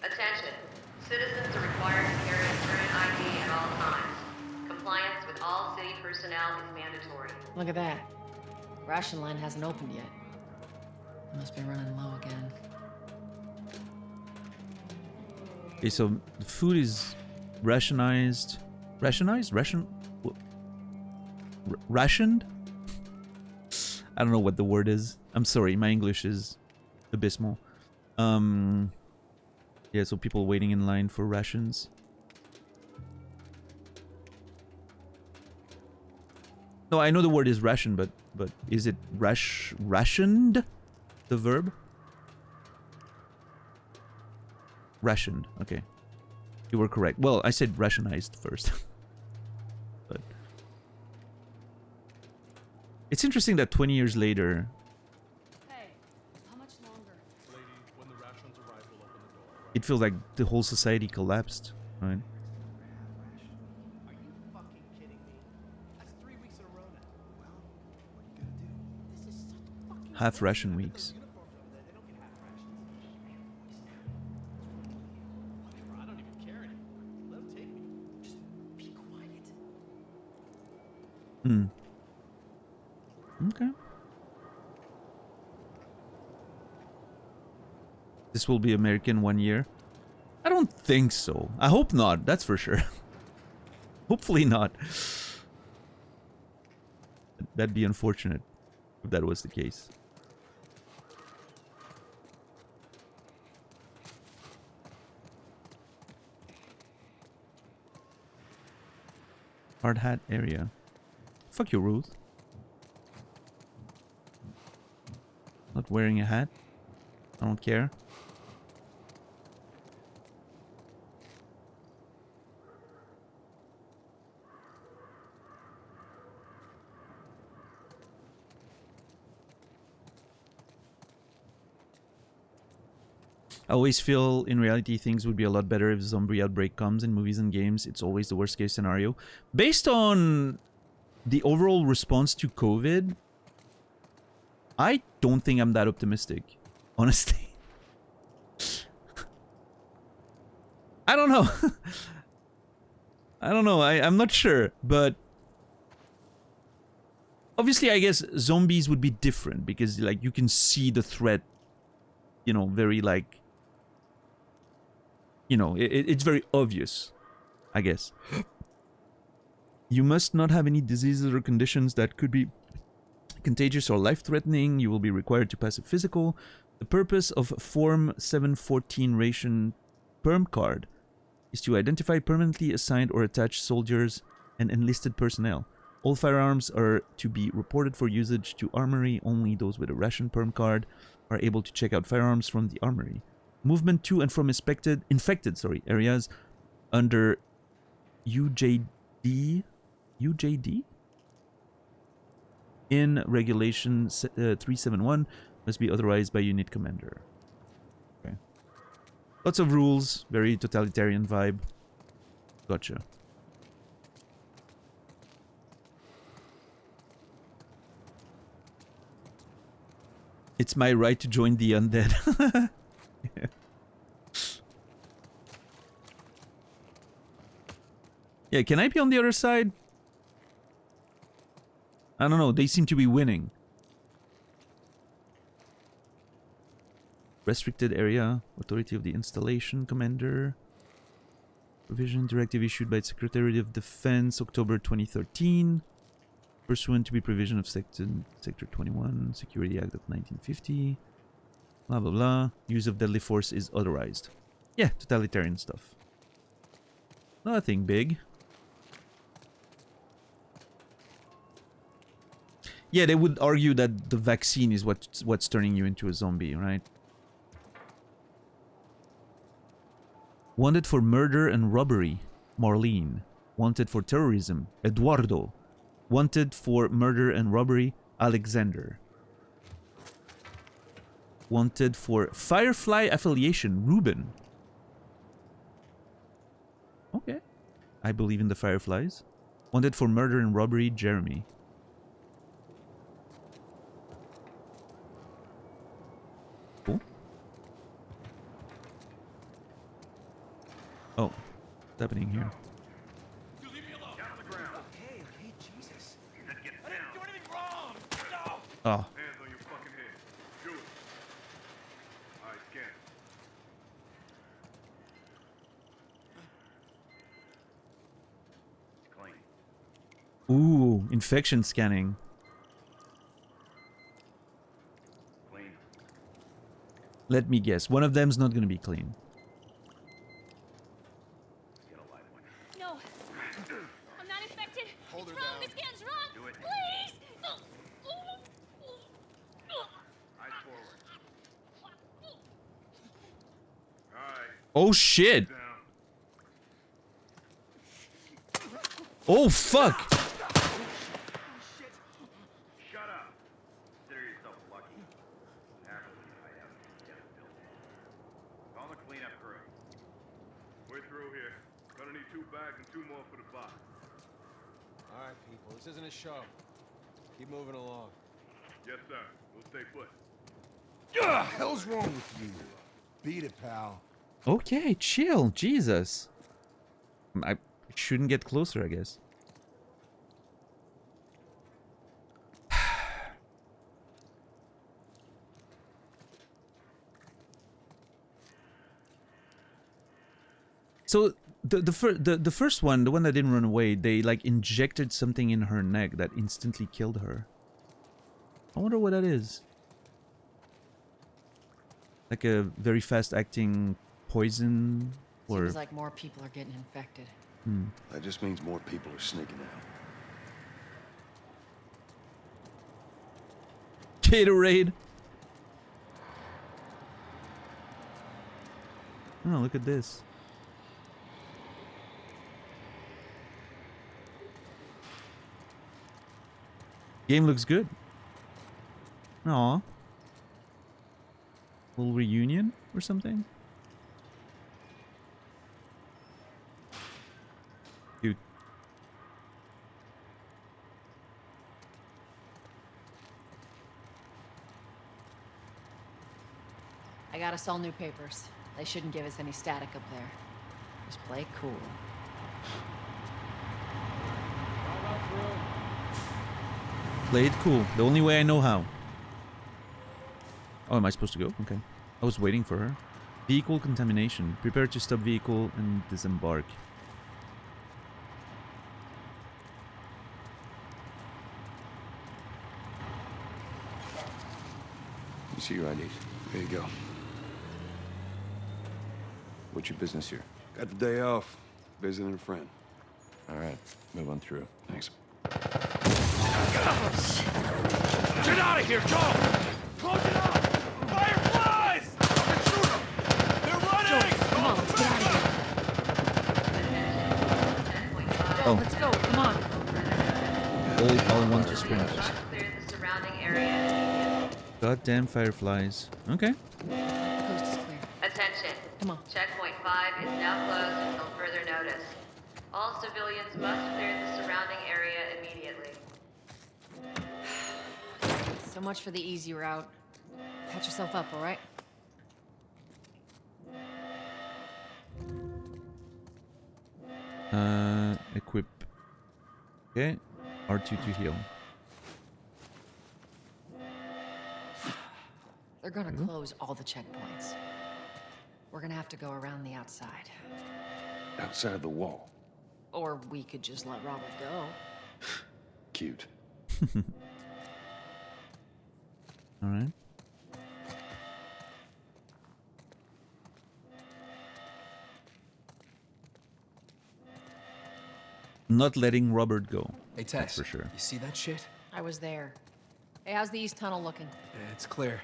Attention. Citizens are required to carry a current ID at all times. Compliance with all city personnel is mandatory. Look at that. Ration line hasn't opened yet. Must be running low again. Okay, so the food is rationized. Rationized? Rationed? I don't know what the word is. I'm sorry, my English is abysmal. Yeah, so people waiting in line for rations. No, I know the word is ration, but is it rationed? The verb? Rationed, okay. You were correct. Well, I said rationized first. But it's interesting that 20 years later... Hey, how much longer? Lady, when the rations arrive, we'll open the door. It feels like the whole society collapsed, right? Are you fucking kidding me? That's 3 weeks in a row now. Well, what are you gonna do? This is such fucking Half ration weeks. uniforms over there. They don't get half rations. Whatever, I don't even care anymore. Let them take me. Just be quiet. Hmm. Okay. This will be American 1 year? I don't think so. I hope not, that's for sure. Hopefully not. That'd be unfortunate if that was the case. Hard hat area. Fuck you, Ruth. Not wearing a hat. I don't care. I always feel in reality things would be a lot better if zombie outbreak comes in movies and games. It's always the worst case scenario. Based on the overall response to COVID, I don't think I'm that optimistic, honestly. I don't know. I don't know. I'm not sure, but obviously I guess zombies would be different because like you can see the threat, you know, very like, you know, it's very obvious, I guess. You must not have any diseases or conditions that could be contagious or life-threatening. You will be required to pass a physical. The purpose of Form 714 Ration Perm Card is to identify permanently assigned or attached soldiers and enlisted personnel. All firearms are to be reported for usage to armory. Only those with a ration perm card are able to check out firearms from the armory. Movement to and from infected areas under UJD in Regulation 371 must be authorized by unit commander. Okay. Lots of rules, very totalitarian vibe. Gotcha. It's my right to join the undead. Yeah. Yeah, can I be on the other side? I don't know, they seem to be winning. Restricted area, authority of the installation commander. Provision directive issued by the Secretary of Defense, October 2013. Pursuant to be provision of Sector 21, Security Act of 1950. Blah, blah, blah. Use of deadly force is authorized. Yeah, totalitarian stuff. Nothing big. Yeah, they would argue that the vaccine is what's turning you into a zombie, right? Wanted for murder and robbery, Marlene. Wanted for terrorism, Eduardo. Wanted for murder and robbery, Alexander. Wanted for Firefly affiliation, Ruben. Okay. I believe in the Fireflies. Wanted for murder and robbery, Jeremy. Cool. Oh, what's happening here? Hey, Jesus. I didn't do anything wrong. No. Oh. Hands on your fucking head. Do it. Alright, scan. It's clean. Ooh, infection scanning. Clean. Let me guess. One of them's not going to be clean. Get a live one. No. I'm not infected. Hold it's her wrong. down. The scan's wrong. Do it. Please. Eyes forward. Alright. Oh shit. Down. Oh, fuck! Shut up. Consider yourself lucky. Happily, I have to get a building. Call the cleanup crew. We're through here. Gonna need 2 bags and 2 more for the box. All right, people. This isn't a show. Keep moving along. Yes, sir. We'll stay put. Ugh, hell's wrong with you? Beat it, pal. Okay, chill. Jesus. I shouldn't get closer, I guess. So the first one, the one that didn't run away, they like injected something in her neck that instantly killed her. I wonder what that is. Like a very fast acting poison, or Seems like more people are getting infected. That just means more people are sneaking out. Gatorade. Oh, look at this. Game looks good. Aw. Little reunion or something? Dude. I got us all new papers. They shouldn't give us any static up there. Just play it cool. Play it cool. The only way I know how. Oh, am I supposed to go? Okay. I was waiting for her. Vehicle contamination. Prepare to stop vehicle and disembark. You see your IDs? There you go. What's your business here? Got the day off. Visiting a friend. All right, move on through. Thanks. Get out of here, Joel! Close it up! Fireflies! Shoot them! They're running! Come on, let's get out of here. Oh. Let's go, come on. All want to sprint. Clear the surrounding area. Goddamn fireflies. Okay. Coast is clear. Attention. Come on. Checkpoint 5 is now closed until further notice. All civilians must clear the surrounding area immediately. So much for the easy route. Patch yourself up, all right? Equip. Okay. R2 to heal. They're gonna close all the checkpoints. We're gonna have to go around the outside. Outside the wall. Or we could just let Robert go. Cute. All right. Not letting Robert go. Hey, That's Tess. for sure. You see that shit? I was there. Hey, how's the east tunnel looking? Yeah, it's clear.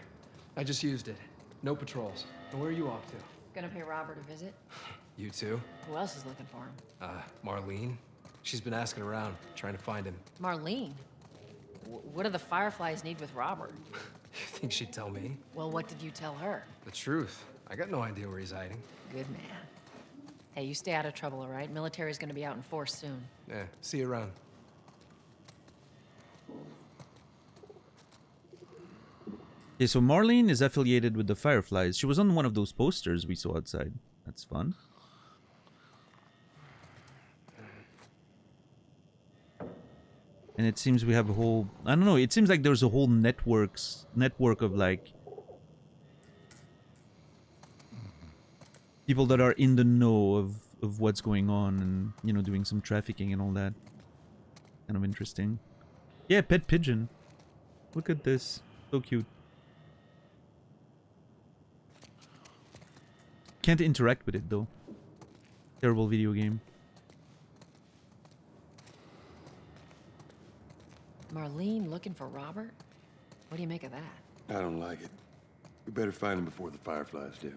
I just used it. No patrols. And where are you off to? Gonna pay Robert a visit? You too? Who else is looking for him? Marlene. She's been asking around, trying to find him. Marlene? What do the Fireflies need with Robert? You think she'd tell me? Well, what did you tell her? The truth. I got no idea where he's hiding. Good man. Hey, you stay out of trouble, all right? Military's gonna be out in force soon. Yeah, see you around. Okay, so Marlene is affiliated with the Fireflies. She was on one of those posters we saw outside. That's fun. And it seems we have a whole... I don't know, it seems like there's a whole network of, like... people that are in the know of what's going on and, you know, doing some trafficking and all that. Kind of interesting. Yeah, pet pigeon. Look at this. So cute. Can't interact with it, though. Terrible video game. Marlene looking for Robert? What do you make of that? I don't like it. We better find him before the Fireflies do.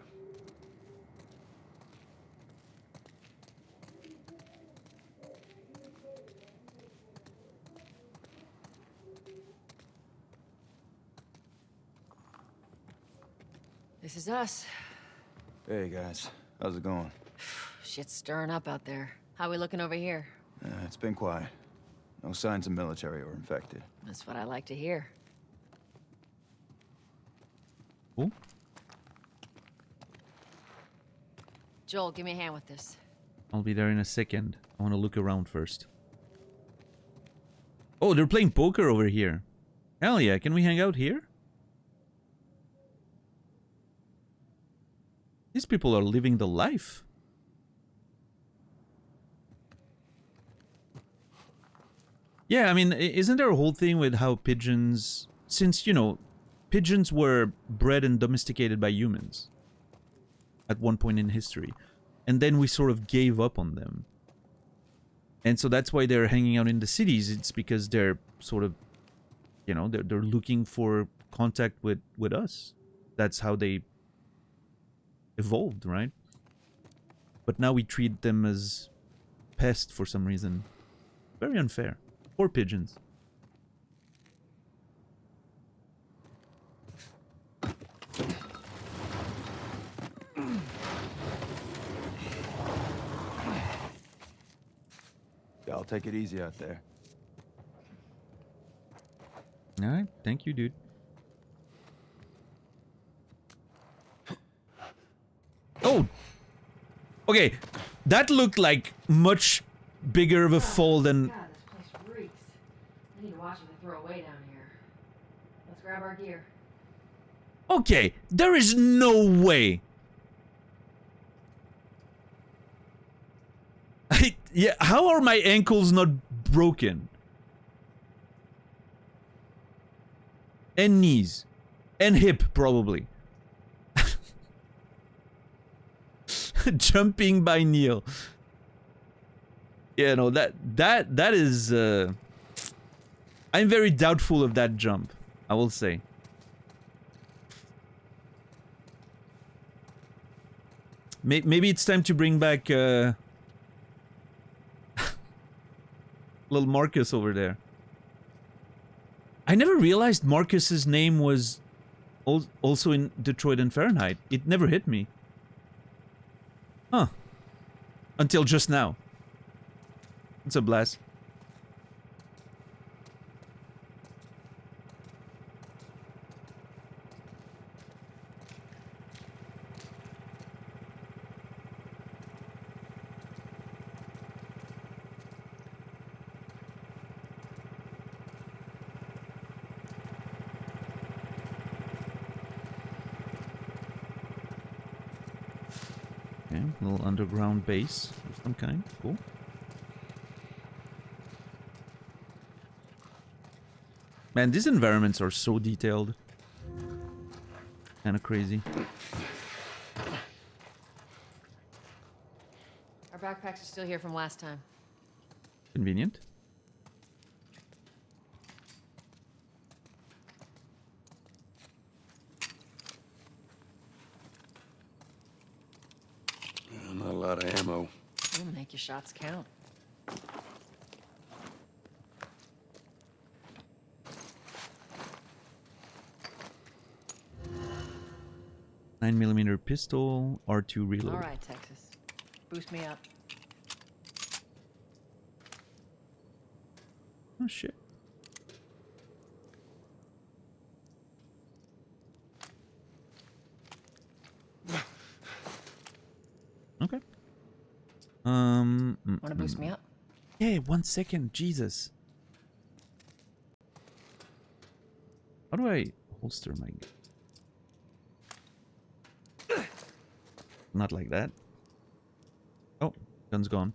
This is us. Hey, guys. How's it going? Shit's stirring up out there. How we looking over here? It's been quiet. No signs of military or infected. That's what I like to hear. Cool. Joel, give me a hand with this. I'll be there in a second. I want to look around first. Oh, they're playing poker over here. Hell yeah, can we hang out here? These people are living the life. Yeah, I mean, isn't there a whole thing with how pigeons... Since, you know, pigeons were bred and domesticated by humans at one point in history. And then we sort of gave up on them. And so that's why they're hanging out in the cities. It's because they're sort of, you know, they're looking for contact with us. That's how they evolved, right? But now we treat them as pests for some reason. Very unfair. Poor pigeons. Y'all take it easy out there. Alright, thank you, dude. Oh! Okay, that looked like much bigger of a fall than... God, this place reeks. I need to watch what they throw away down here. Let's grab our gear. Okay, there is no way. Yeah, how are my ankles not broken? And knees. And hip, probably. Jumping by Neil. Yeah, no, that is... I'm very doubtful of that jump, I will say. Maybe it's time to bring back... little Marcus over there. I never realized Marcus's name was also in Detroit and Fahrenheit. It never hit me. Huh. Until just now. It's a blast. Okay, little underground base of some kind. Cool. Man, these environments are so detailed. Kind of crazy. Our backpacks are still here from last time. Convenient. Not a lot of ammo. We'll make your shots count. .9mm pistol, R2 reload. All right, Texas. Boost me up. Oh shit. Okay. Wanna boost me up? Yeah, 1 second. Jesus. How do I holster my gun? Not like that. Oh, gun's gone.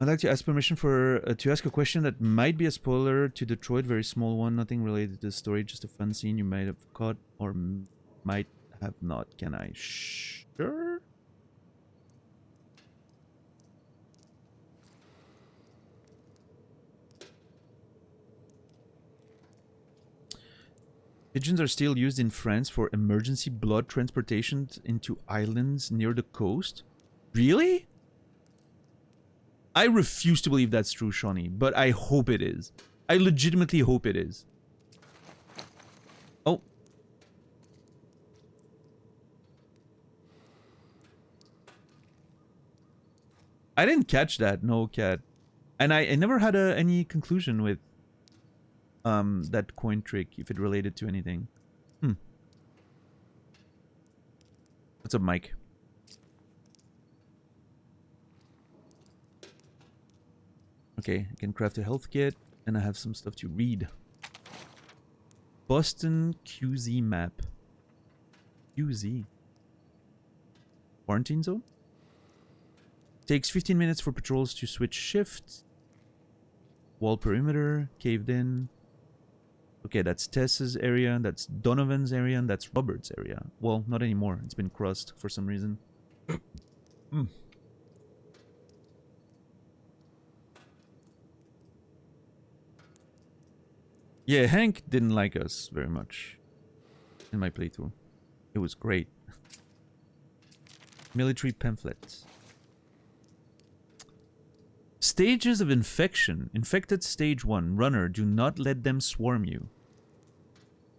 I'd like to ask permission for to ask a question that might be a spoiler to Detroit. Very small one, nothing related to the story, just a fun scene you might have caught or might have not. Can I? Sure. Pigeons are still used in France for emergency blood transportation into islands near the coast. Really? I refuse to believe that's true, Shawnee, but I hope it is. I legitimately hope it is. Oh. I didn't catch that. No, cat. And I never had any conclusion with that coin trick, if it related to anything. What's up, Mike? Okay, I can craft a health kit, and I have some stuff to read. Boston QZ map. QZ. Quarantine zone? Takes 15 minutes for patrols to switch shifts. Wall perimeter, caved in. Okay, that's Tess's area, that's Donovan's area, and that's Robert's area. Well, not anymore. It's been crossed for some reason. Yeah, Hank didn't like us very much in my playthrough. It was great. Military pamphlets. Stages of infection. Infected stage 1. Runner, do not let them swarm you.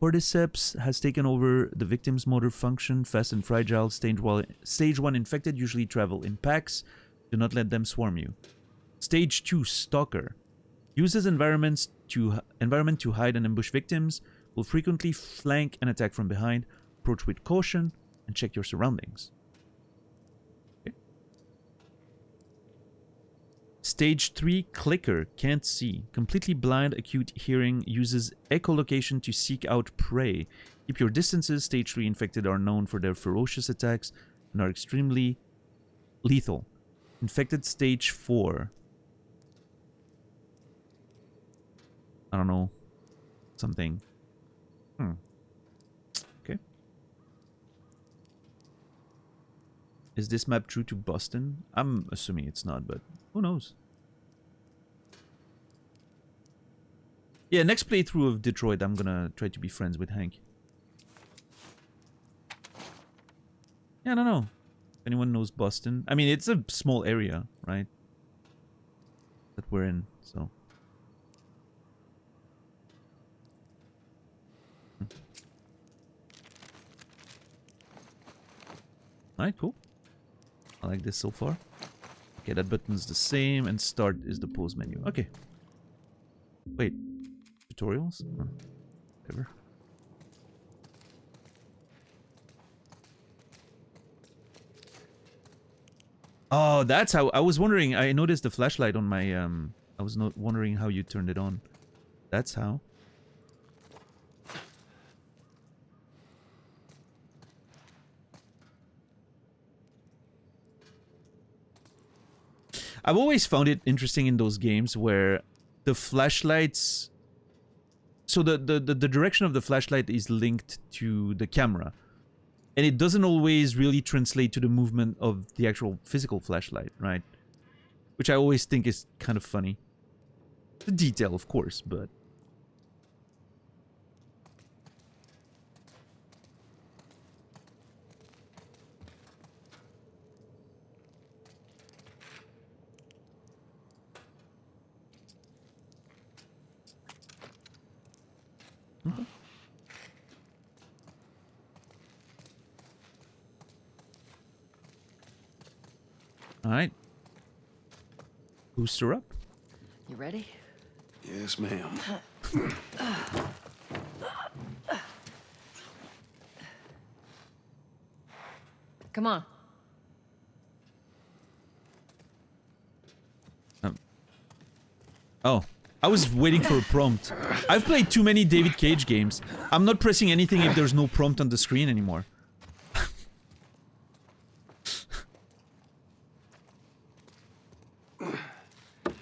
Cordyceps has taken over the victim's motor function. Fast and fragile. Stage 1 infected usually travel in packs. Do not let them swarm you. Stage 2. Stalker. Uses environment to hide and ambush victims. Will frequently flank and attack from behind. Approach with caution and check your surroundings. Stage 3, Clicker, can't see. Completely blind, acute hearing, uses echolocation to seek out prey. Keep your distances. Stage 3 infected are known for their ferocious attacks and are extremely lethal. Infected stage 4. I don't know. Something. Okay. Is this map true to Boston? I'm assuming it's not, but who knows? Yeah, next playthrough of Detroit, I'm gonna try to be friends with Hank. Yeah, I don't know. If anyone knows Boston? I mean, it's a small area, right? That we're in, so. Alright, cool. I like this so far. Okay, that button's the same, and start is the pause menu. Okay. Wait. Tutorials? Oh, whatever. Oh, that's how... I was wondering... I noticed the flashlight on my... I was not wondering how you turned it on. That's how. I've always found it interesting in those games where the flashlights... So the direction of the flashlight is linked to the camera. And it doesn't always really translate to the movement of the actual physical flashlight, right? Which I always think is kind of funny. The detail, of course, but... Okay. Alright. Booster up. You ready? Yes, ma'am. Come on. Oh. I was waiting for a prompt. I've played too many David Cage games. I'm not pressing anything if there's no prompt on the screen anymore.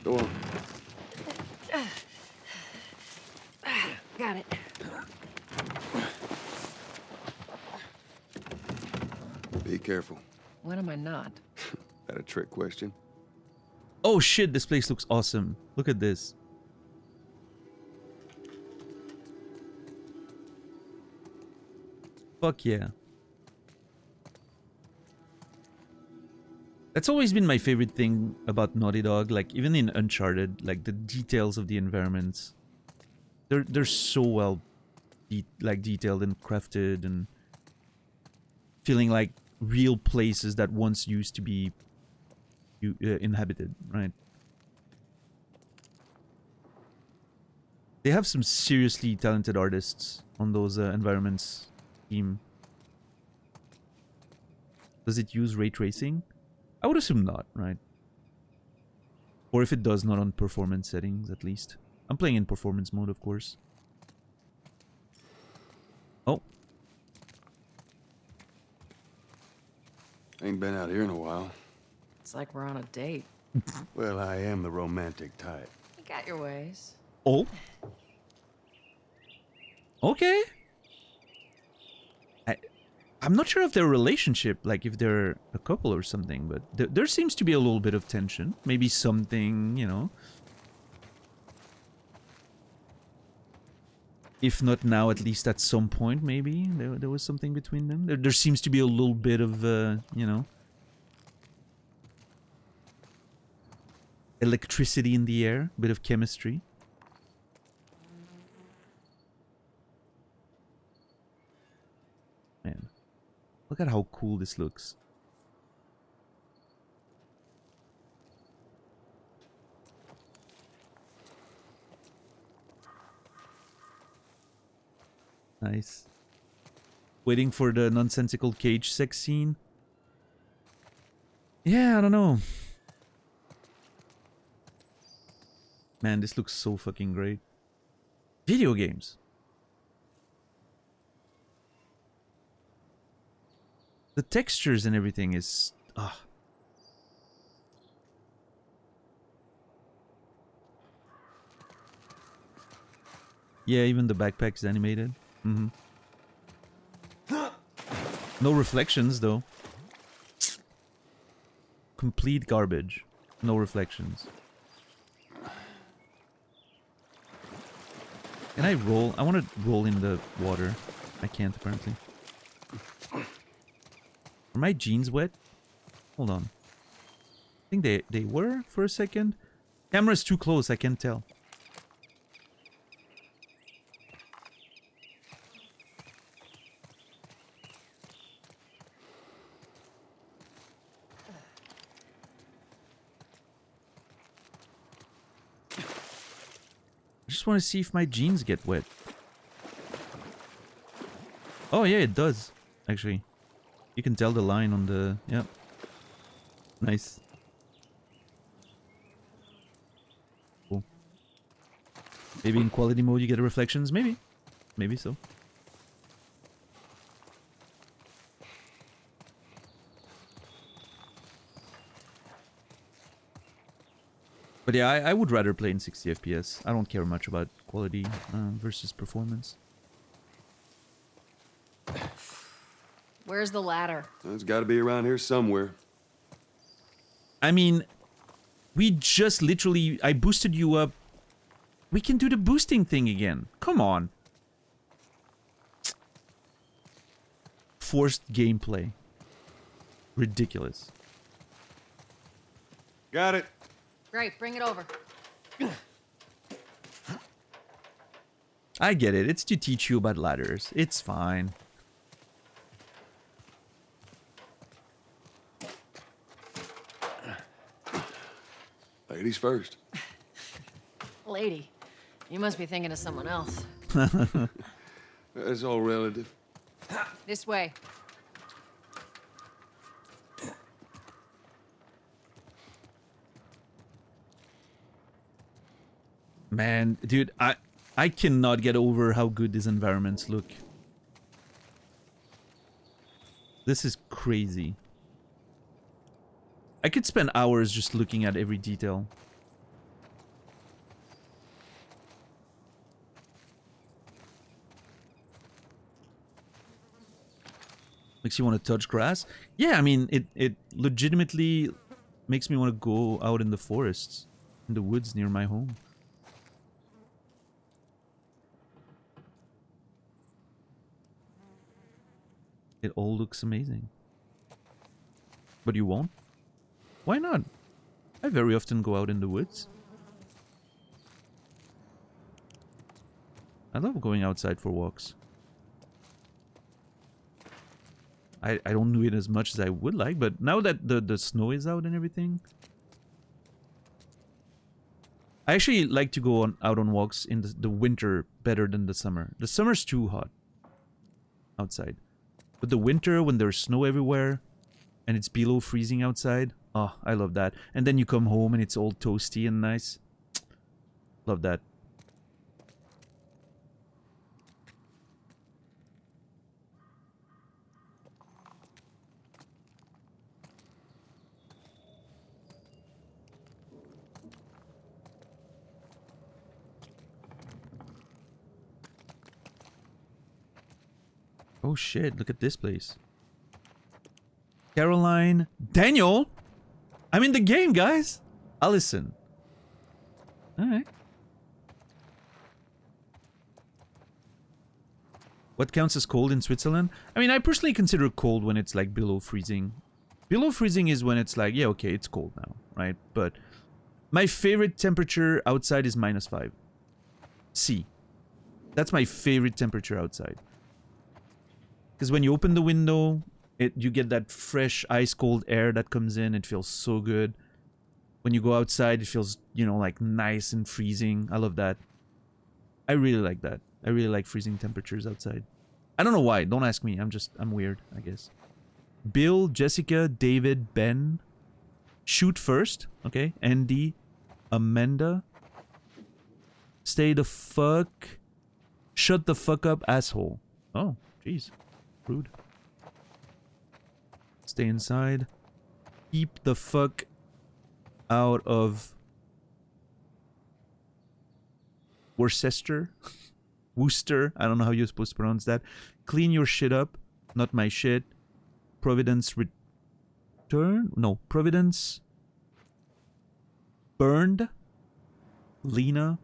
Go on. Got it. Be careful. When am I not? That a trick question? Oh shit, this place looks awesome. Look at this. Fuck yeah. That's always been my favorite thing about Naughty Dog, like even in Uncharted, like the details of the environments. They're so well detailed and crafted and feeling like real places that once used to be inhabited, right? They have some seriously talented artists on those environments team. Does it use ray tracing? I would assume not, right? Or if it does, not on performance settings, at least. I'm playing in performance mode, of course. Oh. Ain't been out here in a while. It's like we're on a date. Well, I am the romantic type. You got your ways. Oh. Okay. I'm not sure if they're a relationship, like if they're a couple or something, but there seems to be a little bit of tension. Maybe something, you know. If not now, at least at some point, maybe there was something between them. There seems to be a little bit of, you know, electricity in the air, a bit of chemistry. Man, look at how cool this looks. Nice. Waiting for the nonsensical cage sex scene. Yeah, I don't know. Man, this looks so fucking great. Video games. The textures and everything is... ah. Yeah, even the backpack's animated. Mm-hmm. No reflections, though. Complete garbage. No reflections. Can I roll? I want to roll in the water. I can't, apparently. Are my jeans wet? Hold on. I think they were for a second. Camera's too close, I can't tell. I just want to see if my jeans get wet. Oh yeah, it does, actually. You can tell the line on the... Yep. Nice. Cool. Maybe in quality mode you get reflections? Maybe. Maybe so. But yeah, I would rather play in 60 FPS. I don't care much about quality versus performance. Where's the ladder? It's got to be around here somewhere. I mean, we just literally... I boosted you up. We can do the boosting thing again. Come on. Forced gameplay. Ridiculous. Got it. Great, bring it over. I get it. It's to teach you about ladders. It's fine. Ladies first. Lady, you must be thinking of someone else. It's all relative. This way. Man, dude, I cannot get over how good these environments look. This is crazy. I could spend hours just looking at every detail. Makes you want to touch grass? Yeah, I mean, it legitimately makes me want to go out in the forests, in the woods near my home. It all looks amazing. But you won't? Why not? I very often go out in the woods. I love going outside for walks. I don't do it as much as I would like, but now that the snow is out and everything, I actually like to go out on walks in the winter better than the summer. The summer's too hot outside. But the winter, when there's snow everywhere and it's below freezing outside, oh, I love that. And then you come home and it's all toasty and nice. Love that. Oh shit, look at this place. Caroline. Daniel! I'm in the game, guys! Allison. Alright. What counts as cold in Switzerland? I mean, I personally consider cold when it's like below freezing. Below freezing is when it's like, yeah, okay, it's cold now, right? But my favorite temperature outside is -5. C. That's my favorite temperature outside. Because when you open the window, you get that fresh, ice-cold air that comes in. It feels so good. When you go outside, it feels, you know, like nice and freezing. I love that. I really like that. I really like freezing temperatures outside. I don't know why. Don't ask me. I'm weird, I guess. Bill, Jessica, David, Ben. Shoot first. Okay. Andy. Amanda. Stay the fuck. Shut the fuck up, asshole. Oh, jeez. Rude. Stay inside. Keep the fuck out of Worcester. Worcester. I don't know how you're supposed to pronounce that. Clean your shit up. Not my shit. Providence return? No. Providence. Burned. Lena.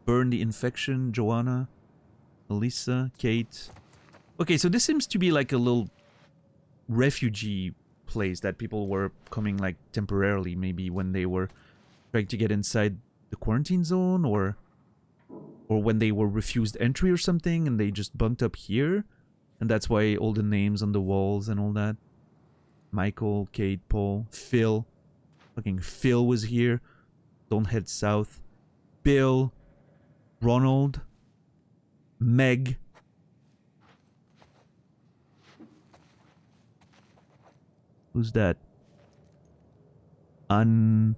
Burn the infection. Joanna. Melissa. Kate. Okay, so this seems to be like a little refugee place that people were coming like temporarily, maybe when they were trying to get inside the quarantine zone, or when they were refused entry or something and they just bunked up here, and that's why all the names on the walls and all that. Michael, Kate, Paul, Phil. Fucking Phil was here. Don't head south. Bill, Ronald, Meg. Who's that? Antone,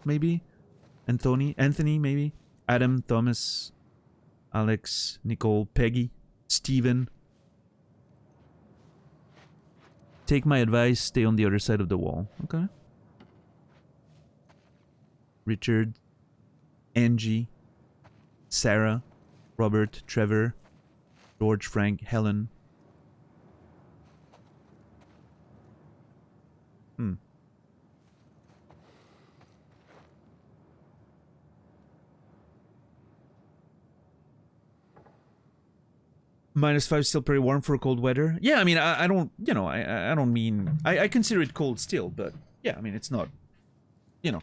maybe? Anthony, maybe? Adam, Thomas, Alex, Nicole, Peggy, Steven. Take my advice, stay on the other side of the wall. Okay. Richard, Angie, Sarah, Robert, Trevor, George, Frank, Helen. -5 still pretty warm for cold weather. Yeah, I mean, I don't, you know, I don't mean, I consider it cold still, but yeah, I mean, it's not, you know,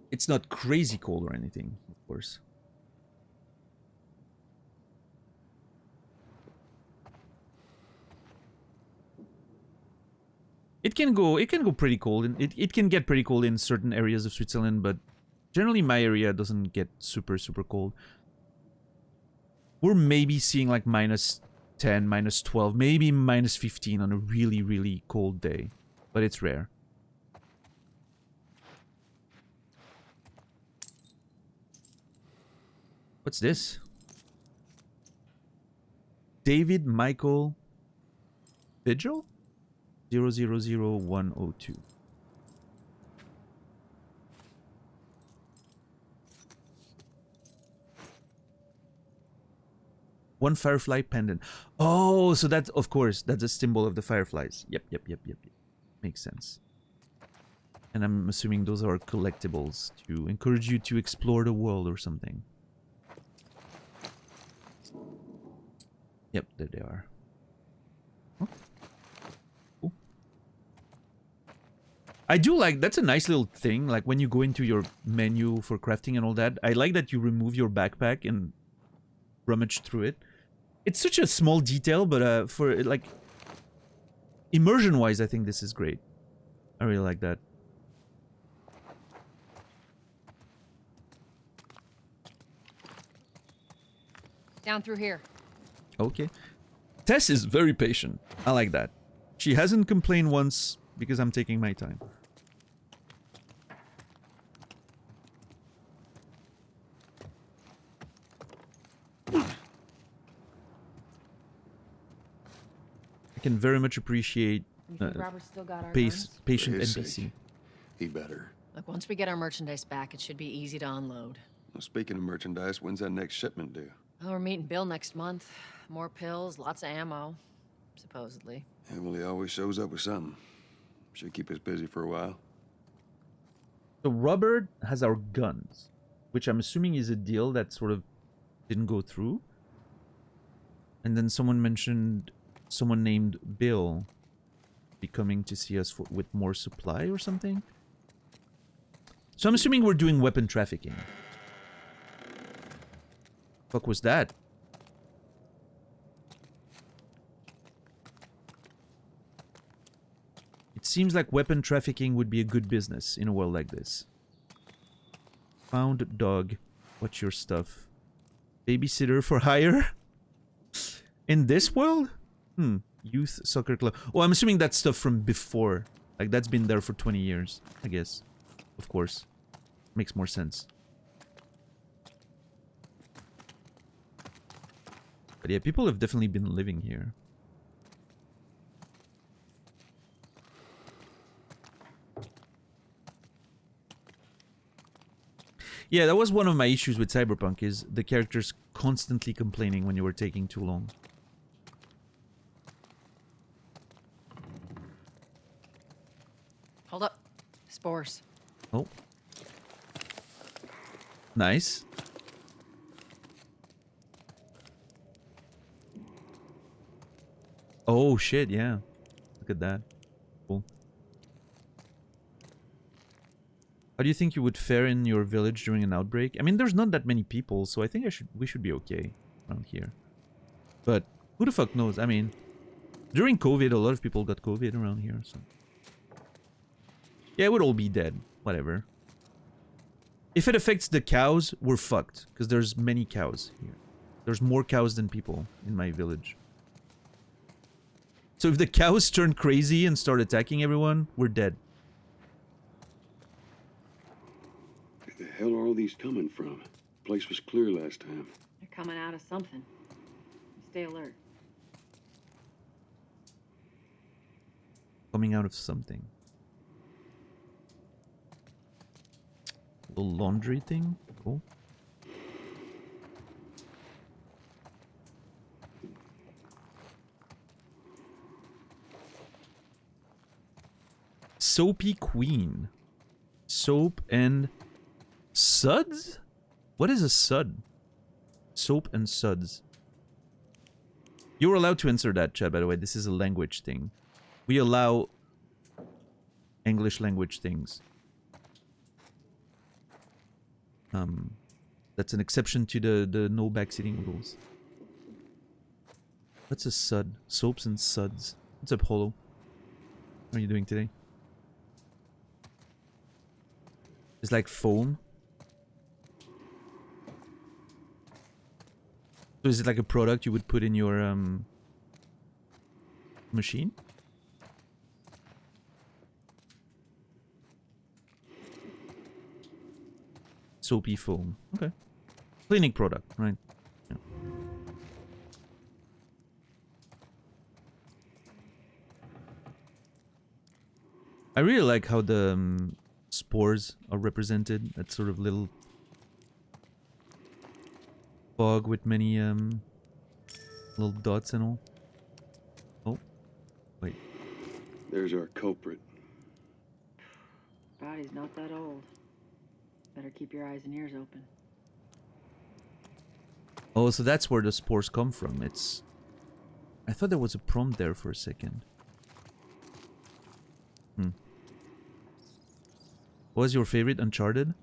it's not crazy cold or anything, of course. It can go pretty cold, and it can get pretty cold in certain areas of Switzerland, but generally my area doesn't get super cold. We're maybe seeing like -10, -12, maybe -15 on a really cold day, but it's rare. What's this? David Michael Vigil? 000102. One firefly pendant. Oh, so that's, of course, that's a symbol of the fireflies. Yep. Makes sense. And I'm assuming those are collectibles to encourage you to explore the world or something. Yep, there they are. Oh. Cool. I do like, that's a nice little thing, like when you go into your menu for crafting and all that, I like that you remove your backpack and rummage through it. It's such a small detail, but for like immersion wise, I think this is great. I really like that. Down through here. Okay. Tess is very patient. I like that. She hasn't complained once because I'm taking my time. I can very much appreciate Robert's still got our patient For his NPC. sake, he better. Look, once we get our merchandise back, it should be easy to unload. Well, speaking of merchandise, when's that next shipment due? Oh, we're meeting Bill next month. More pills, lots of ammo. Supposedly. Yeah, well, he always shows up with something. Should keep us busy for a while. So Robert has our guns, which I'm assuming is a deal that sort of didn't go through. And then someone mentioned someone named Bill be coming to see us with more supply or something. So I'm assuming we're doing weapon trafficking. Fuck was that? It seems like weapon trafficking would be a good business in a world like this. Found dog. What's your stuff? Babysitter for hire? In this world? Youth soccer club. Oh, I'm assuming that's stuff from before. Like, that's been there for 20 years, I guess. Of course. Makes more sense. But yeah, people have definitely been living here. Yeah, that was one of my issues with Cyberpunk, is the characters constantly complaining when you were taking too long. Hold up. Spores. Oh. Nice. Oh shit, yeah. Look at that. Cool. How do you think you would fare in your village during an outbreak? I mean, there's not that many people, so I think we should be okay around here. But who the fuck knows? I mean, during COVID, a lot of people got COVID around here, so... Yeah, it would all be dead. Whatever. If it affects the cows, we're fucked. Because there's many cows here. There's more cows than people in my village. So if the cows turn crazy and start attacking everyone, we're dead. Where the hell are all these coming from? The place was clear last time. They're coming out of something. Stay alert. Coming out of something. Little laundry thing? Cool. Soapy Queen. Soap and suds? What is a sud? Soap and suds. You were allowed to answer that, chat, by the way. This is a language thing. We allow English language things. That's an exception to the no backseating rules. What's a sud? Soaps and suds. What's up, Holo? How are you doing today? It's like foam. So is it like a product you would put in your machine? Soapy foam. Okay. Cleaning product, right? Yeah. I really like how the spores are represented. That sort of little fog with many little dots and all. Oh, wait. There's our culprit. Body's not that old. Better keep your eyes and ears open. Oh, so that's where the spores come from. It's... I thought there was a prompt there for a second. What was your favorite Uncharted?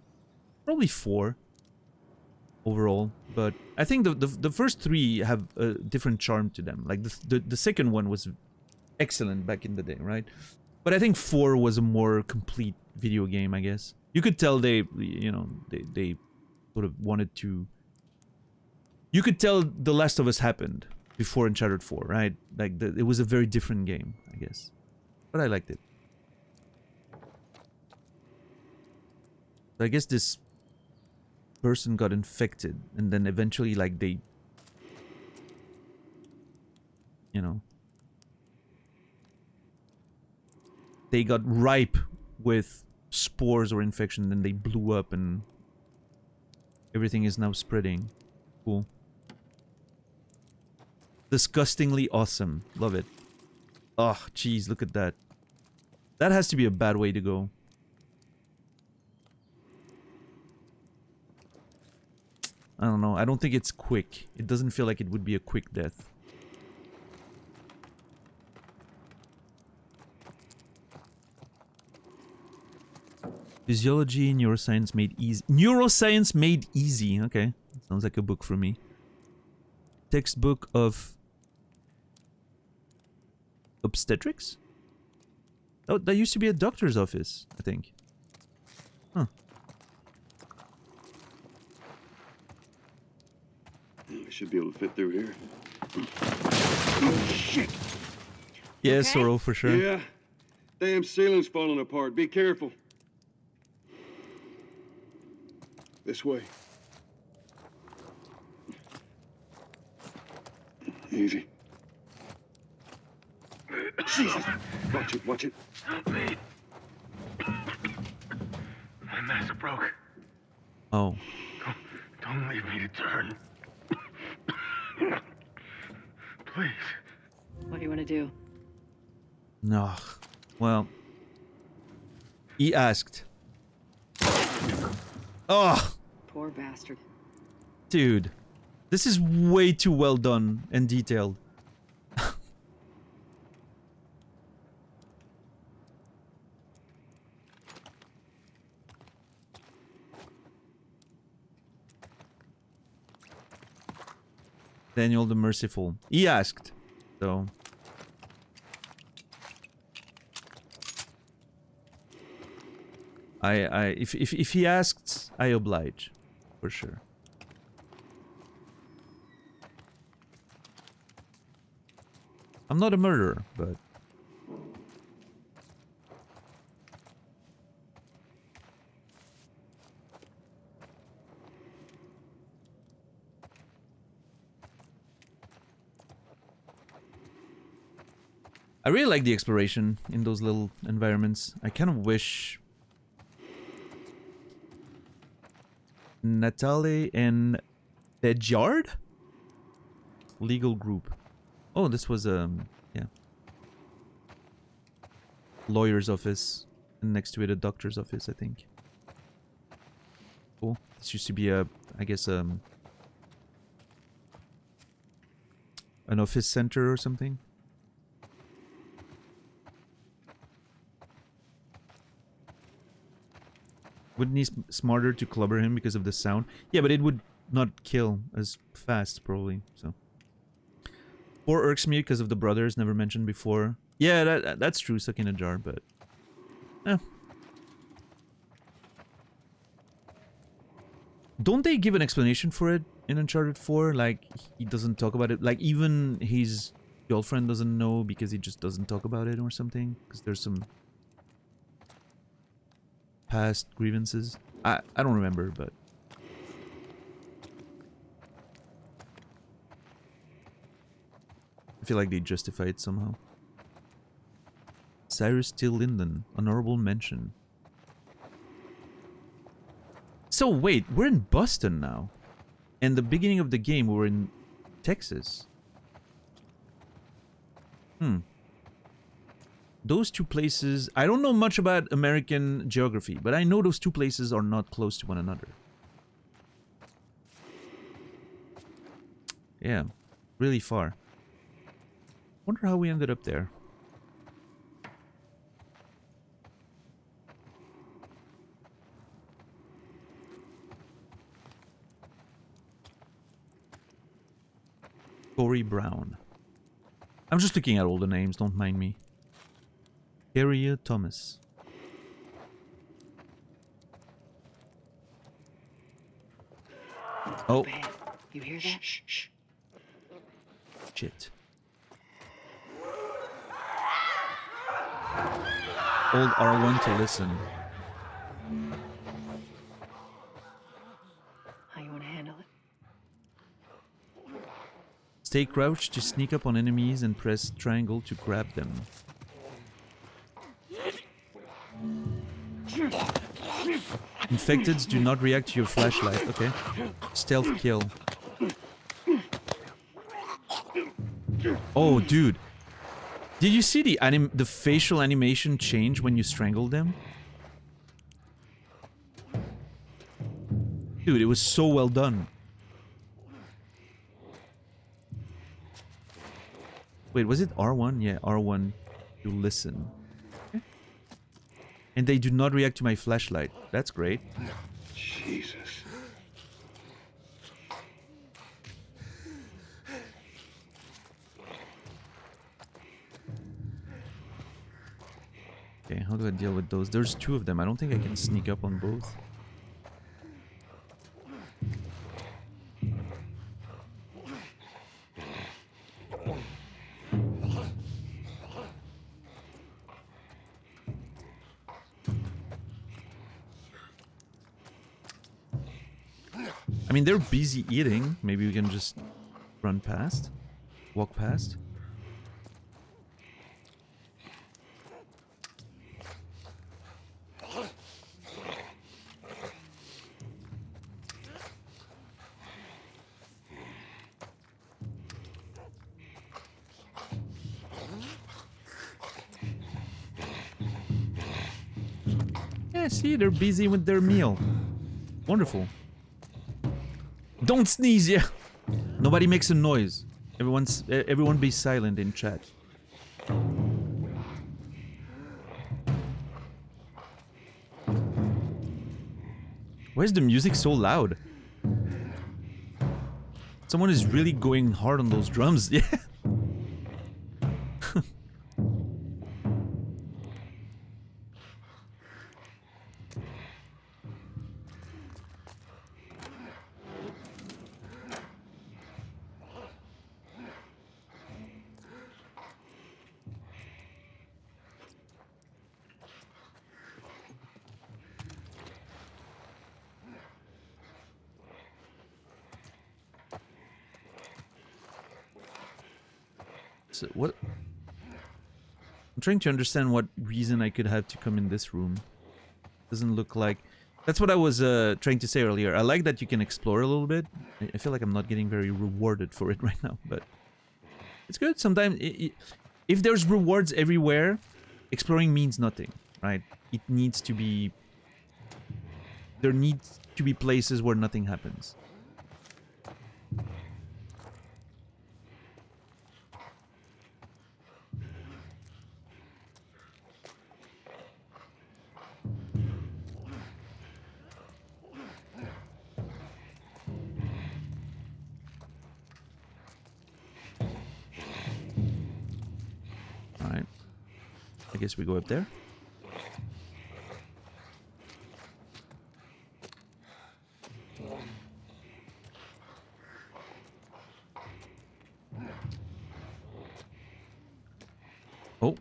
Probably 4 overall, but I think the first 3 have a different charm to them. Like the second one was excellent back in the day, right? But I think 4 was a more complete video game, I guess. You could tell they, you know, they sort of wanted to You could tell The Last of Us happened before Uncharted 4, right? Like, it was a very different game, I guess. But I liked it. So I guess this person got infected, and then eventually, like, they... You know... They got ripe with spores or infection, then they blew up, and... Everything is now spreading. Cool. Disgustingly awesome. Love it. Oh, jeez, look at that. That has to be a bad way to go. I don't know. I don't think it's quick. It doesn't feel like it would be a quick death. Physiology, neuroscience made easy. Neuroscience made easy. Okay. Sounds like a book for me. Textbook of obstetrics? Oh, that used to be a doctor's office, I think. Huh. I should be able to fit through here. Oh, shit! Yeah, okay. Sorrow, for sure. Yeah. Damn ceiling's falling apart. Be careful. This way. Easy. Jesus! Watch it, watch it. Help me. My mask broke. Oh. Don't leave me to turn. Please. What do you want to do? No. Well. He asked. Oh! Poor bastard. Dude. This is way too well done and detailed. Daniel the Merciful. He asked, so... If he asked, I oblige. For sure. I'm not a murderer, but... I really like the exploration in those little environments. I kind of wish... Natale and Bedjard? Legal group. Oh, this was, yeah. Lawyer's office. And next to it, a doctor's office, I think. Cool. This used to be a, I guess, an office center or something. Wouldn't he smarter to clobber him because of the sound? Yeah, but it would not kill as fast, probably, so. 4 irks me because of the brothers, never mentioned before. Yeah, that's true, stuck in a jar, but... Eh. Don't they give an explanation for it in Uncharted 4? Like, he doesn't talk about it. Like, even his girlfriend doesn't know because he just doesn't talk about it or something. Because there's some... past grievances. I don't remember, but... I feel like they justify it somehow. Cyrus T. Linden, honorable mention. So wait, we're in Boston now. And the beginning of the game, we were in Texas. Those two places... I don't know much about American geography, but I know those two places are not close to one another. Yeah, really far. Wonder how we ended up there. Corey Brown. I'm just looking at all the names, don't mind me. Harriet Thomas. Oh. You hear that? Shh. Shit. Hold R1 to listen. How you want to handle it? Stay crouched to sneak up on enemies and press triangle to grab them. Infecteds do not react to your flashlight. Okay. Stealth kill. Oh, dude. Did you see the facial animation change when you strangled them? Dude, it was so well done. Wait, was it R1? Yeah, R1 to listen. And they do not react to my flashlight. That's great. Jesus. Okay, how do I deal with those? There's two of them. I don't think I can sneak up on both. I mean, they're busy eating. Maybe we can just run past. Walk past. Yeah, see, they're busy with their meal. Wonderful. Don't sneeze, yeah. Nobody makes a noise. Everyone be silent in chat. Why is the music so loud? Someone is really going hard on those drums, yeah. So what? I'm trying to understand what reason I could have to come in this room. Doesn't look like... That's what I was trying to say earlier. I like that you can explore a little bit. I feel like I'm not getting very rewarded for it right now, but... It's good. Sometimes, if there's rewards everywhere, exploring means nothing, right? It needs to be... There needs to be places where nothing happens. Alright. I guess we go up there. Oh.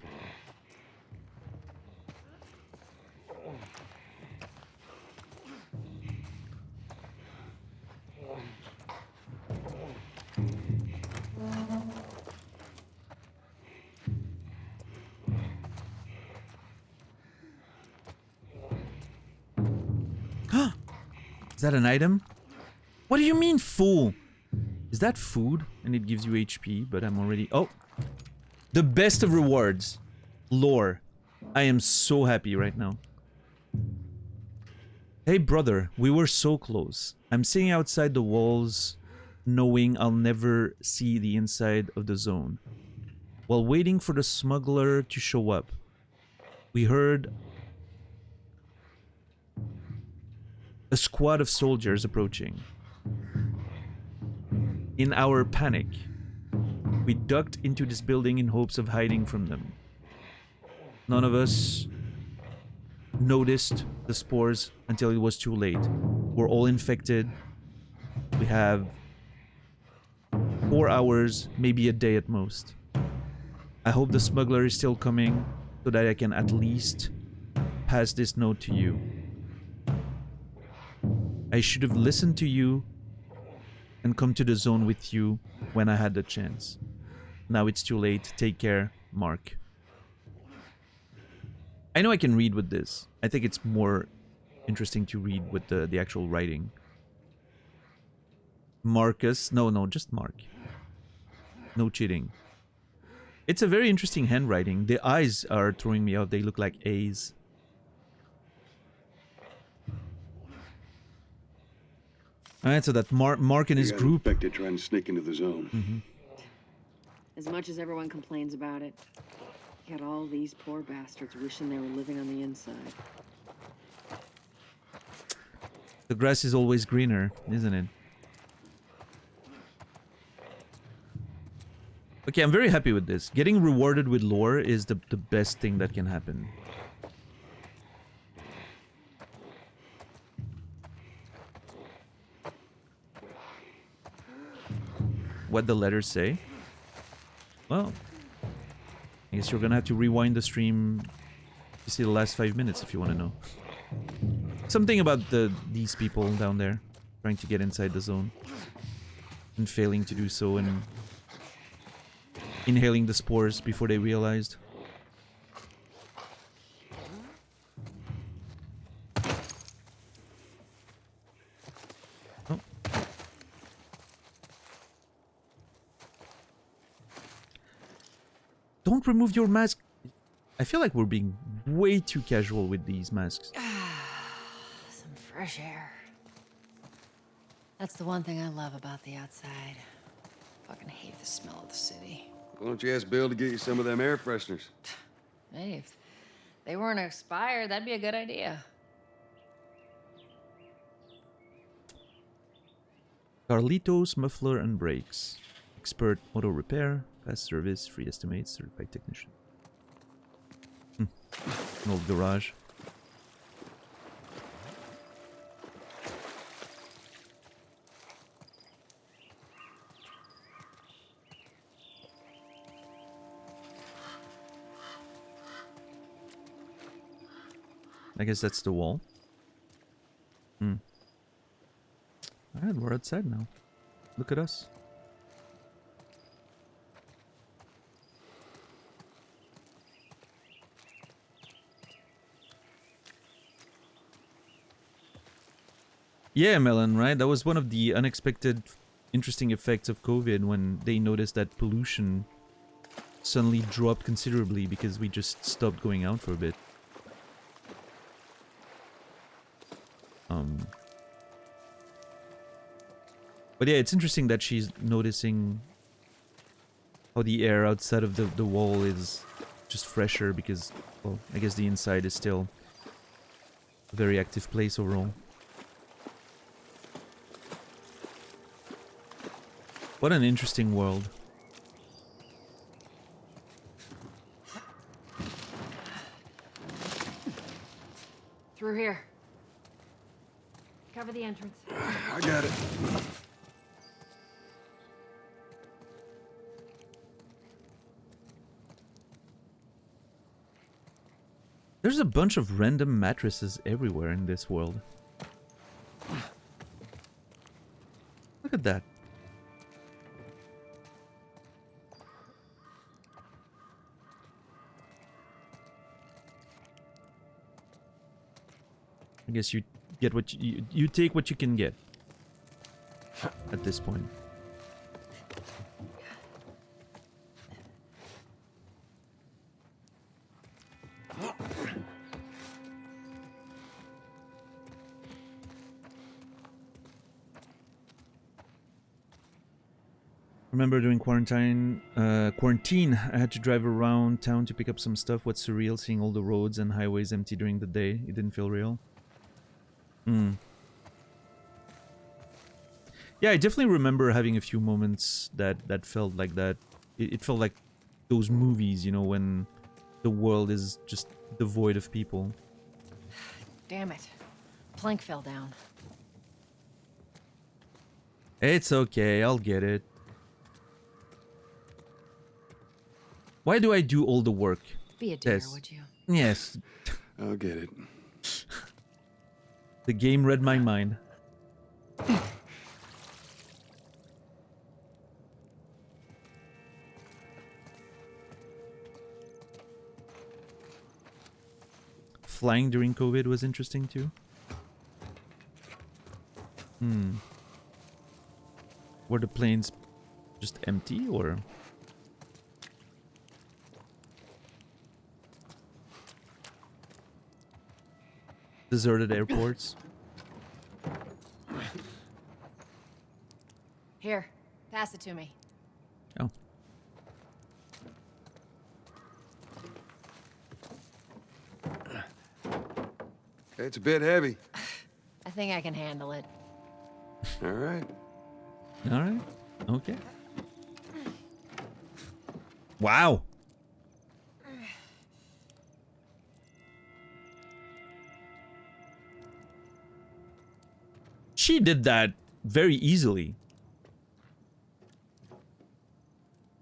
Is that an item? What do you mean, fool? Is that food? And it gives you HP, but I'm already... Oh! The best of rewards. Lore. I am so happy right now. Hey brother, we were so close. I'm sitting outside the walls, knowing I'll never see the inside of the zone. While waiting for the smuggler to show up, we heard a squad of soldiers approaching. In our panic, we ducked into this building in hopes of hiding from them. None of us noticed the spores until it was too late. We're all infected. We have 4 hours, maybe a day at most. I hope the smuggler is still coming so that I can at least pass this note to you. I should have listened to you and come to the zone with you when I had the chance. Now it's too late. Take care, Mark. I know I can read with this. I think it's more interesting to read with the actual writing. Marcus. No, just Mark. No cheating. It's a very interesting handwriting. The eyes are throwing me off. They look like A's. Alright, so that Mark and his group... infected trying to sneak into the zone. Mm-hmm. As much as everyone complains about it, yet all these poor bastards wishing they were living on the inside. The grass is always greener, isn't it? Okay, I'm very happy with this. Getting rewarded with lore is the best thing that can happen. What the letters say? Well, I guess you're gonna have to rewind the stream to see the last 5 minutes if you want to know. Something about these people down there trying to get inside the zone and failing to do so and inhaling the spores before they realized. Oh. Don't remove your mask. I feel like we're being way too casual with these masks. Some fresh air. That's the one thing I love about the outside. Fucking hate the smell of the city. Why don't you ask Bill to get you some of them air fresheners? Hey, if they weren't expired, that'd be a good idea. Carlitos, muffler and brakes. Expert auto repair, fast service, free estimates, certified technician. An old garage. I guess that's the wall. Alright, we're outside now. Look at us. Yeah, Melon, right? That was one of the unexpected, interesting effects of COVID when they noticed that pollution suddenly dropped considerably because we just stopped going out for a bit. But yeah, it's interesting that she's noticing how the air outside of the wall is just fresher because, well, I guess the inside is still a very active place overall. What an interesting world. Through here. Cover the entrance. I got it. There's a bunch of random mattresses everywhere in this world. Look at that. I guess you get what you take what you can get at this point. Remember during quarantine, I had to drive around town to pick up some stuff. What's surreal, seeing all the roads and highways empty during the day. It didn't feel real. Yeah, I definitely remember having a few moments that felt like that. It felt like those movies, you know, when the world is just devoid of people. Damn it. Plank fell down. It's okay, I'll get it. Why do I do all the work? Be a dear, Yes. would you? Yes. I'll get it. The game read my mind. Flying during COVID was interesting too. Were the planes just empty or? Deserted airports. Here, pass it to me. Oh. It's a bit heavy. I think I can handle it. All right. All right. Okay. Wow. She did that very easily.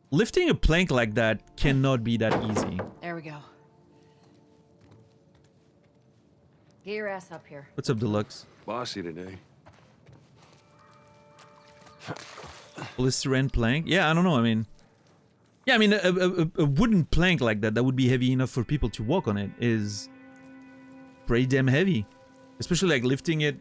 Lifting a plank like that cannot be that easy. There we go. Get your ass up here. What's up, Deluxe? Bossy today. Polystyrene plank? Yeah, I don't know. I mean, yeah, I mean, a wooden plank like that would be heavy enough for people to walk on it is pretty damn heavy. Especially like lifting it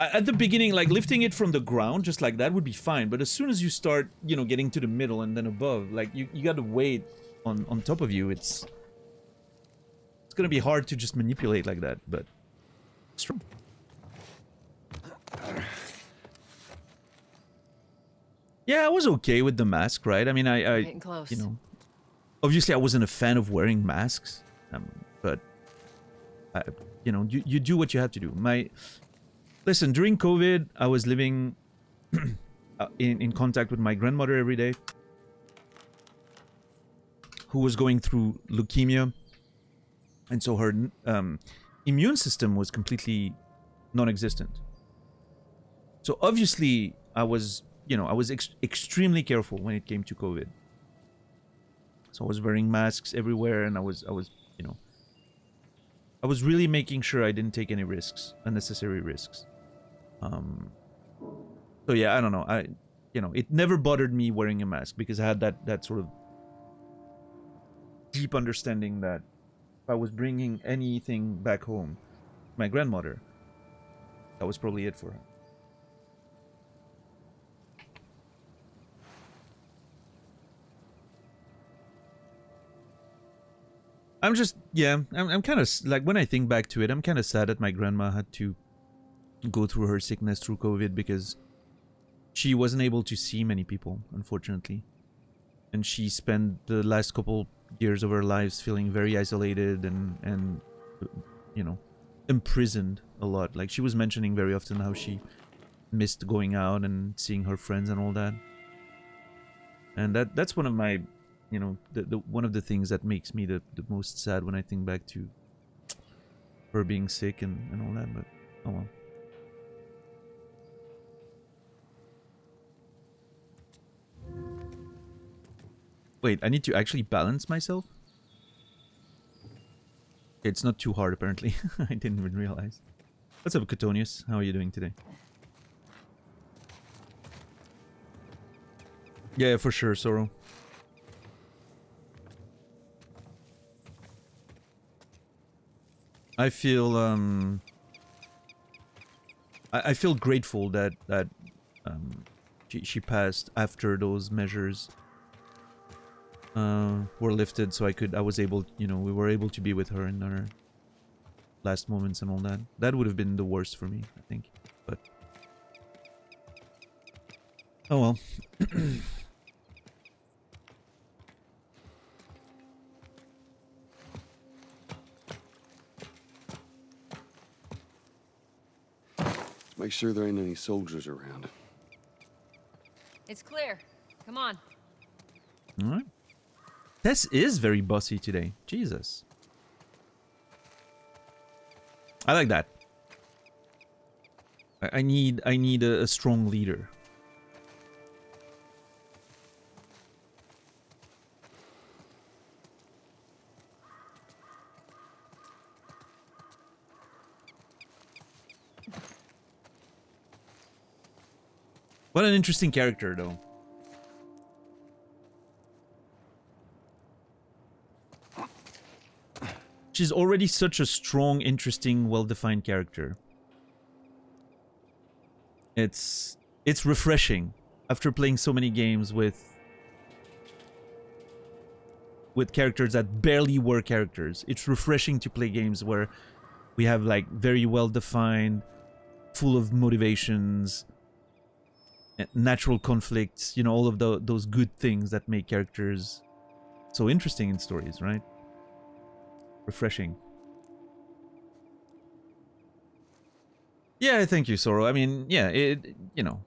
at the beginning, like lifting it from the ground just like that would be fine. But as soon as you start, you know, getting to the middle and then above, like you got the weight on top of you. It's gonna be hard to just manipulate like that, but it's true. Yeah, I was okay with the mask, right? I mean, Getting close. you know, obviously I wasn't a fan of wearing masks, but you know, you do what you have to do. Listen, during COVID, I was living in contact with my grandmother every day, who was going through leukemia, and so her immune system was completely non-existent. So obviously, I was extremely careful when it came to COVID. So I was wearing masks everywhere, and I was really making sure I didn't take any risks, unnecessary risks. So yeah, I don't know. It never bothered me wearing a mask because I had that sort of deep understanding that if I was bringing anything back home, my grandmother, that was probably it for her. I'm kind of like, when I think back to it, I'm kind of sad that my grandma had to go through her sickness through COVID because she wasn't able to see many people, unfortunately. And she spent the last couple years of her lives feeling very isolated and imprisoned a lot. Like, she was mentioning very often how she missed going out and seeing her friends and all that. And that's one of my, one of the things that makes me the most sad when I think back to her being sick and all that. But oh well. Wait, I need to actually balance myself? It's not too hard, apparently. I didn't even realize. What's up, Catonius? How are you doing today? Yeah, for sure, Sorrow. I feel I feel grateful that she passed after those measures were lifted, so I was able, we were able to be with her in her last moments and all that. That would have been the worst for me, I think, but oh well. Make sure there ain't any soldiers around. It's clear. Come on. All right. Tess is very bossy today. Jesus. I like that. I need a strong leader. What an interesting character, though. She's already such a strong, interesting, well-defined character. It's refreshing after playing so many games with characters that barely were characters. It's refreshing to play games where we have like very well-defined, full of motivations, natural conflicts, you know, all of those good things that make characters so interesting in stories, right? Refreshing. Yeah, thank you, Soro. I mean, yeah, you know,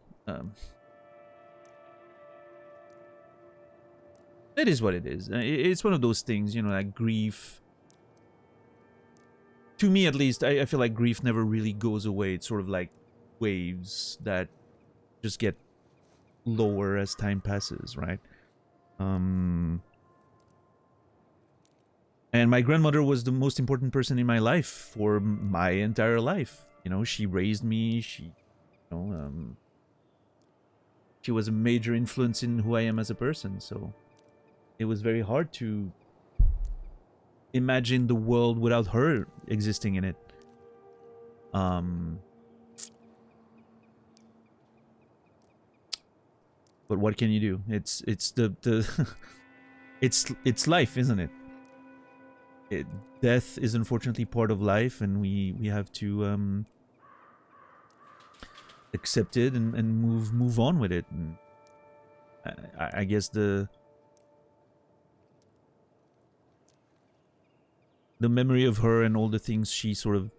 it is what it is. It's one of those things, you know, like grief. To me, at least, I feel like grief never really goes away. It's sort of like waves that just get lower as time passes, right? And my grandmother was the most important person in my life for my entire life. You know, she raised me. She was a major influence in who I am as a person. So it was very hard to imagine the world without her existing in it. But what can you do? It's the it's life, isn't it? Death is unfortunately part of life, and we have to accept it and move on with it. And I guess the memory of her and all the things she sort of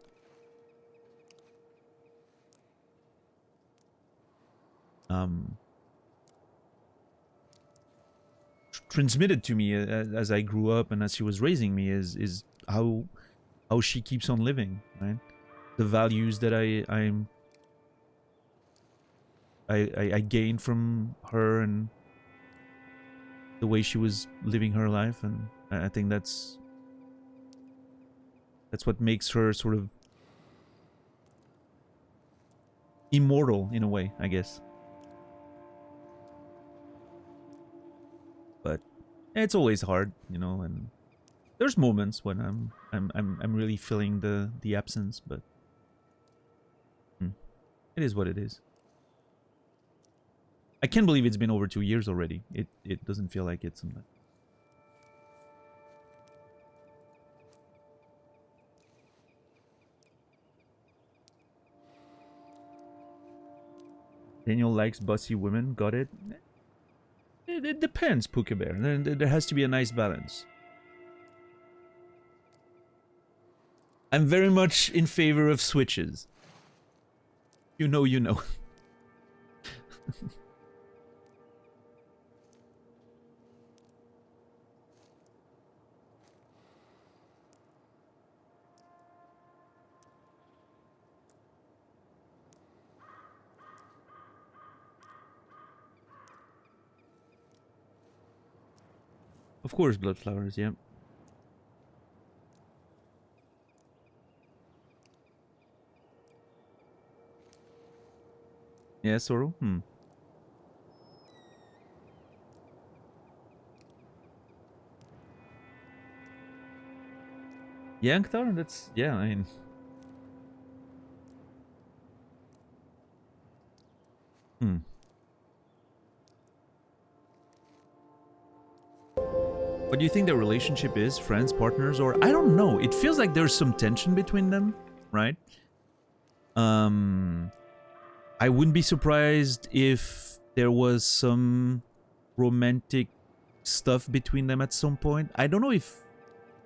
transmitted to me as I grew up and as she was raising me is how she keeps on living, right? The values that I gained from her and the way she was living her life, and I think that's what makes her sort of immortal in a way, I guess. But it's always hard, you know, and there's moments when I'm really feeling the absence, but it is what it is. I can't believe it's been over 2 years already. It doesn't feel like it sometimes. Daniel likes bossy women. Got it. It depends, Pukabear. There has to be a nice balance. I'm very much in favor of switches. You know, you know. Of course, blood flowers, yeah. Yeah, Soro? Yeah, Anktar? That's... yeah, I mean... What do you think their relationship is? Friends, partners, or... I don't know. It feels like there's some tension between them, right? I wouldn't be surprised if there was some romantic stuff between them at some point. I don't know if...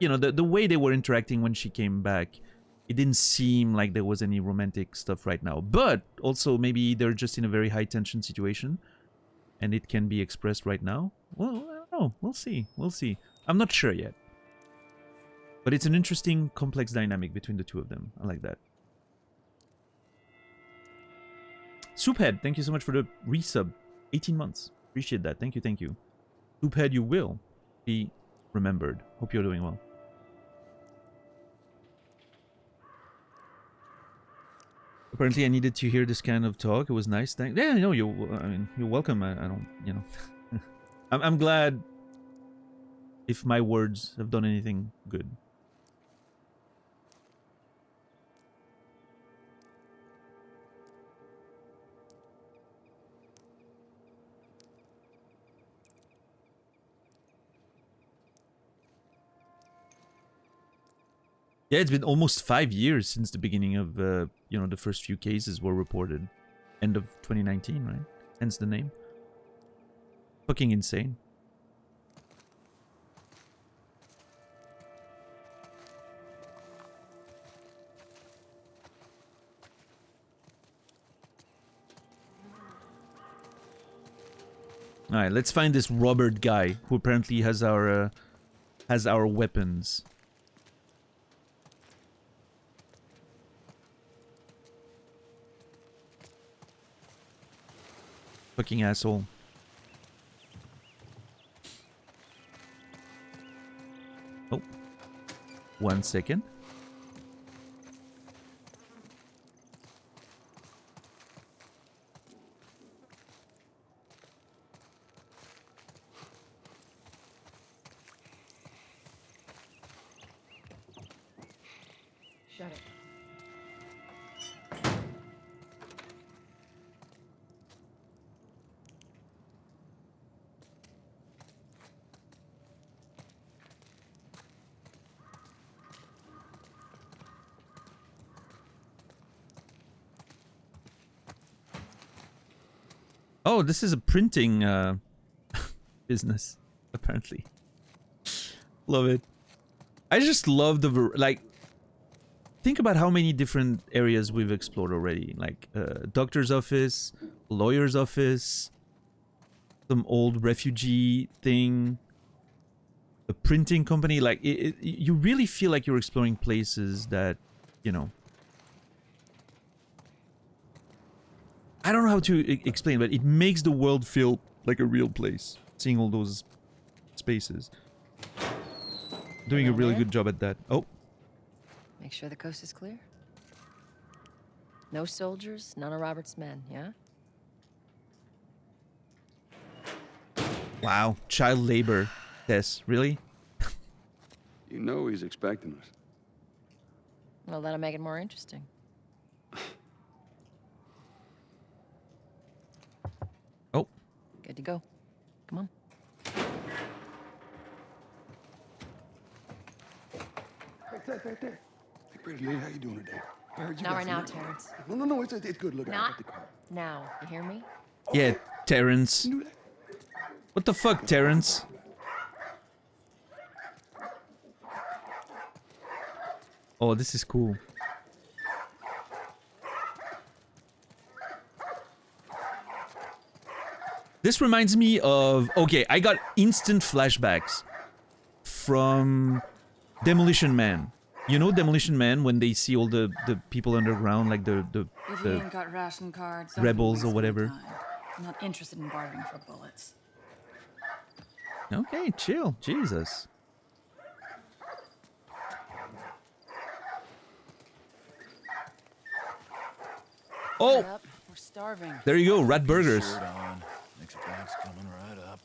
you know, the way they were interacting when she came back, it didn't seem like there was any romantic stuff right now. But also, maybe they're just in a very high tension situation, and it can be expressed right now. Well, I don't know. We'll see. We'll see. I'm not sure yet. But it's an interesting, complex dynamic between the two of them. I like that. Souphead, thank you so much for the resub. 18 months. Appreciate that. Thank you, thank you. Souphead, you will be remembered. Hope you're doing well. Apparently, I needed to hear this kind of talk. It was nice. Thank. Yeah, no, I mean, you're welcome. I don't, you know. I'm glad if my words have done anything good. Yeah, it's been almost 5 years since the beginning of, you know, the first few cases were reported. End of 2019, right? Hence the name. Fucking insane. All right, let's find this Robert guy who apparently has our weapons. Fucking asshole. Oh. 1 second. Shut it. Oh, this is a printing business, apparently. Love it. I just love the like. Think about how many different areas we've explored already. Like doctor's office, lawyer's office, some old refugee thing, a printing company. Like you really feel like you're exploring places that, you know. I don't know how to explain, but it makes the world feel like a real place. Seeing all those spaces. Doing a really good job at that. Oh. Make sure the coast is clear. No soldiers, none of Robert's men, yeah? Wow, child labor. Yes, really? You know he's expecting us. Well, that'll make it more interesting. Oh. Good to go. Come on. There. Hey, pretty lady, how you doing today? I heard you Not got right some now, money. Terrence. No, it's good. Look, I Not got the car. now. You hear me? Yeah, Terrence. What the fuck, Terrence? Oh, this is cool. This reminds me of... Okay, I got instant flashbacks from Demolition Man. You know Demolition Man, when they see all the people underground, like the If you ain't got ration cards, don't rebels waste or my whatever. time. I'm not interested in bartering for bullets. Okay, chill. Jesus. Oh! Up. We're starving. There you go, rat burgers. Shirt on. Next pack's coming right up.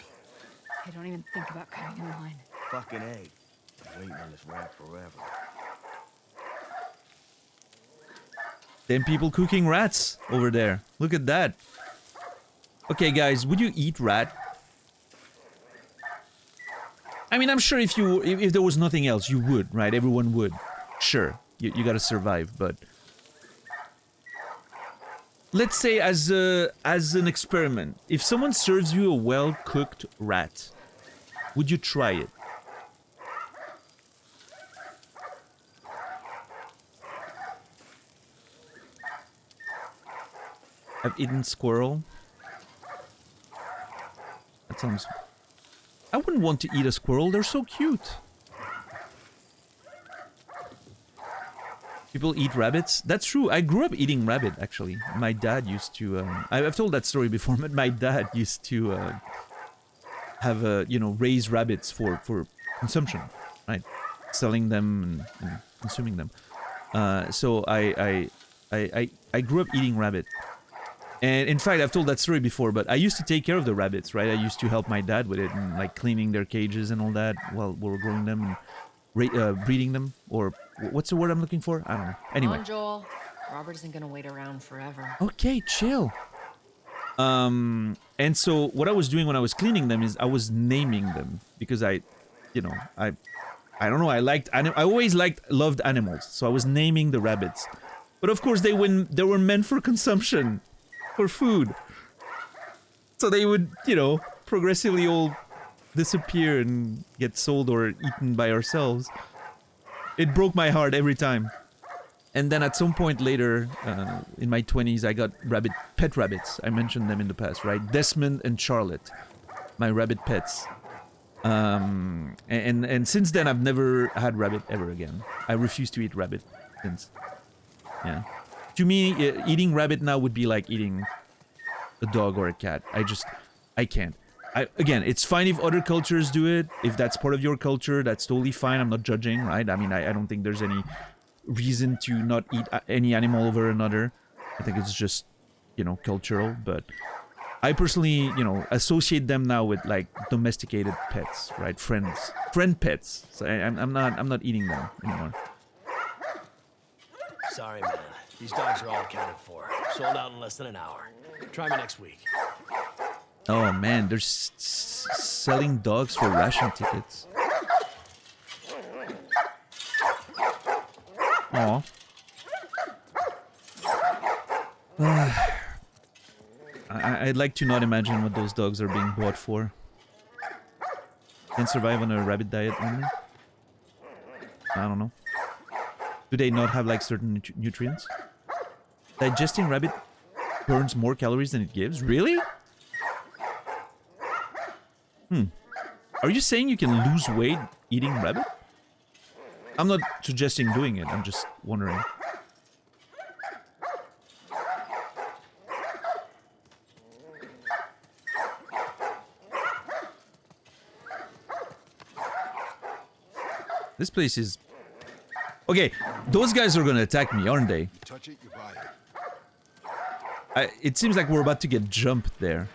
Hey, don't even think about cutting in line. Fucking A. I'm waiting on this rack forever. Them people cooking rats over there. Look at that. Okay, guys, would you eat rat? I mean, I'm sure if there was nothing else, you would, right? Everyone would. Sure, you gotta survive, but... Let's say as an experiment, if someone serves you a well-cooked rat, would you try it? I've eaten squirrel. That sounds... I wouldn't want to eat a squirrel, they're so cute. People eat rabbits? That's true, I grew up eating rabbit, actually. My dad used to... I've told that story before, but my dad used to have, you know, raise rabbits for consumption, right? Selling them and consuming them. So I I grew up eating rabbit. And in fact, I've told that story before, but I used to take care of the rabbits, right? I used to help my dad with it and like cleaning their cages and all that while we were growing them and breeding them. Or what's the word I'm looking for? I don't know. Anyway. Come on, Joel. Robert isn't gonna wait around forever. Okay, chill. And so what I was doing when I was cleaning them is I was naming them because I don't know. I always loved animals, so I was naming the rabbits. But of course, they were meant for consumption, for food. So they would, progressively all disappear and get sold or eaten by ourselves. It broke my heart every time. And then at some point later, in my 20s, I got pet rabbits. I mentioned them in the past, right? Desmond and Charlotte, my rabbit pets. And since then, I've never had rabbit ever again. I refuse to eat rabbit since. Yeah. To me, eating rabbit now would be like eating a dog or a cat. I can't. Again, it's fine if other cultures do it. If that's part of your culture, that's totally fine. I'm not judging, right? I mean, I don't think there's any reason to not eat any animal over another. I think it's just, cultural. But I personally, associate them now with like domesticated pets, right? Friend pets. So I'm not eating them anymore. Sorry, man. These dogs are all accounted for. Sold out in less than an hour. Try me next week. Oh man, they're selling dogs for ration tickets. Aw. I'd like to not imagine what those dogs are being bought for. Can survive on a rabbit diet only? I don't know. Do they not have like certain nutrients? Digesting rabbit burns more calories than it gives? Really? Are you saying you can lose weight eating rabbit? I'm not suggesting doing it, I'm just wondering. This place is... Okay, those guys are gonna attack me, aren't they? Touch it, you buy it. It seems like we're about to get jumped there.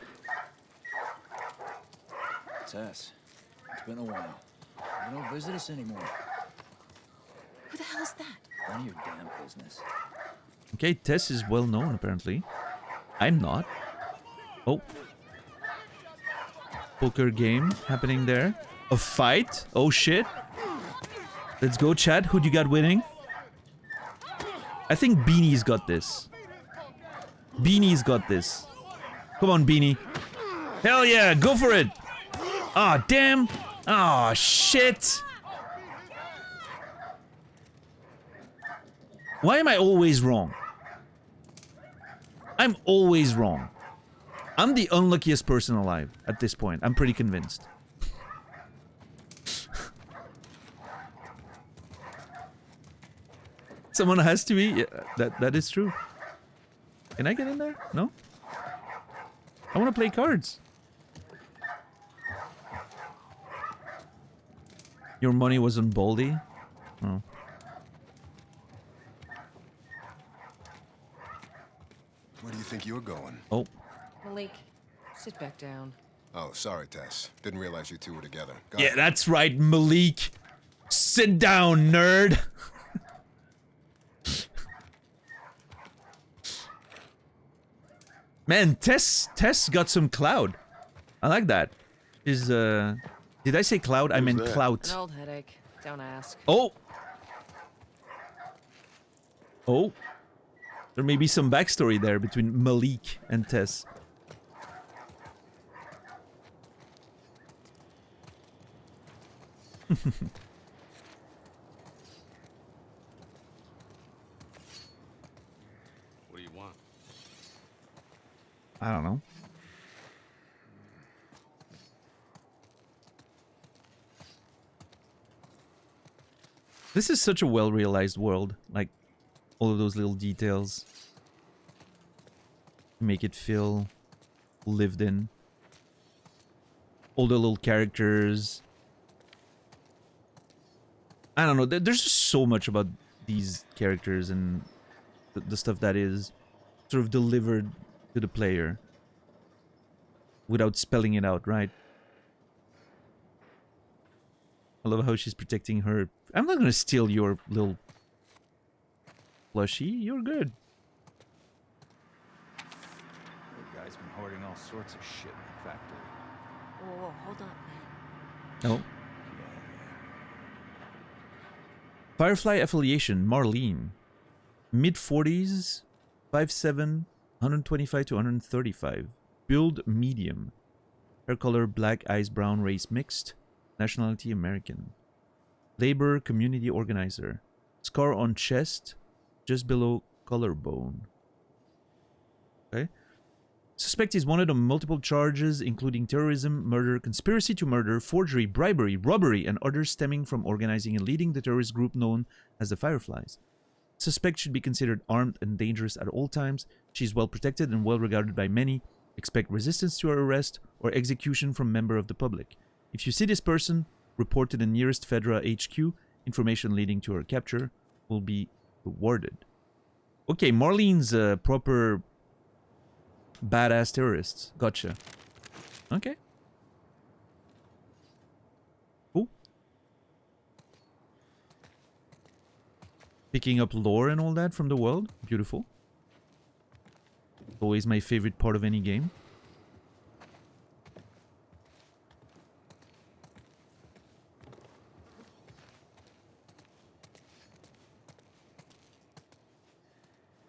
Tess, it's been a while. You don't visit us anymore. Who the hell is that? None of your damn business. Okay, Tess is well known, apparently. I'm not. Oh. Poker game happening there. A fight? Oh shit. Let's go, Chad. Who do you got winning? I think Beanie's got this. Beanie's got this. Come on, Beanie. Hell yeah, go for it. Ah, damn. Ah, shit. Why am I always wrong? I'm always wrong. I'm the unluckiest person alive at this point. I'm pretty convinced. Someone has to be. Yeah, that is true. Can I get in there? No? I want to play cards. Your money was on Baldy? Oh. Where do you think you're going? Oh. Malik, sit back down. Oh, sorry, Tess. Didn't realize you two were together. Go Yeah, ahead. that's right, Malik. Sit down, nerd. Man, Tess got some clout. I like that. Did I say clout? I meant clout. An old headache. Don't ask. Oh! Oh. There may be some backstory there between Malik and Tess. What do you want? I don't know. This is such a well-realized world. Like, all of those little details make it feel lived in. All the little characters. I don't know. There's just so much about these characters and the stuff that is sort of delivered to the player without spelling it out, right? I love how she's protecting her. I'm not gonna steal your little plushie. You're good. The guy's been hoarding all sorts of shit in the factory. Whoa, hold up, man. No. Firefly affiliation, Marlene. Mid-40s, 5'7", 125 to 135. Build medium. Hair color black, eyes brown, race mixed. Nationality American. Labor community organizer. Scar on chest, just below collarbone. Okay. Suspect is wanted on multiple charges, including terrorism, murder, conspiracy to murder, forgery, bribery, robbery, and others stemming from organizing and leading the terrorist group known as the Fireflies. Suspect should be considered armed and dangerous at all times. She is well protected and well regarded by many. Expect resistance to her arrest or execution from member of the public. If you see this person, report to the nearest Fedra HQ. Information leading to her capture will be rewarded. Okay, Marlene's a proper badass terrorist. Gotcha. Okay. Cool. Picking up lore and all that from the world. Beautiful. Always my favorite part of any game.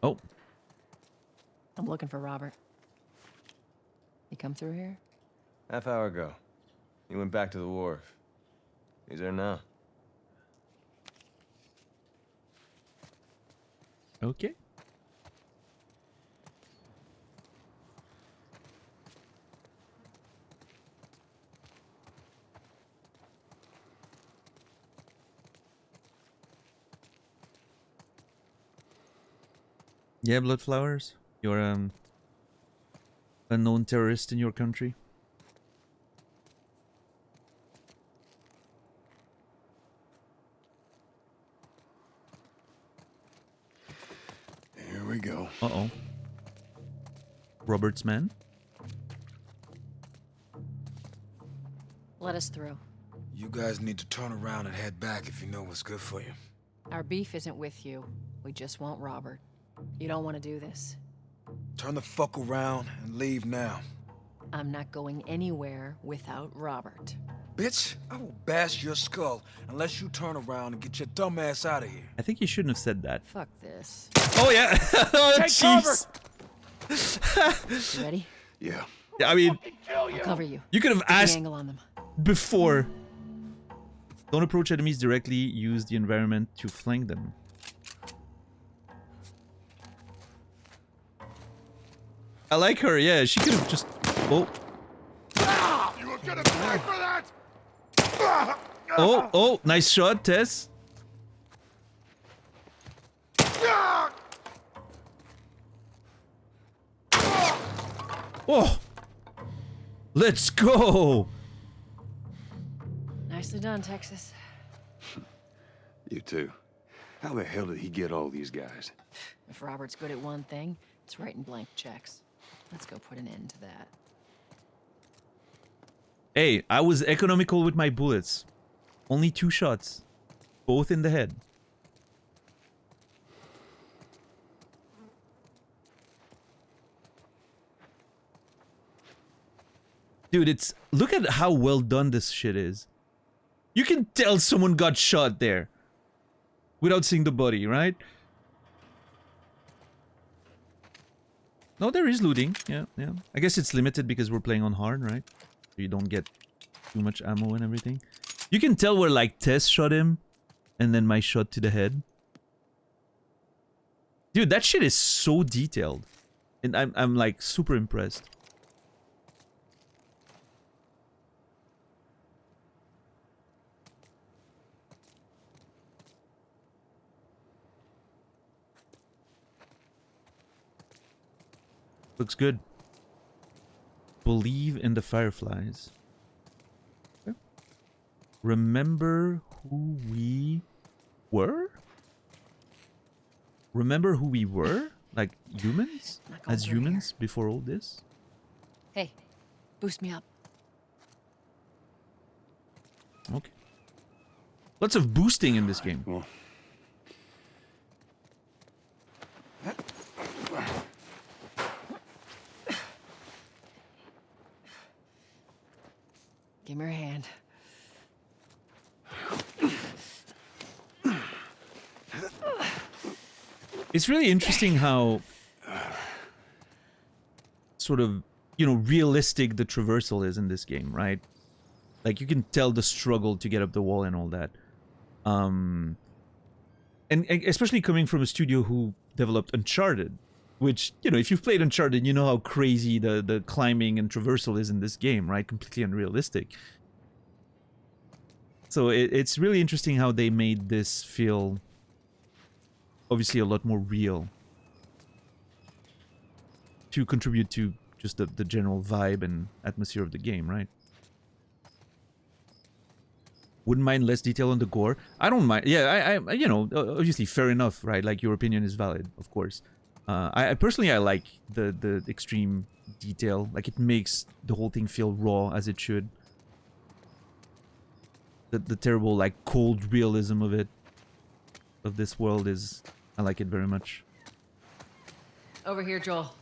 Oh. I'm looking for Robert. He come through here? Half hour ago. He went back to the wharf. He's there now. Okay. Yeah, Bloodflowers. You're a known terrorist in your country. Here we go. Uh-oh. Robert's man. Let us through. You guys need to turn around and head back if you know what's good for you. Our beef isn't with you. We just want Robert. You don't want to do this. Turn the fuck around and leave now. I'm not going anywhere without Robert. Bitch, I will bash your skull unless you turn around and get your dumb ass out of here. I think you shouldn't have said that. Fuck this. Oh yeah. Oh Take jeez. You ready? Yeah. Yeah, I mean, I'll cover you. you could have Keep the asked angle on them. before. Don't approach enemies directly. Use the environment to flank them. I like her. Yeah, she could have just. Oh. You were gonna pay for that! Oh, oh, nice shot, Tess. Oh, let's go. Nicely done, Texas. You too. How the hell did he get all these guys? If Robert's good at one thing, it's writing blank checks. Let's go put an end to that. Hey, I was economical with my bullets. Only 2 shots. Both in the head. Dude, it's... Look at how well done this shit is. You can tell someone got shot there. Without seeing the body, right? No, there is looting. Yeah, yeah. I guess it's limited because we're playing on hard, right? So you don't get too much ammo and everything. You can tell where, like, Tess shot him. And then my shot to the head. Dude, that shit is so detailed. And I'm like, super impressed. Looks good. Believe in the Fireflies. Okay. Remember who we were? remember who we were? Like humans? Not going As through humans before all this? Hey, boost me up. Okay. Lots of boosting in this game. Well. Give me your hand. It's really interesting how sort of, you know, realistic the traversal is in this game, right? Like you can tell the struggle to get up the wall and all that. And especially coming from a studio who developed Uncharted, which, you know, if you've played Uncharted, you know how crazy the climbing and traversal is in this game, right? Completely unrealistic. So it's really interesting how they made this feel obviously a lot more real to contribute to just the general vibe and atmosphere of the game, right? Wouldn't mind less detail on the gore. I don't mind. Yeah, I you know, obviously fair enough, right? Like your opinion is valid, of course. I personally like the extreme detail. Like it makes the whole thing feel raw as it should. The terrible like cold realism of it, of this world is, I like it very much. Over here, Joel.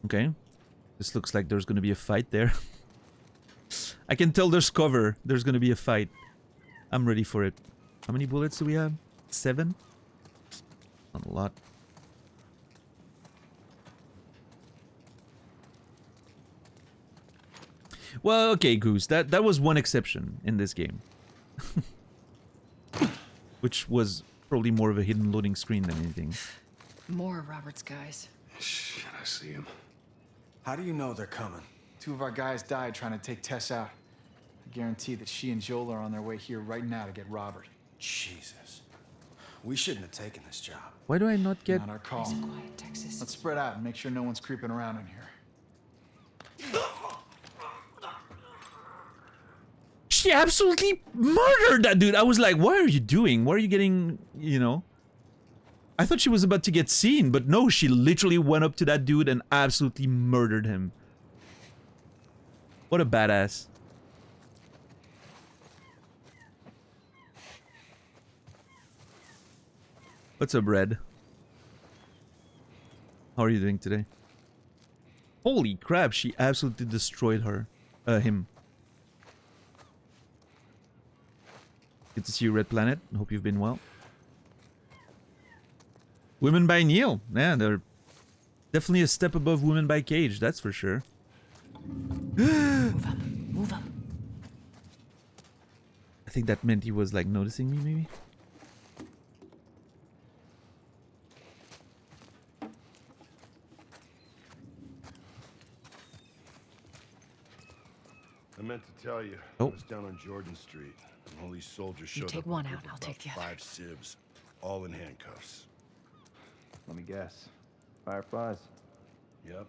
Okay. This looks like there's gonna be a fight there. I can tell there's cover. There's gonna be a fight. I'm ready for it. How many bullets do we have? 7? Not a lot. Well, okay, Goose. That was one exception in this game. Which was probably more of a hidden loading screen than anything. More of Robert's guys. Shit, I see him. How do you know they're coming? 2 of our guys died trying to take Tess out. I guarantee that she and Joel are on their way here right now to get Robert. Jesus. We shouldn't have taken this job. Why do I not get... Not our call. Quiet, Texas. Let's spread out and make sure no one's creeping around in here. She absolutely murdered that dude. I was like, what are you doing? Why are you getting, you know? I thought she was about to get seen, but no, she literally went up to that dude and absolutely murdered him. What a badass. What's up, Red? How are you doing today? Holy crap, she absolutely destroyed him. Good to see you, Red Planet. I hope you've been well. Women by Neil. Yeah, they're definitely a step above Women by Cage, that's for sure. Move up. Move up. I think that meant he was like noticing me, maybe? I meant to tell you. Oh. I was down on Jordan Street, and all these soldiers showed You up. take one with out, I'll about take the other. 5 civs, all in handcuffs. Let me guess. Fireflies? Yep.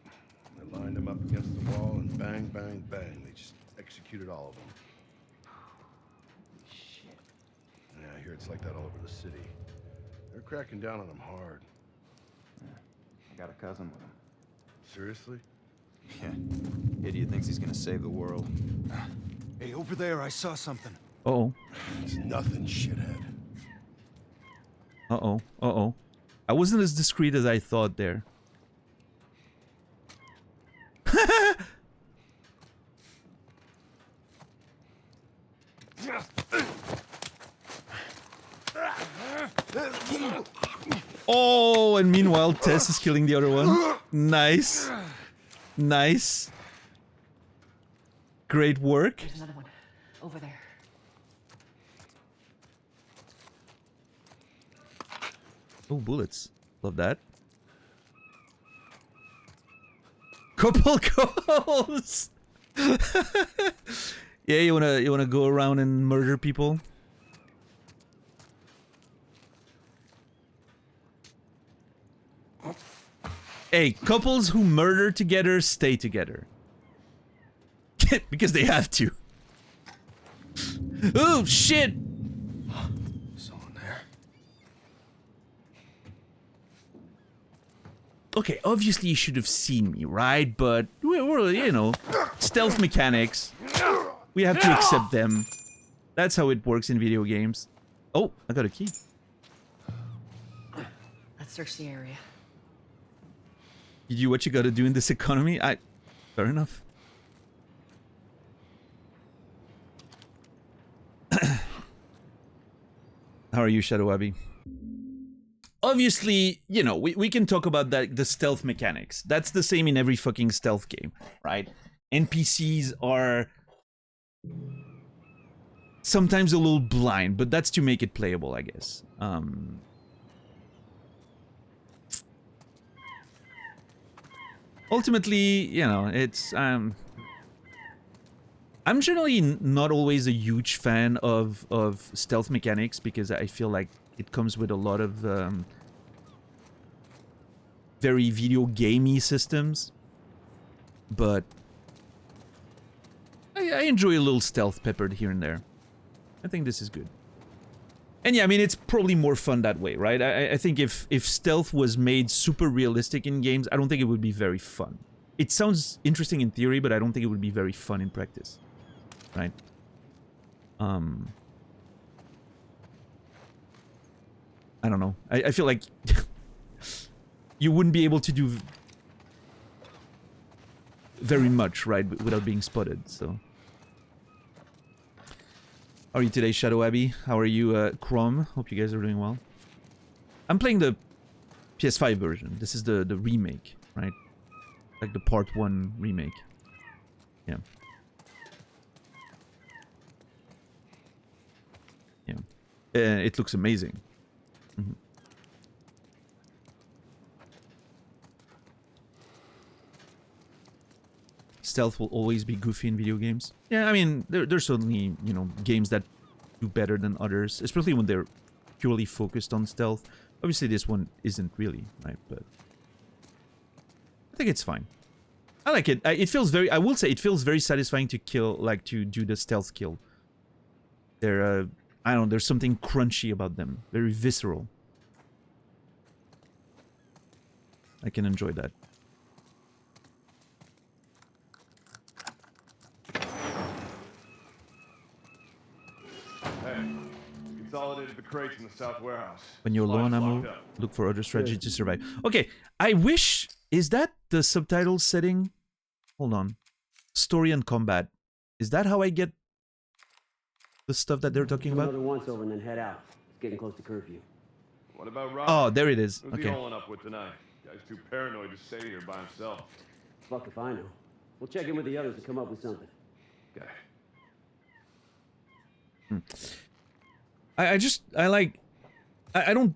They lined them up against the wall, and bang, bang, bang. They just executed all of them. Shit. Yeah, I hear it's like that all over the city. They're cracking down on them hard. I got a cousin with him. Seriously? Yeah. Idiot thinks he's gonna save the world. Hey, over there, I saw something. Uh-oh. It's nothing, shithead. Uh-oh. Uh-oh. I wasn't as discreet as I thought there. Oh, and meanwhile, Tess is killing the other one. Nice. Nice. Great work. There's another one. Over there. Oh, bullets. Love that. Couple goals. Yeah, you wanna go around and murder people? Hey, couples who murder together stay together. Because they have to. Oh, shit! Someone there. Okay, obviously you should have seen me, right? But, we're, you know, stealth mechanics. We have to accept them. That's how it works in video games. Oh, I got a key. Let's search the area. You do what you gotta do in this economy? Fair enough. How are you, Shadow Abbey? Obviously, you know, we can talk about the stealth mechanics. That's the same in every fucking stealth game, right? NPCs are sometimes a little blind, but that's to make it playable, I guess. Ultimately, you know, it's I'm generally not always a huge fan of stealth mechanics because I feel like it comes with a lot of very video gamey systems, but I enjoy a little stealth peppered here and there. I think this is good. And yeah, I mean, it's probably more fun that way, right? I think if stealth was made super realistic in games, I don't think it would be very fun. It sounds interesting in theory, but I don't think it would be very fun in practice, right? I don't know. I feel like you wouldn't be able to do very much, right, without being spotted, so... How are you today, Shadow Abbey? How are you, Chrome? Hope you guys are doing well. I'm playing the PS5 version. This is the remake, right? Like the Part 1 remake. Yeah. Yeah. It looks amazing. Mm-hmm. Stealth will always be goofy in video games. Yeah, I mean, there's certainly, you know, games that do better than others, especially when they're purely focused on stealth. Obviously, this one isn't really, right? But I think it's fine. I like it. It feels very, I will say, it feels very satisfying to kill, like, to do the stealth kill. They're, I don't know, there's something crunchy about them. Very visceral. I can enjoy that. Consolidated the crates in the south warehouse. When you're low on ammo, look for other strategies to survive. Okay, I wish... Is that the subtitle setting? Hold on. Story and combat. Is that how I get the stuff that they're talking about? Another once over and then head out. It's getting close to curfew. What about Rob? Oh, there it is. Who's Okay. he holing up with tonight? Guy's too paranoid to stay here by himself. Fuck if I know. We'll check in with the others to come up with something. Okay. I don't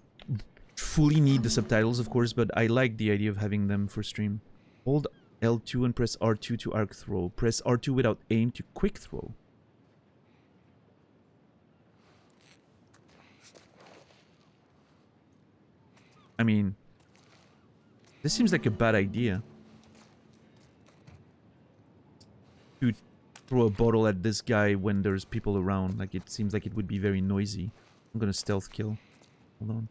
fully need the subtitles, of course, but I like the idea of having them for stream. Hold L2 and press R2 to arc throw. Press R2 without aim to quick throw. I mean, this seems like a bad idea. To throw a bottle at this guy when there's people around. Like, it seems like it would be very noisy. I'm gonna stealth kill. Hold on.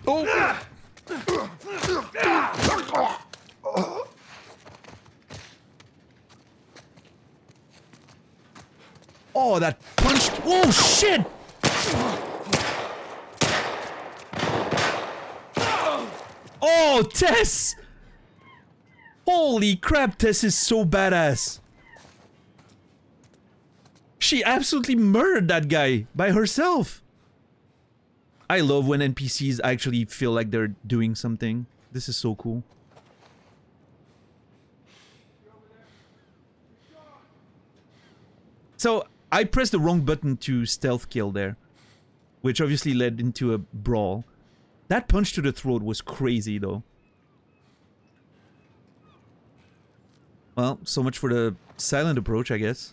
Oh! Oh, that punch! Oh, shit! Oh, Tess! Holy crap, Tess is so badass. She absolutely murdered that guy by herself. I love when NPCs actually feel like they're doing something. This is so cool. So, I pressed the wrong button to stealth kill there, which obviously led into a brawl. That punch to the throat was crazy, though. Well, so much for the silent approach, I guess.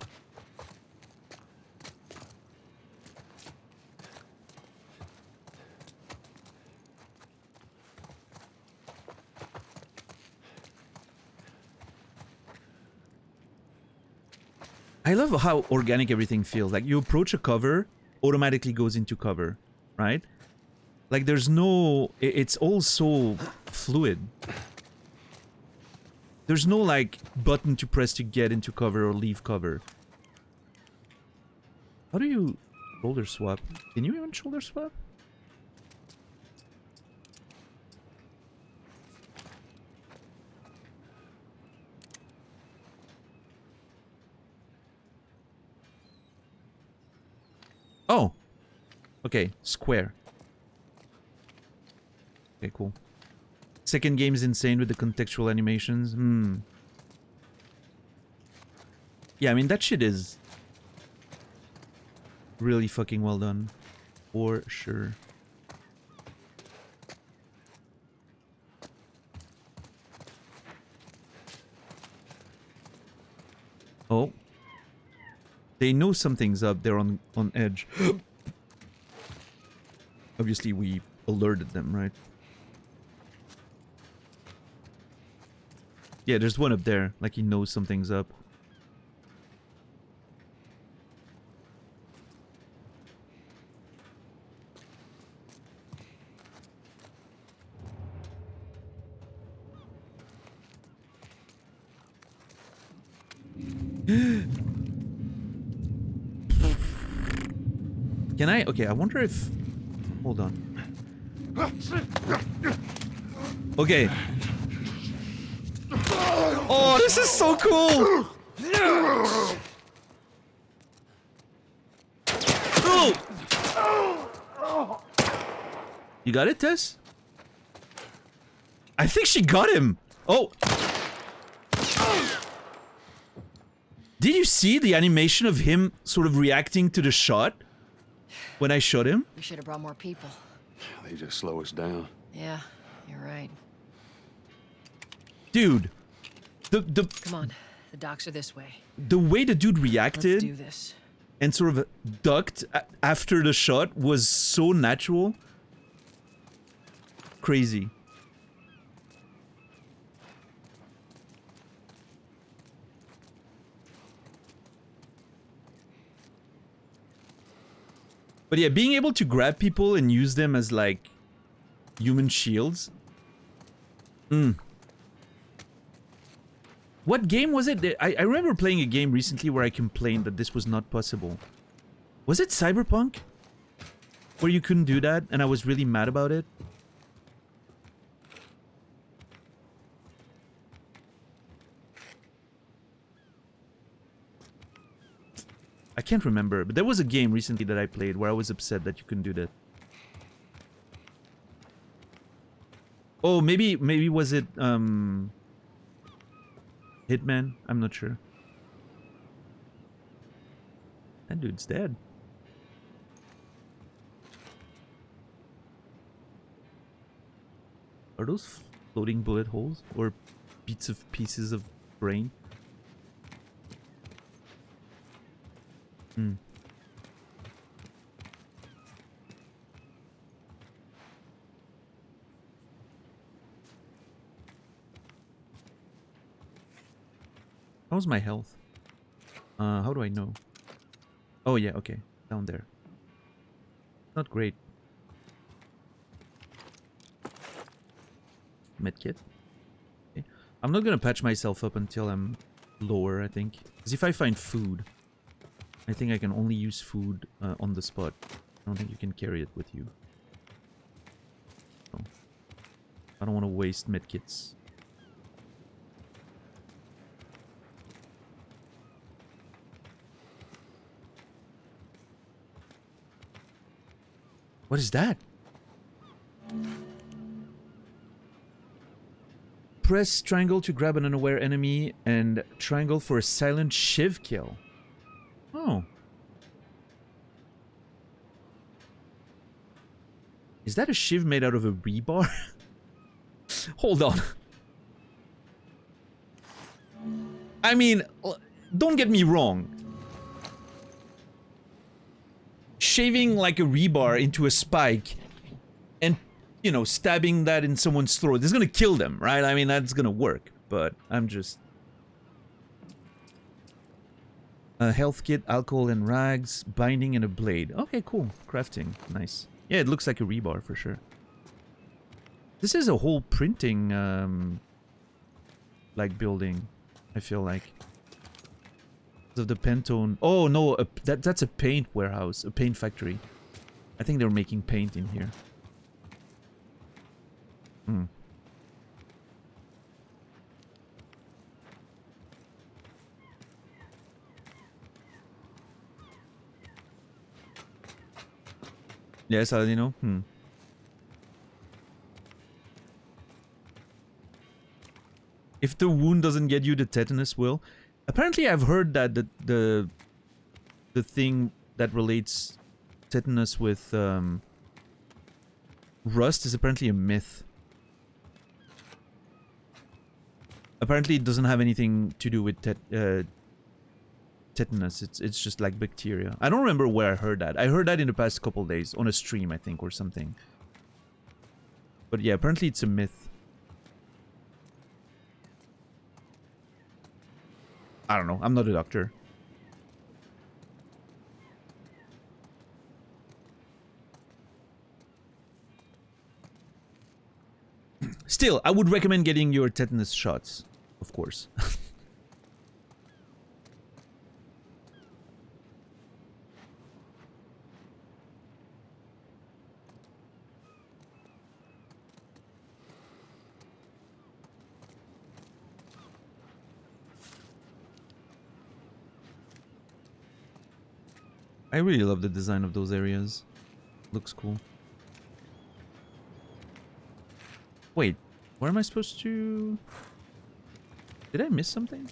I love how organic everything feels. Like, you approach a cover, automatically goes into cover, right? Like, there's no... It's all so fluid. There's no, like, button to press to get into cover or leave cover. How do you shoulder swap? Can you even shoulder swap? Oh! Okay, square. Okay, cool. Second game is insane with the contextual animations. Yeah, I mean, that shit is really fucking well done. For sure. Oh. They know something's up. They're on edge. Obviously, we alerted them, right? Yeah, there's one up there. Like, he knows something's up. Can I? Okay, I wonder if... Hold on. Okay. Oh, this is so cool! Oh! You got it, Tess? I think she got him! Oh! Did you see the animation of him sort of reacting to the shot? When I shot him? We should have brought more people. They just slow us down. Yeah, you're right. Dude. Come on, the docks are this way. The way the dude reacted... Let's do this. And sort of ducked after the shot was so natural. Crazy. But yeah, being able to grab people and use them as, like, human shields. What game was it? I remember playing a game recently where I complained that this was not possible. Was it Cyberpunk? Where you couldn't do that, and I was really mad about it? I can't remember, but there was a game recently that I played where I was upset that you couldn't do that. Oh, maybe was it Hitman? I'm not sure. That dude's dead. Are those floating bullet holes or pieces of brain? How's my health? How do I know? Oh yeah, okay. Down there. Not great. Medkit. Okay. I'm not gonna patch myself up until I'm lower, I think. Because if I find food, I think I can only use food on the spot. I don't think you can carry it with you. So, I don't want to waste medkits. What is that? Press triangle to grab an unaware enemy and triangle for a silent shiv kill. Oh. Is that a shiv made out of a rebar? Hold on. I mean, don't get me wrong. Shaving like a rebar into a spike and, you know, stabbing that in someone's throat is gonna kill them, right? I mean, that's gonna work, but I'm just... A health kit, alcohol and rags, binding and a blade. Okay, cool. Crafting. Nice. Yeah, it looks like a rebar for sure. This is a whole printing, like, building, I feel like. Of the Pantone. Oh, no, that's a paint warehouse, a paint factory. I think they're making paint in here. Hmm. Yes, Aladino? Hmm. If the wound doesn't get you the tetanus will. Apparently I've heard that the thing that relates tetanus with rust is apparently a myth. Apparently it doesn't have anything to do with tetanus. It's just like bacteria. I don't remember where I heard that. I heard that in the past couple days on a stream, I think, or something. But yeah, apparently it's a myth. I don't know. I'm not a doctor. Still, I would recommend getting your tetanus shots, of course. I really love the design of those areas. Looks cool. Wait, where am I supposed to... Did I miss something?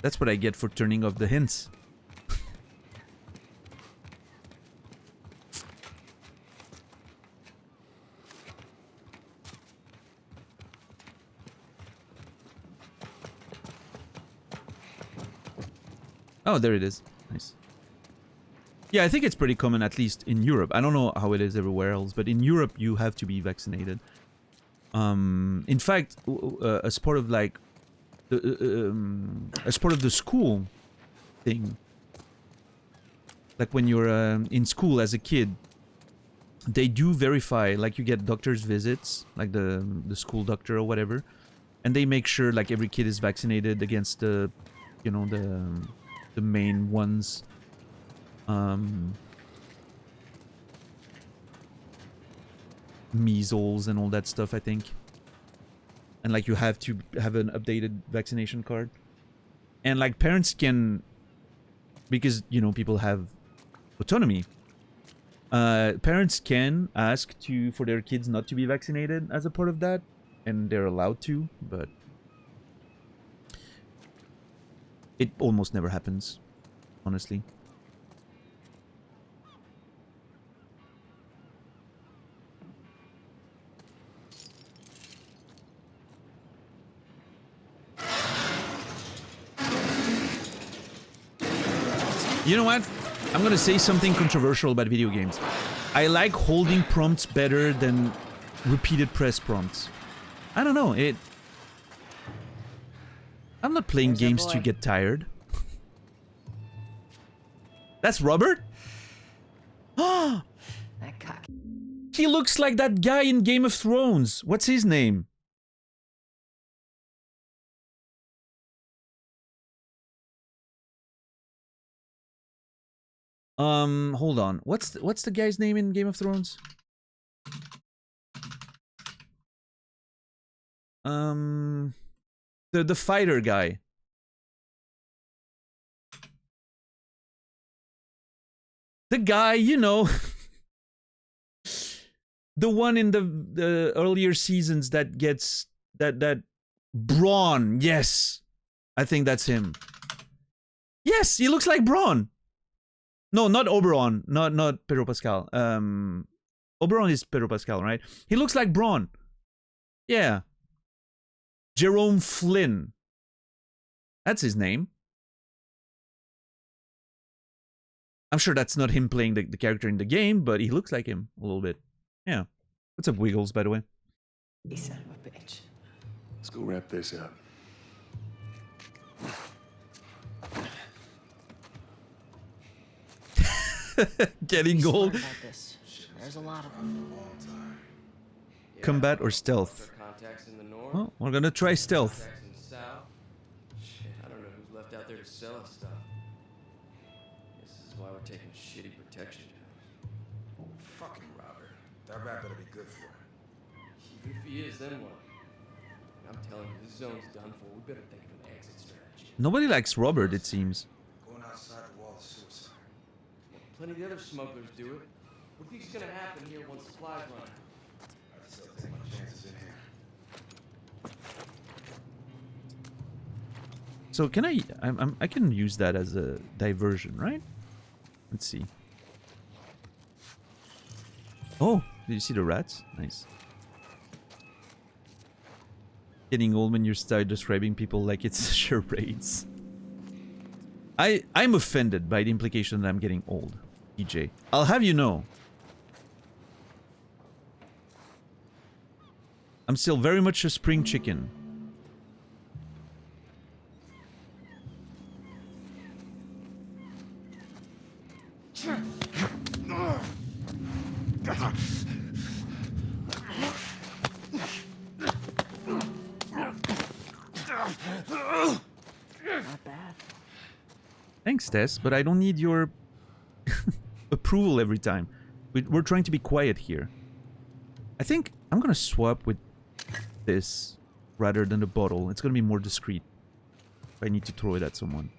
That's what I get for turning off the hints. Oh, there it is. Nice. Yeah, I think it's pretty common, at least in Europe. I don't know how it is everywhere else, but in Europe, you have to be vaccinated. In fact, as part of like, as part of the school thing, like when you're in school as a kid, they do verify, like you get doctor's visits, like the school doctor or whatever, and they make sure like every kid is vaccinated against the, you know, the main ones. Measles and all that stuff, I think. And like you have to have an updated vaccination card. And like parents can, because, you know, people have autonomy. Parents can ask for their kids not to be vaccinated as a part of that, and they're allowed to, but it almost never happens, honestly. You know what? I'm gonna say something controversial about video games. I like holding prompts better than repeated press prompts. I don't know, I'm not playing games to get tired. That's Robert? Oh! That cock. He looks like that guy in Game of Thrones. What's his name? Hold on. What's the guy's name in Game of Thrones? The fighter guy. The guy, you know, the one in the earlier seasons that gets that Braun. Yes, I think that's him. Yes, he looks like Braun. No, not Oberon. Not Pedro Pascal. Oberon is Pedro Pascal, right? He looks like Braun. Yeah. Jerome Flynn. That's his name. I'm sure that's not him playing the character in the game, but he looks like him a little bit. Yeah. What's up, Wiggles, by the way? You son of a bitch. Let's go wrap this up. Getting gold. Smart about this. There's a lot of them. Combat or stealth? Contacts in the north. Well, we're gonna try stealth. Contacts in the south. Shit, I don't know who's left out there to sell us stuff. This is why we're taking shitty protection jobs. Fucking Robert. That rat better be good for it. Even if he is, then what? I'm telling you, this zone's done for. We better think of an exit strategy. Nobody likes Robert, it seems. Going outside the wall is suicide. Plenty of the other smugglers do it. What do you think's gonna happen here once supplies run out? I'd still take my chances in here. So can I can use that as a diversion, right? Let's see. Oh, did you see the rats? Nice. Getting old when you start describing people like it's charades. I'm offended by the implication that I'm getting old, EJ. I'll have you know. I'm still very much a spring chicken. Not bad. Thanks, Tess, but I don't need your approval every time. We're trying to be quiet here. I think I'm gonna swap with this rather than the bottle. It's gonna be more discreet if I need to throw it at someone.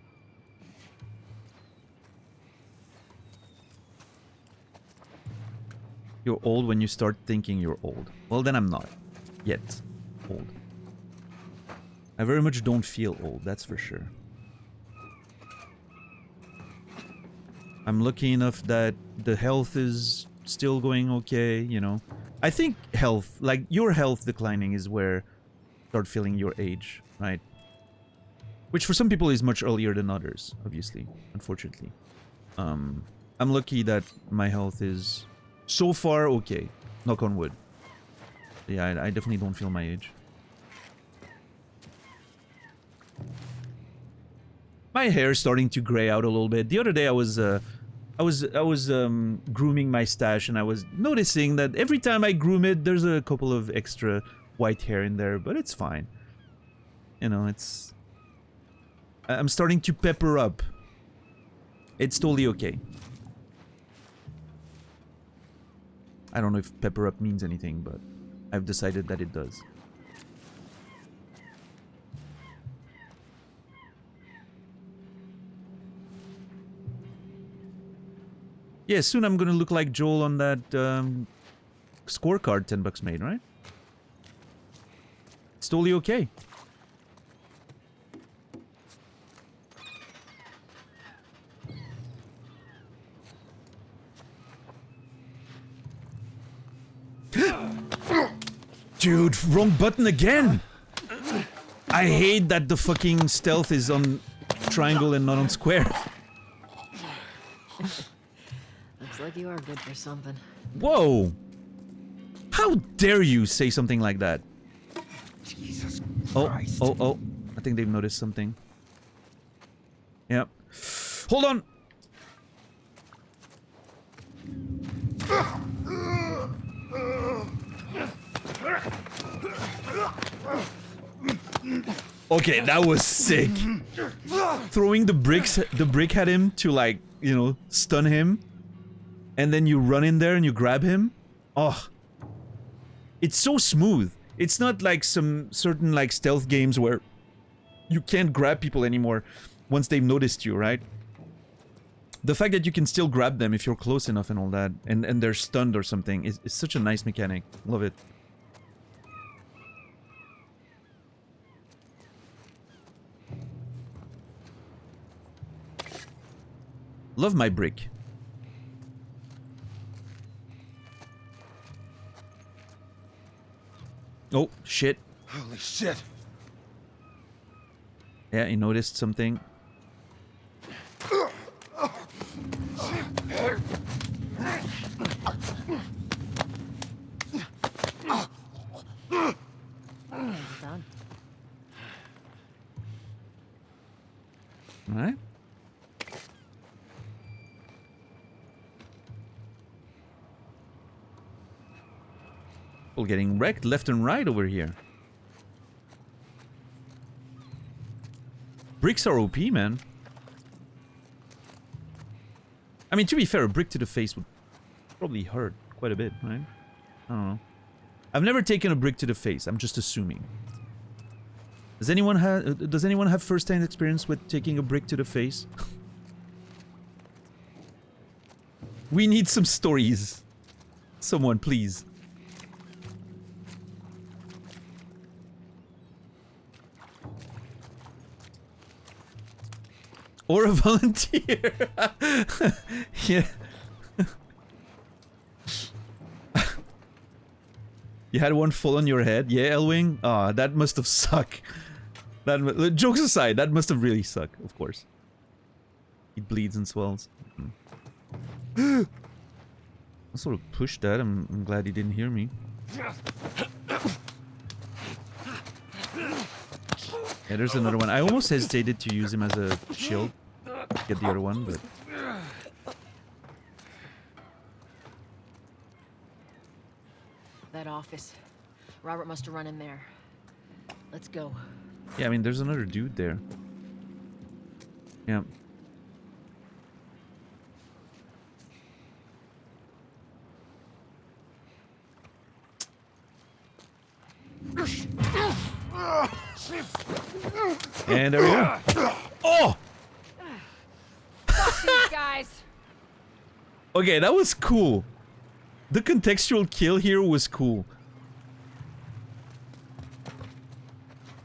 You're old when you start thinking you're old. Well, then I'm not yet old. I very much don't feel old, that's for sure. I'm lucky enough that the health is still going okay, you know. I think health, like your health declining is where you start feeling your age, right? Which for some people is much earlier than others, obviously, unfortunately. I'm lucky that my health is so far okay, knock on wood. Yeah, I definitely don't feel my age. My hair is starting to gray out a little bit. The other day I was grooming my stash and I was noticing that every time I groom it, there's a couple of extra white hair in there, but it's fine. You know, I'm starting to pepper up. It's totally okay. I don't know if pepper up means anything, but I've decided that it does. Yeah, soon I'm gonna look like Joel on that scorecard $10 made, right? It's totally okay. Dude, wrong button again! I hate that the fucking stealth is on triangle and not on square. Looks like you are good for something. Whoa! How dare you say something like that? Jesus Christ. Oh. I think they've noticed something. Yep. Hold on! Okay, that was sick. Throwing the brick at him to, like, you know, stun him. And then you run in there and you grab him. Oh. It's so smooth. It's not like some certain, like, stealth games where you can't grab people anymore once they've noticed you, right? The fact that you can still grab them if you're close enough and all that, and they're stunned or something, is such a nice mechanic. Love it. Love my brick. Oh, shit. Holy shit. Yeah, he noticed something. All right. People getting wrecked left and right over here. Bricks are OP, man. I mean, to be fair, a brick to the face would probably hurt quite a bit, right? I don't know. I've never taken a brick to the face. I'm just assuming. Does anyone have first-hand experience with taking a brick to the face? We need some stories. Someone, please. Or a volunteer. Yeah. You had one fall on your head? Yeah, Elwing? Ah, that must have sucked. That, jokes aside, that must have really sucked, of course. He bleeds and swells. I sort of pushed that. I'm glad he didn't hear me. Yeah, there's another one. I almost hesitated to use him as a shield. Get the other one, but... That office. Robert must have run in there. Let's go. Yeah, I mean, there's another dude there. Yeah. And there we go. Oh! Fuck these guys! Okay, that was cool. The contextual kill here was cool.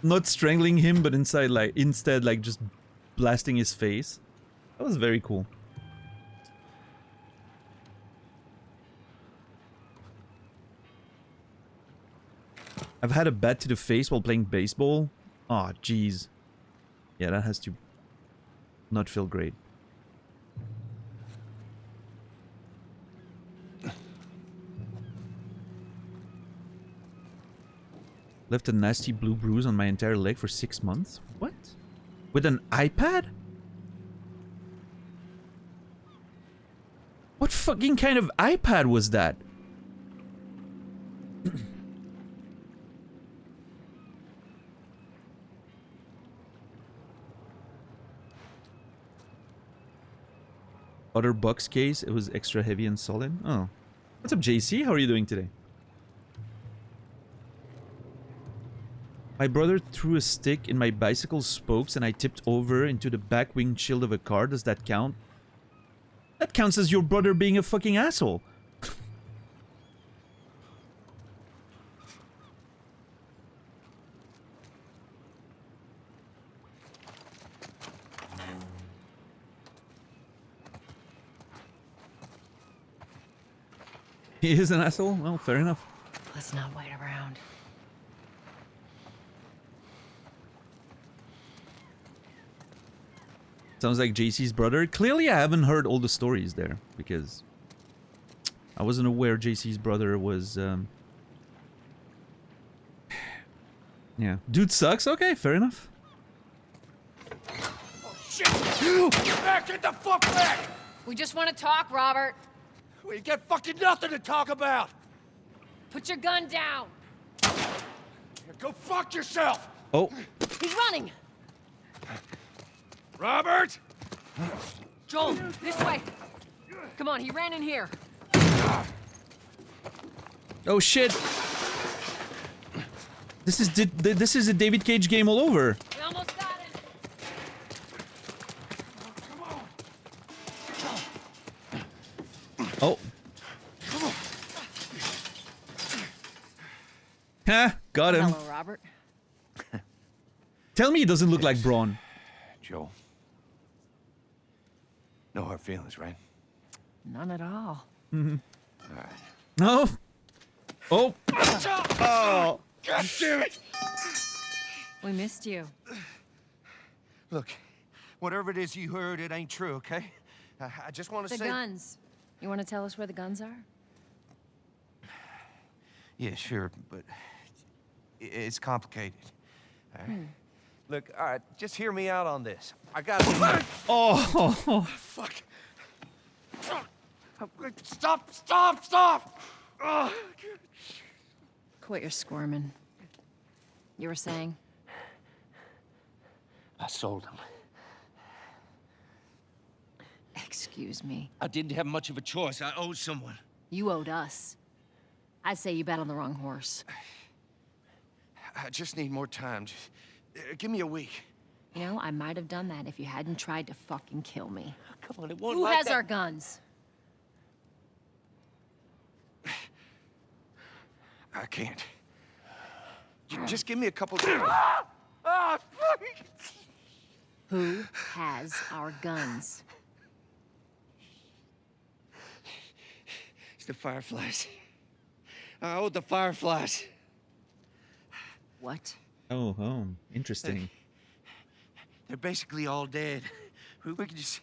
Not strangling him, but instead like just blasting his face. That was very cool. I've had a bat to the face while playing baseball. Aw, oh, jeez. Yeah, that has to not feel great. Left a nasty blue bruise on my entire leg for 6 months? What? With an iPad? What fucking kind of iPad was that? Other box case, it was extra heavy and solid. Oh. What's up, JC? How are you doing today? My brother threw a stick in my bicycle's spokes and I tipped over into the back windshield of a car. Does that count? That counts as your brother being a fucking asshole. He is an asshole? Well, fair enough. Let's not wait around. Sounds like JC's brother. Clearly, I haven't heard all the stories there because I wasn't aware JC's brother was. Yeah, dude sucks. Okay, fair enough. Oh shit! Get back! Get the fuck back! We just want to talk, Robert. We got fucking nothing to talk about. Put your gun down. Go fuck yourself. Oh. He's running. Robert! Joel, this way. Come on, he ran in here. Oh shit! This is a David Cage game all over. We almost got him. Oh. Ha! Got him. Hello, Robert. Tell me he doesn't look like Braun. Joel. No hard feelings, right? None at all. Mm-hmm. All right. No. Oh. Oh. God damn it! We missed you. Look, whatever it is you heard, it ain't true, okay? I just want to The say... guns. You want to tell us where the guns are? Yeah, sure, but it's complicated. All right? Look, all right, just hear me out on this. I got. Oh, fuck! Stop! Stop! Stop! Ugh. Quit your squirming. You were saying? I sold him. Excuse me. I didn't have much of a choice. I owed someone. You owed us. I'd say you bet on the wrong horse. I just need more time. Just, give me a week. You know, I might have done that if you hadn't tried to fucking kill me. Come on, it won't Who like has that. our guns? I can't. Just give me a couple days. Who has our guns? It's the Fireflies. I owed the Fireflies. What? Oh, interesting. They're basically all dead. We could just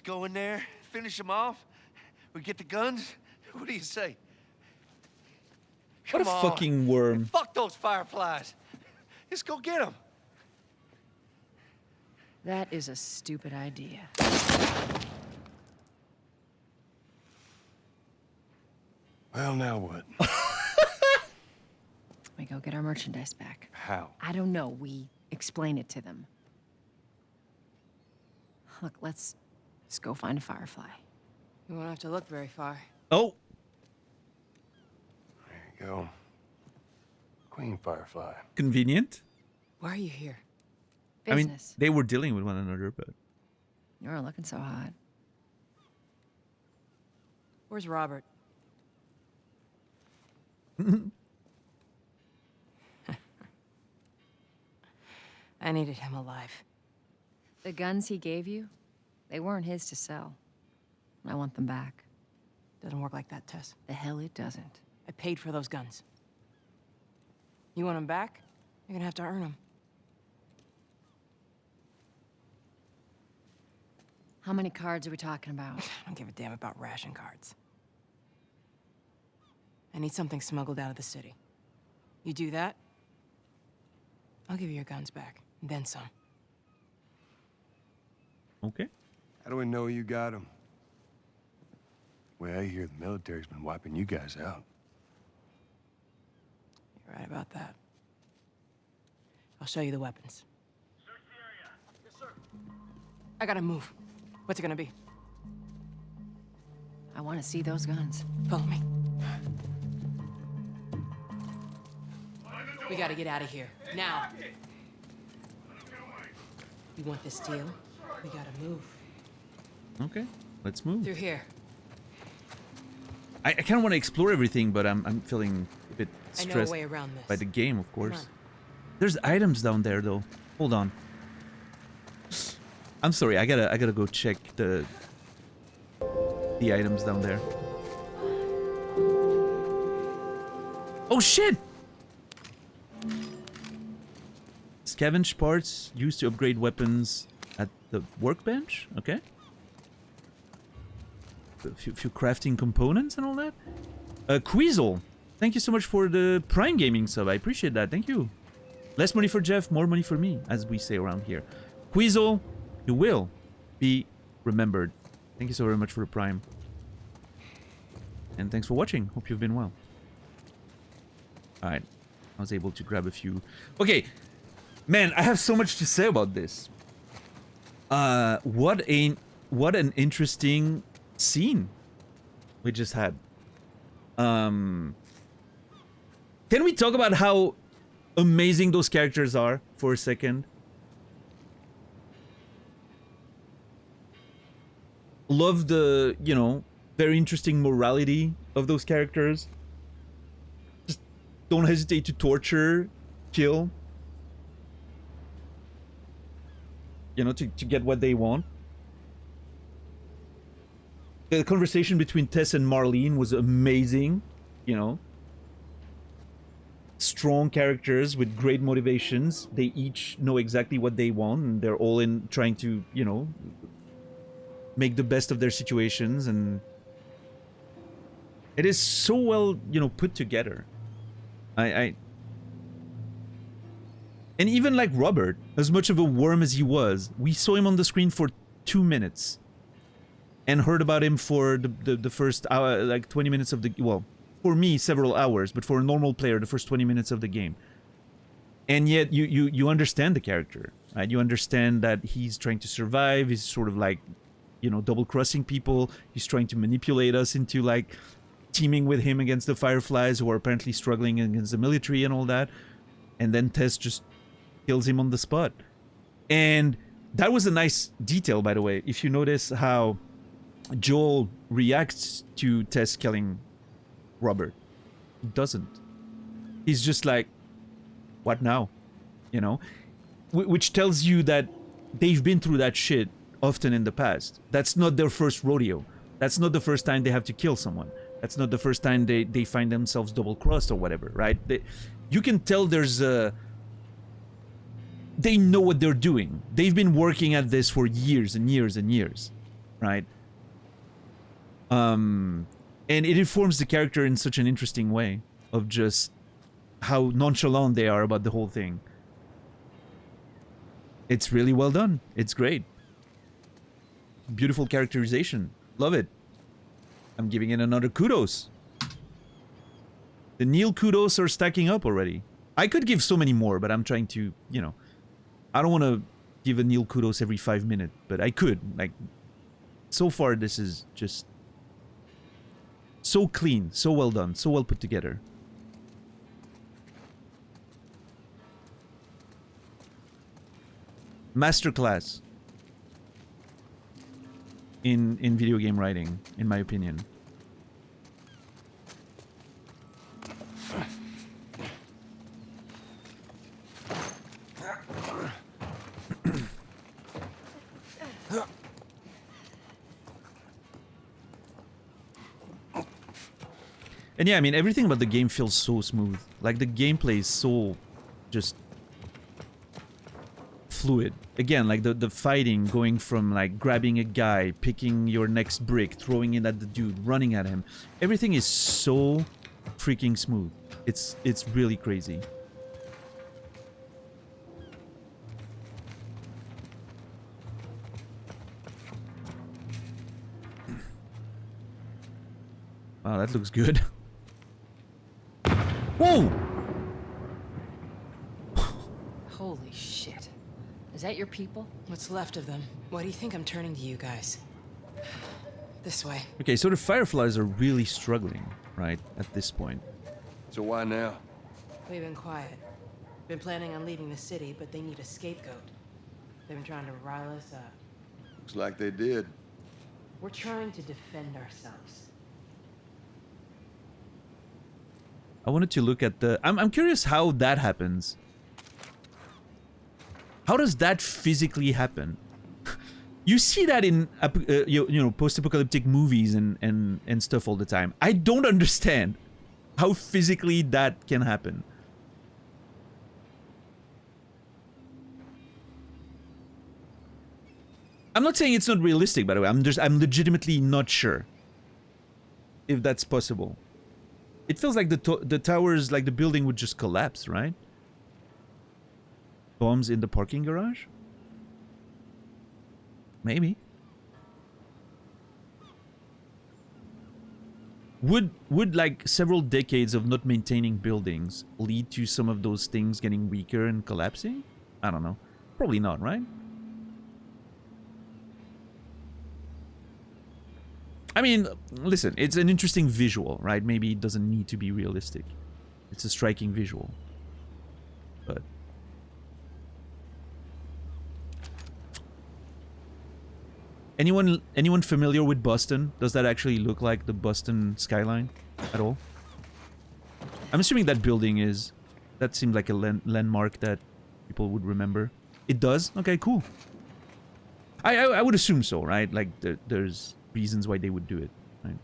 go in there, finish them off. We get the guns. What do you say? What a fucking worm. Fuck those Fireflies. Let's go get them. That is a stupid idea. Well, now what? We go get our merchandise back. How? I don't know. We explain it to them. Look, let's just go find a Firefly. You won't have to look very far. Oh. There you go. Queen Firefly. Convenient. Why are you here? I mean, Business. they were dealing with one another, but... You're looking so hot. Where's Robert? I needed him alive. The guns he gave you, they weren't his to sell. I want them back. Doesn't work like that, Tess. The hell it doesn't. I paid for those guns. You want them back? You're gonna have to earn them. How many cards are we talking about? I don't give a damn about ration cards. I need something smuggled out of the city. You do that, I'll give you your guns back, and then some. Okay. How do we know you got them? Well, I hear the military's been wiping you guys out. You're right about that. I'll show you the weapons. Search the area. Yes, sir. I gotta move. What's it gonna be? I want to see those guns. Follow me. We gotta get out of here. Now. You want this deal? We gotta move. Okay, let's move. Through here. I kind of want to explore everything, but I'm feeling a bit I know a stressed way around this. by the game, of Come course. on. There's items down there, though. Hold on. I'm sorry. I gotta go check the items down there. Oh shit! Scavenge parts used to upgrade weapons at the workbench. Okay. A few crafting components and all that. Queasel, thank you so much for the Prime Gaming sub. I appreciate that. Thank you. Less money for Jeff, more money for me, as we say around here. Queasel, you will be remembered. Thank you so very much for the Prime. And thanks for watching. Hope you've been well. Alright. I was able to grab a few. Okay. Man, I have so much to say about this. What an interesting scene we just had. Can we talk about how amazing those characters are for a second? Love the, you know, very interesting morality of those characters. Just don't hesitate to torture, kill. You know, to get what they want. The conversation between Tess and Marlene was amazing, you know. Strong characters with great motivations. They each know exactly what they want, and they're all in trying to, you know, make the best of their situations, and it is so well, you know, put together. And even like Robert, as much of a worm as he was, we saw him on the screen for 2 minutes. And heard about him for the first hour, like 20 minutes of the... Well, for me, several hours, but for a normal player, the first 20 minutes of the game. And yet, you understand the character, right? You understand that he's trying to survive, he's sort of like, you know, double-crossing people, he's trying to manipulate us into, like, teaming with him against the Fireflies, who are apparently struggling against the military and all that. And then Tess just kills him on the spot. And that was a nice detail, by the way. If you notice how Joel reacts to Tess killing Robert, he doesn't. He's just like, what now? You know? Which tells you that they've been through that shit often in the past. That's not their first rodeo. That's not the first time they have to kill someone. That's not the first time they find themselves double-crossed or whatever, right? You can tell there's a... They know what they're doing. They've been working at this for years and years and years, right? And it informs the character in such an interesting way of just how nonchalant they are about the whole thing. It's really well done. It's great. Beautiful characterization. Love it. I'm giving it another kudos. The Neil kudos are stacking up already. I could give so many more, but I'm trying to, you know, I don't want to give a Neil kudos every 5 minutes, but I could. Like, so far this is just so clean, so well done, so well put together. Masterclass in video game writing, in my opinion. And yeah, I mean, everything about the game feels so smooth. Like, the gameplay is so just fluid. Again, like the fighting, going from like grabbing a guy, picking your next brick, throwing it at the dude, running at him. Everything is so freaking smooth. It's really crazy. Wow, that looks good. Whoa! Holy shit. Is that your people? What's left of them. Why do you think I'm turning to you guys? This way. Okay, so the Fireflies are really struggling, right, at this point. So why now? We've been quiet. Been planning on leaving the city, but they need a scapegoat. They've been trying to rile us up. Looks like they did. We're trying to defend ourselves. I wanted to look at the... I'm curious how that happens. How does that physically happen? You see that in you know, post-apocalyptic movies and stuff all the time. I don't understand how physically that can happen. I'm not saying it's not realistic, by the way. I'm legitimately not sure if that's possible. It feels like the towers, like the building would just collapse, right? Bombs in the parking garage? Maybe. Would like several decades of not maintaining buildings lead to some of those things getting weaker and collapsing? I don't know. Probably not, right? I mean, listen, it's an interesting visual, right? Maybe it doesn't need to be realistic. It's a striking visual. But... Anyone familiar with Boston? Does that actually look like the Boston skyline at all? I'm assuming that building is... That seemed like a landmark that people would remember. It does? Okay, cool. I would assume so, right? Like, there's reasons why they would do it, right?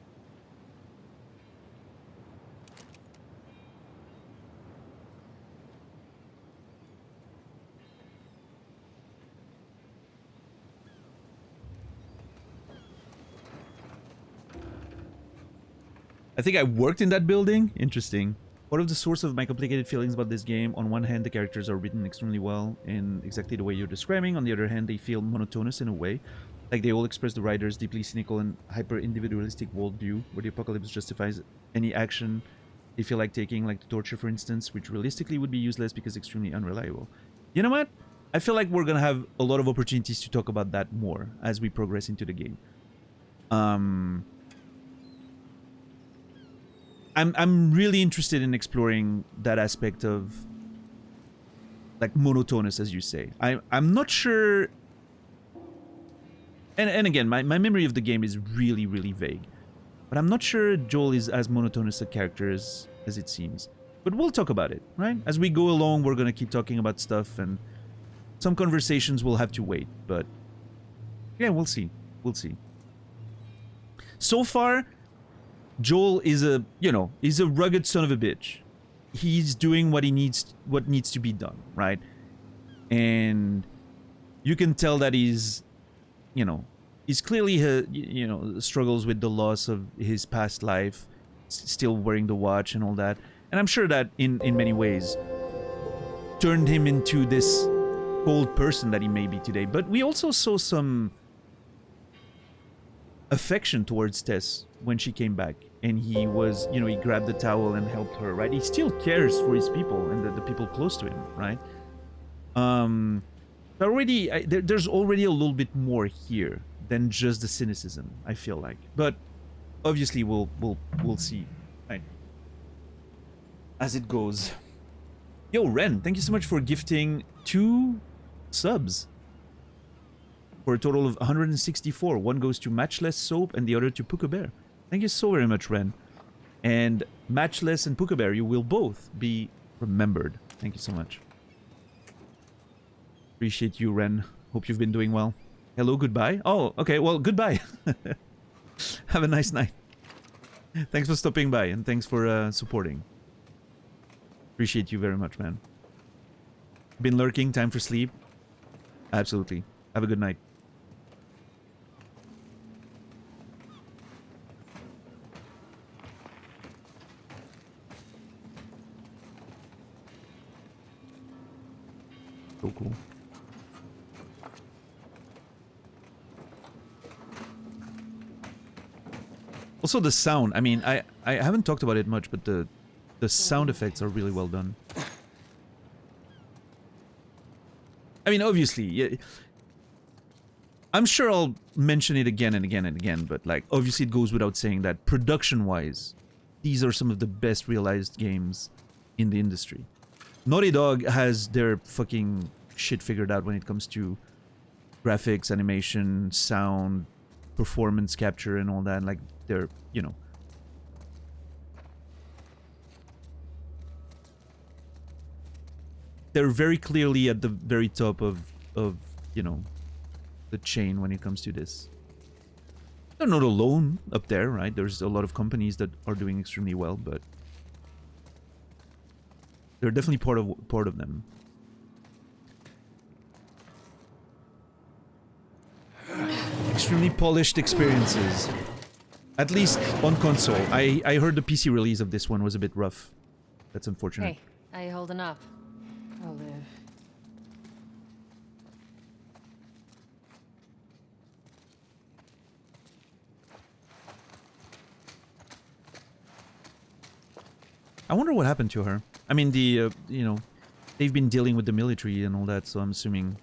I think I worked in that building. Interesting. Part of the source of my complicated feelings about this game, on one hand, the characters are written extremely well in exactly the way you're describing. On the other hand, they feel monotonous in a way. Like they all express the writer's deeply cynical and hyper-individualistic worldview, where the apocalypse justifies any action they feel like taking, like the torture, for instance, which realistically would be useless because extremely unreliable. You know what? I feel like we're gonna have a lot of opportunities to talk about that more as we progress into the game. I'm really interested in exploring that aspect of like monotonous, as you say. I'm not sure, and again, my memory of the game is really, really vague, but I'm not sure Joel is as monotonous a character as it seems. But we'll talk about it, right? As we go along, we're gonna keep talking about stuff, and some conversations will have to wait, but yeah, we'll see. We'll see. So far, Joel is a, you know, he's a rugged son of a bitch. He's doing what needs to be done, right? And you can tell that he's, you know, he's clearly, you know, struggles with the loss of his past life, still wearing the watch and all that. And I'm sure that in many ways turned him into this cold person that he may be today. But we also saw some affection towards Tess when she came back, and he was, you know, he grabbed the towel and helped her, right? He still cares for his people and the people close to him, right? There's already a little bit more here than just the cynicism, I feel like. But obviously we'll see, right, as it goes. Yo, Ren, thank you so much for gifting 2 subs for a total of 164. One goes to Matchless Soap and the other to Puka Bear. Thank you so very much, Ren. And Matchless and Puka Bear, you will both be remembered. Thank you so much. Appreciate you, Ren. Hope you've been doing well. Hello, goodbye. Oh, okay, well, goodbye. Have a nice night. Thanks for stopping by, and thanks for supporting. Appreciate you very much, man. Been lurking, time for sleep? Absolutely. Have a good night. So cool. Also the sound, I mean, I haven't talked about it much, but the sound effects are really well done. I mean, obviously, yeah, I'm sure I'll mention it again and again and again, but like, obviously it goes without saying that production-wise, these are some of the best realized games in the industry. Naughty Dog has their fucking shit figured out when it comes to graphics, animation, sound, performance capture, and all that. Like, they're, you know, they're very clearly at the very top of you know, the chain when it comes to this. They're not alone up there, right? There's a lot of companies that are doing extremely well, but they're definitely part of them. Extremely polished experiences. At least on console. I heard the PC release of this one was a bit rough. That's unfortunate. Hey, how you holding up? I'll live. I wonder what happened to her. I mean, the, you know, they've been dealing with the military and all that, so I'm assuming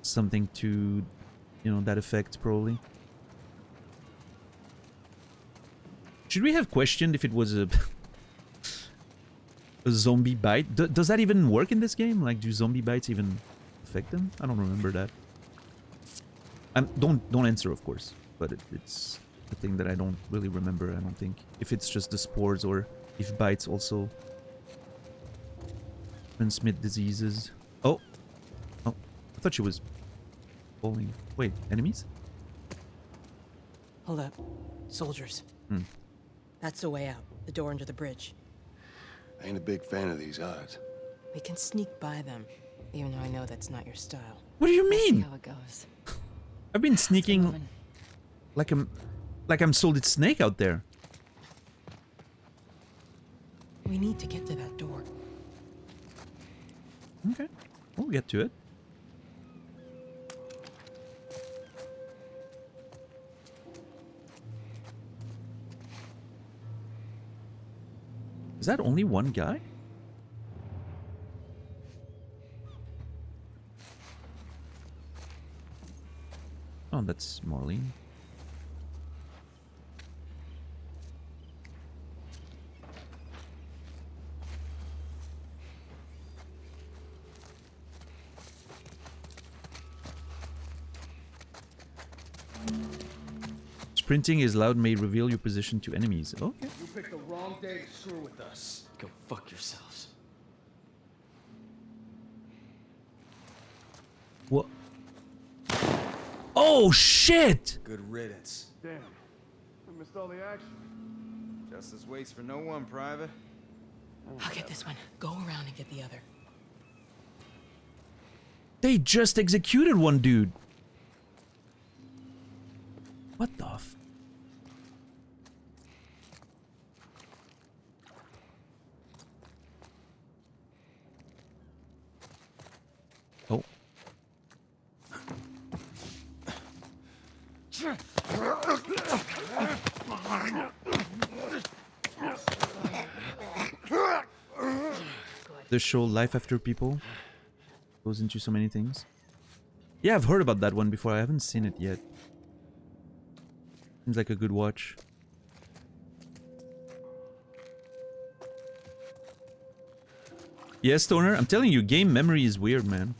something to, you know, that effect, probably. Should we have questioned if it was a zombie bite? Does that even work in this game? Like, do zombie bites even affect them? I don't remember that. Don't answer, of course, but it's a thing that I don't really remember, I don't think. If it's just the spores or if bites also transmit diseases. Oh! Oh, I thought she was falling. Wait, enemies? Hold up. Soldiers. Hmm. That's the way out. The door under the bridge. I ain't a big fan of these odds. We can sneak by them, even though I know that's not your style. What do you mean? See how it goes. I've been sneaking like I'm Solid Snake out there. We need to get to that door. Okay, we'll get to it. Is that only one guy? Oh, that's Marlene. Sprinting is loud may reveal your position to enemies. Okay. You picked the wrong day to screw with us. Go fuck yourselves. What? Oh shit! Good riddance. Damn, we missed all the action. Justice waits for no one, Private. I'll get this one. Go around and get the other. They just executed one dude. What the f? Oh. The show Life After People goes into so many things. Yeah, I've heard about that one before. I haven't seen it yet. Seems like a good watch. Yes, Stoner, I'm telling you, game memory is weird, man.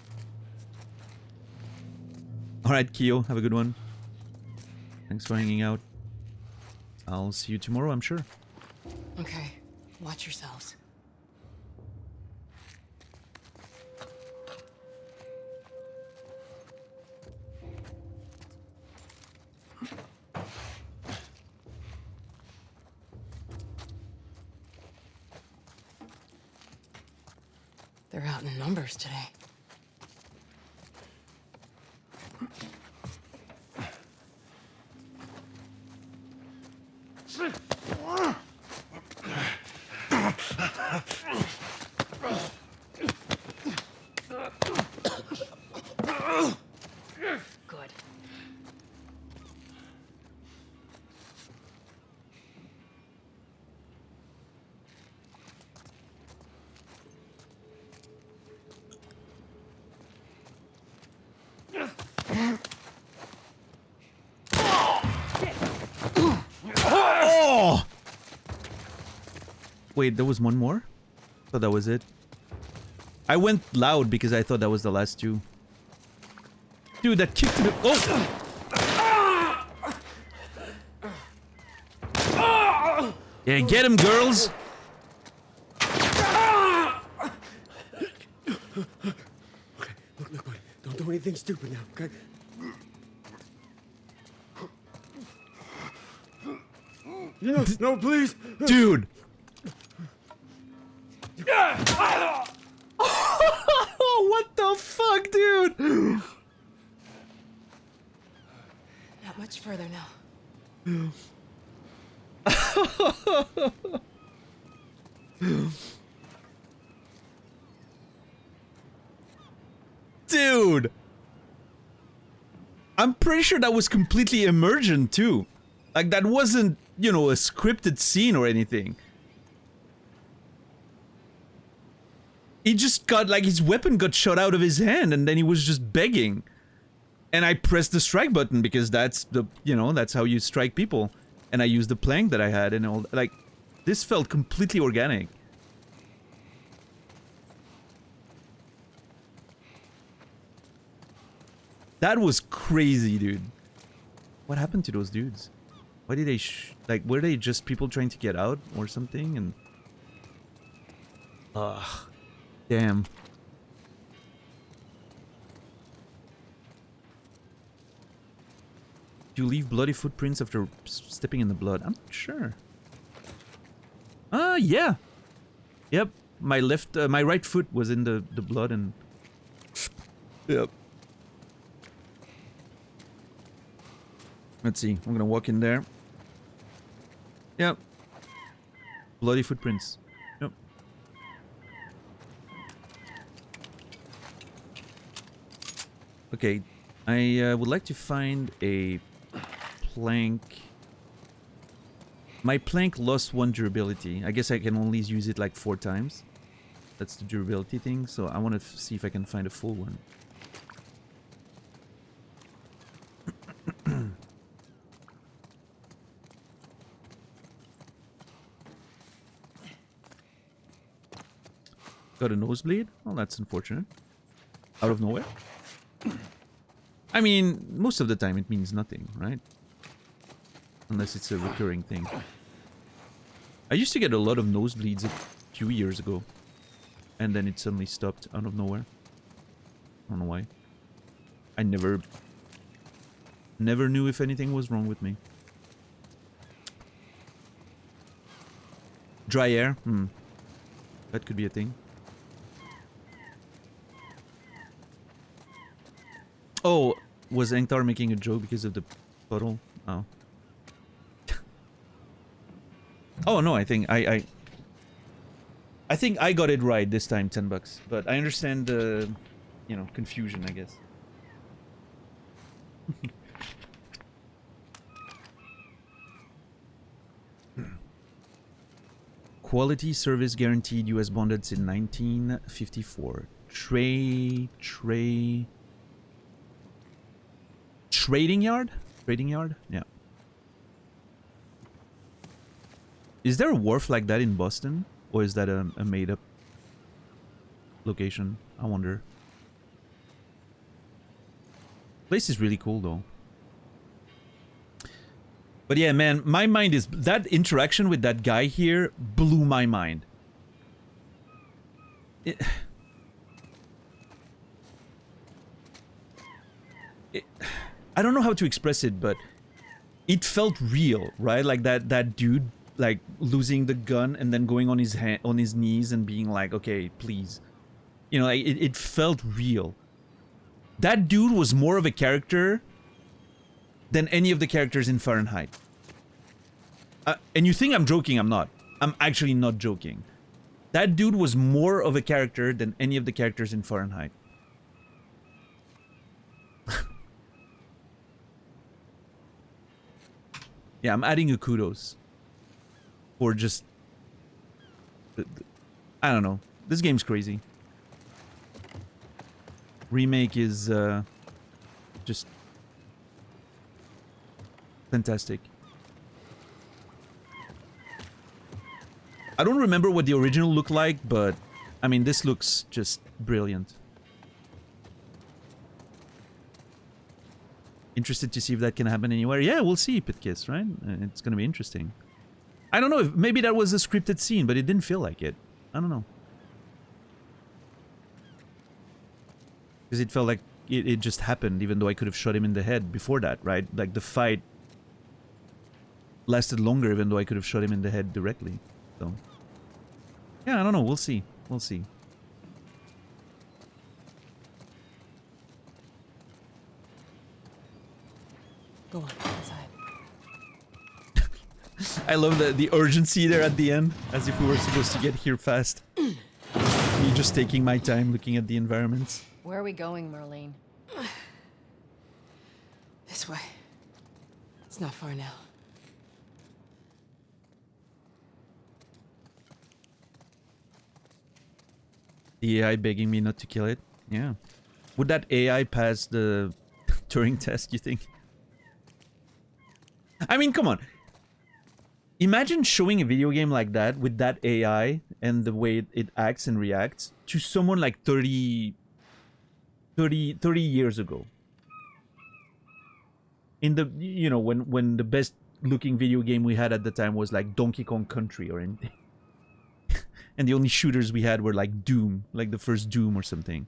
Alright, Kyo, have a good one. Thanks for hanging out. I'll see you tomorrow, I'm sure. Okay, watch yourselves. They're out in numbers today. Good. Oh! Wait, there was one more? Thought that was it. I went loud because I thought that was the last two. Dude, that kicked me. Oh! Yeah, get him, girls! Look, buddy. Don't do anything stupid now, okay? No, please! Dude! What the fuck, dude? Not much further now. Dude! I'm pretty sure that was completely emergent too. Like that wasn't, you know, a scripted scene or anything. He just got, like, his weapon got shot out of his hand and then he was just begging. And I pressed the strike button because that's the, you know, that's how you strike people. And I used the plank that I had and all, like, this felt completely organic. That was crazy, dude. What happened to those dudes? Why did they like, were they just people trying to get out or something? And ugh. Damn. Do you leave bloody footprints after stepping in the blood? I'm not sure. Yeah. Yep. My left, my right foot was in the blood and... Yep. Let's see. I'm gonna walk in there. Yep. Bloody footprints. Yep. Okay, I would like to find a plank. My plank lost 1 durability. I guess I can only use it like 4 times. That's the durability thing, so I want to see if I can find a full one. Got a nosebleed? Well, that's unfortunate. Out of nowhere? I mean, most of the time it means nothing, right? Unless it's a recurring thing. I used to get a lot of nosebleeds a few years ago. And then it suddenly stopped out of nowhere. I don't know why. I never knew if anything was wrong with me. Dry air? That could be a thing. Oh, was Engtar making a joke because of the puddle? Oh. Oh no, I think I think I got it right this time, $10. But I understand the, you know, confusion, I guess. Quality service guaranteed US bonded in 1954. Trading yard? Trading yard? Yeah. Is there a wharf like that in Boston? Or is that a made-up location? I wonder. Place is really cool, though. But yeah, man, my mind is... That interaction with that guy here blew my mind. I don't know how to express it, but... It felt real, right? Like that dude... Like losing the gun and then going on his knees and being like, okay, please, you know, like, it felt real. That dude was more of a character than any of the characters in Fahrenheit. And you think I'm joking? I'm not. I'm actually not joking. That dude was more of a character than any of the characters in Fahrenheit. Yeah, I'm adding a kudos. Or just... I don't know. This game's crazy. Remake is just fantastic. I don't remember what the original looked like, but I mean, this looks just brilliant. Interested to see if that can happen anywhere. Yeah, we'll see, Pitkiss, right? It's gonna be interesting. I don't know if maybe that was a scripted scene, but it didn't feel like it. I don't know. Because it felt like it just happened, even though I could have shot him in the head before that, right? Like the fight lasted longer, even though I could have shot him in the head directly. So, yeah, I don't know. We'll see. We'll see. Go on, inside. I love the urgency there at the end, as if we were supposed to get here fast. Me just taking my time looking at the environments. Where are we going, Marlene? This way. It's not far now. The AI begging me not to kill it? Yeah. Would that AI pass the Turing test, you think? I mean, come on. Imagine showing a video game like that with that AI and the way it acts and reacts to someone like 30 years ago. In the, you know, when the best looking video game we had at the time was like Donkey Kong Country or anything. And the only shooters we had were like Doom, like the first Doom or something.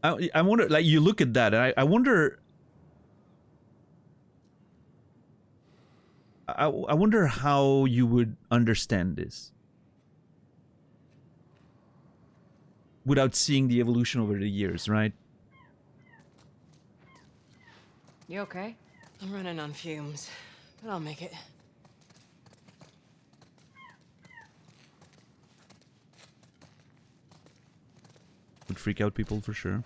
I wonder, like, you look at that and I wonder... I wonder how you would understand this without seeing the evolution over the years, right? You okay? I'm running on fumes, but I'll make it. Would freak out people for sure.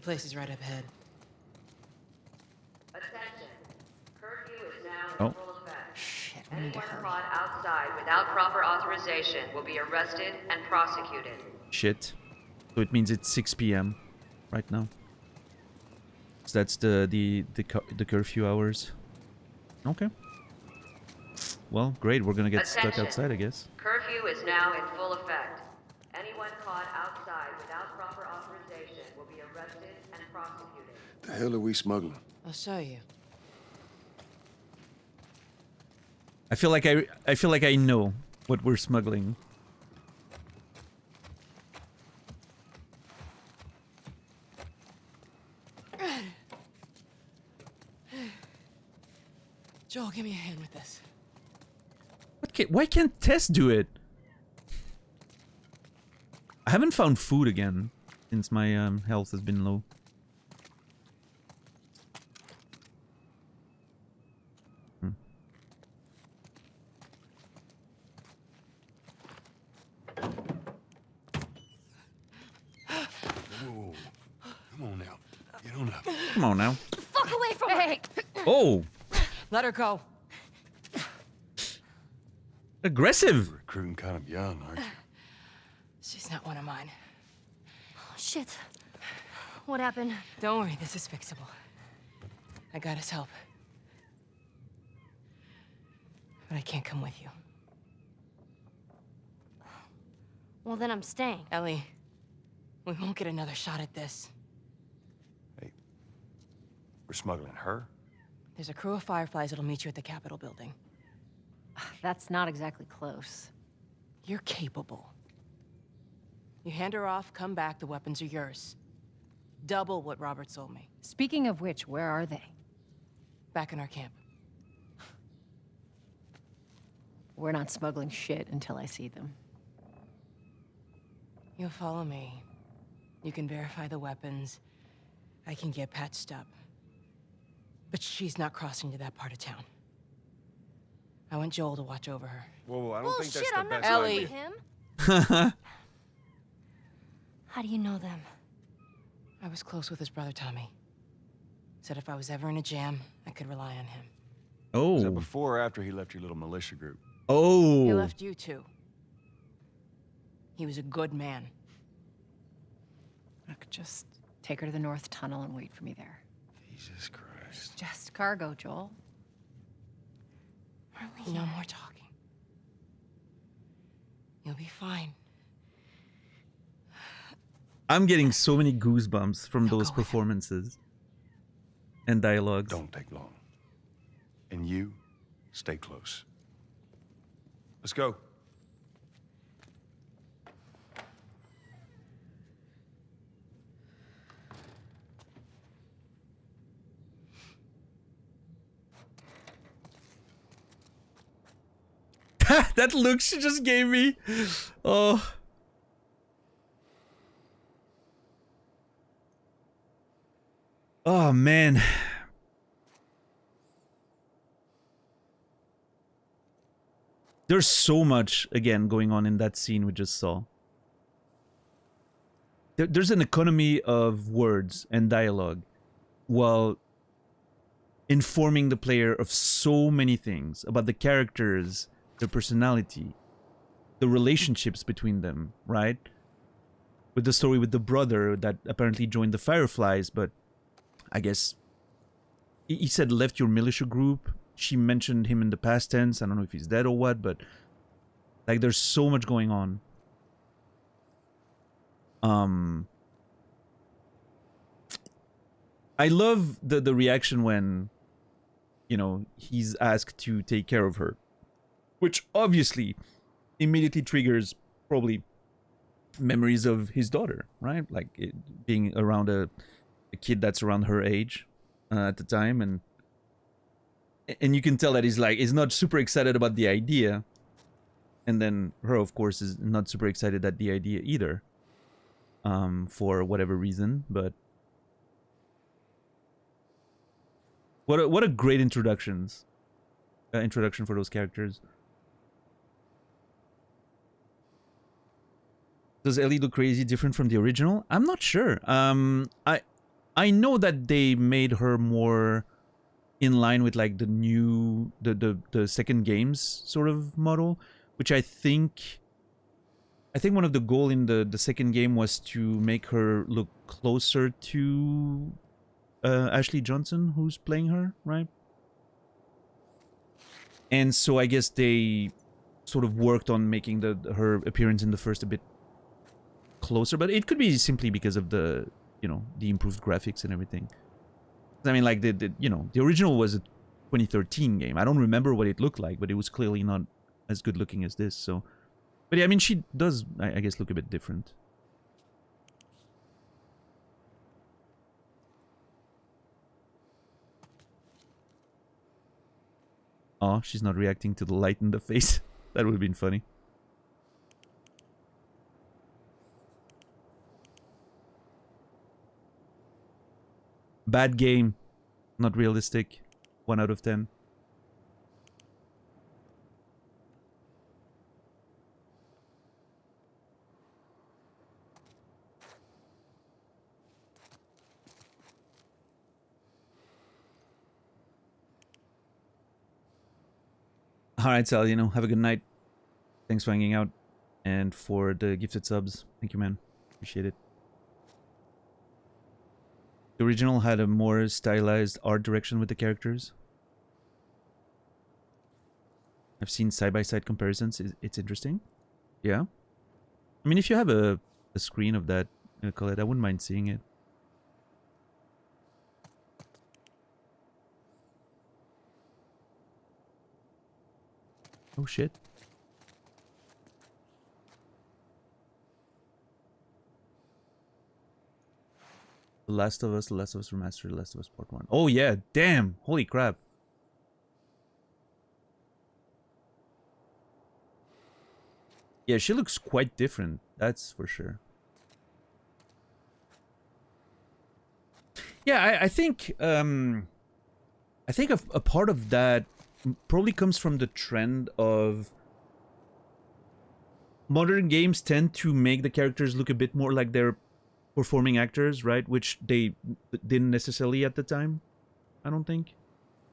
place is right up ahead. Attention. Curfew is now Oh. in full effect. Shit, we need to Anyone hurry. caught outside without proper authorization will be arrested and prosecuted. Shit. So it means it's 6 p.m. right now. So that's the curfew hours. Okay. Well, great. We're gonna get stuck Attention. outside, I guess. Curfew is now in full effect. Anyone caught outside without proper authorization will be arrested and prosecuted. The hell are we smuggling? I'll show you. I feel like I know what we're smuggling. Joel, give me a hand with this. Why can't Tess do it? I haven't found food again since my health has been low. Whoa. Come on now. Get on up. Come on now. Fuck away from Hey! Oh! Let her go. Aggressive! Recruiting kind of young, aren't you? She's not one of mine. Oh, shit. What happened? Don't worry, this is fixable. I got us help. But I can't come with you. Well, then I'm staying. Ellie, we won't get another shot at this. We're smuggling her? There's a crew of Fireflies that'll meet you at the Capitol building. That's not exactly close. You're capable. You hand her off, come back, the weapons are yours. Double what Robert sold me. Speaking of which, where are they? Back in our camp. We're not smuggling shit until I see them. You'll follow me. You can verify the weapons. I can get patched up. But she's not crossing to that part of town. I want Joel to watch over her. Whoa, I don't Bullshit, think that's the I'm not best going Ellie. with him. How do you know them? I was close with his brother, Tommy. Said if I was ever in a jam, I could rely on him. Oh. Was that before or after he left your little militia group? Oh. He left you too. He was a good man. I could just take her to the North Tunnel and wait for me there. Jesus Christ. Just cargo, Joel. No more talking. You'll be fine. I'm getting so many goosebumps from those performances and dialogues. Don't take long. And you, stay close. Let's go. That look she just gave me. Oh. Oh, man. There's so much, again, going on in that scene we just saw. There's an economy of words and dialogue while informing the player of so many things about the characters, their personality, the relationships between them, right? With the story with the brother that apparently joined the Fireflies, but I guess he said left your militia group. She mentioned him in the past tense. I don't know if he's dead or what, but like there's so much going on. I love the reaction when, you know, he's asked to take care of her, which obviously immediately triggers probably memories of his daughter, right? Like being around a kid that's around her age at the time, and you can tell that he's not super excited about the idea, and then her, of course, is not super excited at the idea either, for whatever reason. But what a great introduction for those characters. Does Ellie look crazy different from the original? I'm not sure. I know that they made her more in line with like the new the second game's sort of model, which I think one of the goal in the second game was to make her look closer to Ashley Johnson, who's playing her, right? And so I guess they sort of worked on making her appearance in the first a bit closer, but it could be simply because of the, you know, the improved graphics and everything. I mean, like the original was a 2013 game. I don't remember what it looked like, but it was clearly not as good looking as this. So, but yeah, I mean, she does, I guess, look a bit different. Oh, she's not reacting to the light in the face. That would have been funny. Bad game. Not realistic. 1 out of 10. Alright, Sal, you know, have a good night. Thanks for hanging out. And for the gifted subs. Thank you, man. Appreciate it. The original had a more stylized art direction with the characters. I've seen side-by-side comparisons. It's interesting. Yeah. I mean, if you have a screen of that, Colette, I wouldn't mind seeing it. Oh, shit. The Last of Us Remastered, The Last of Us Part 1. Oh, yeah. Damn. Holy crap. Yeah, she looks quite different. That's for sure. Yeah, I think a part of that probably comes from the trend of modern games tend to make the characters look a bit more like they're performing actors, right? Which they didn't necessarily at the time, I don't think.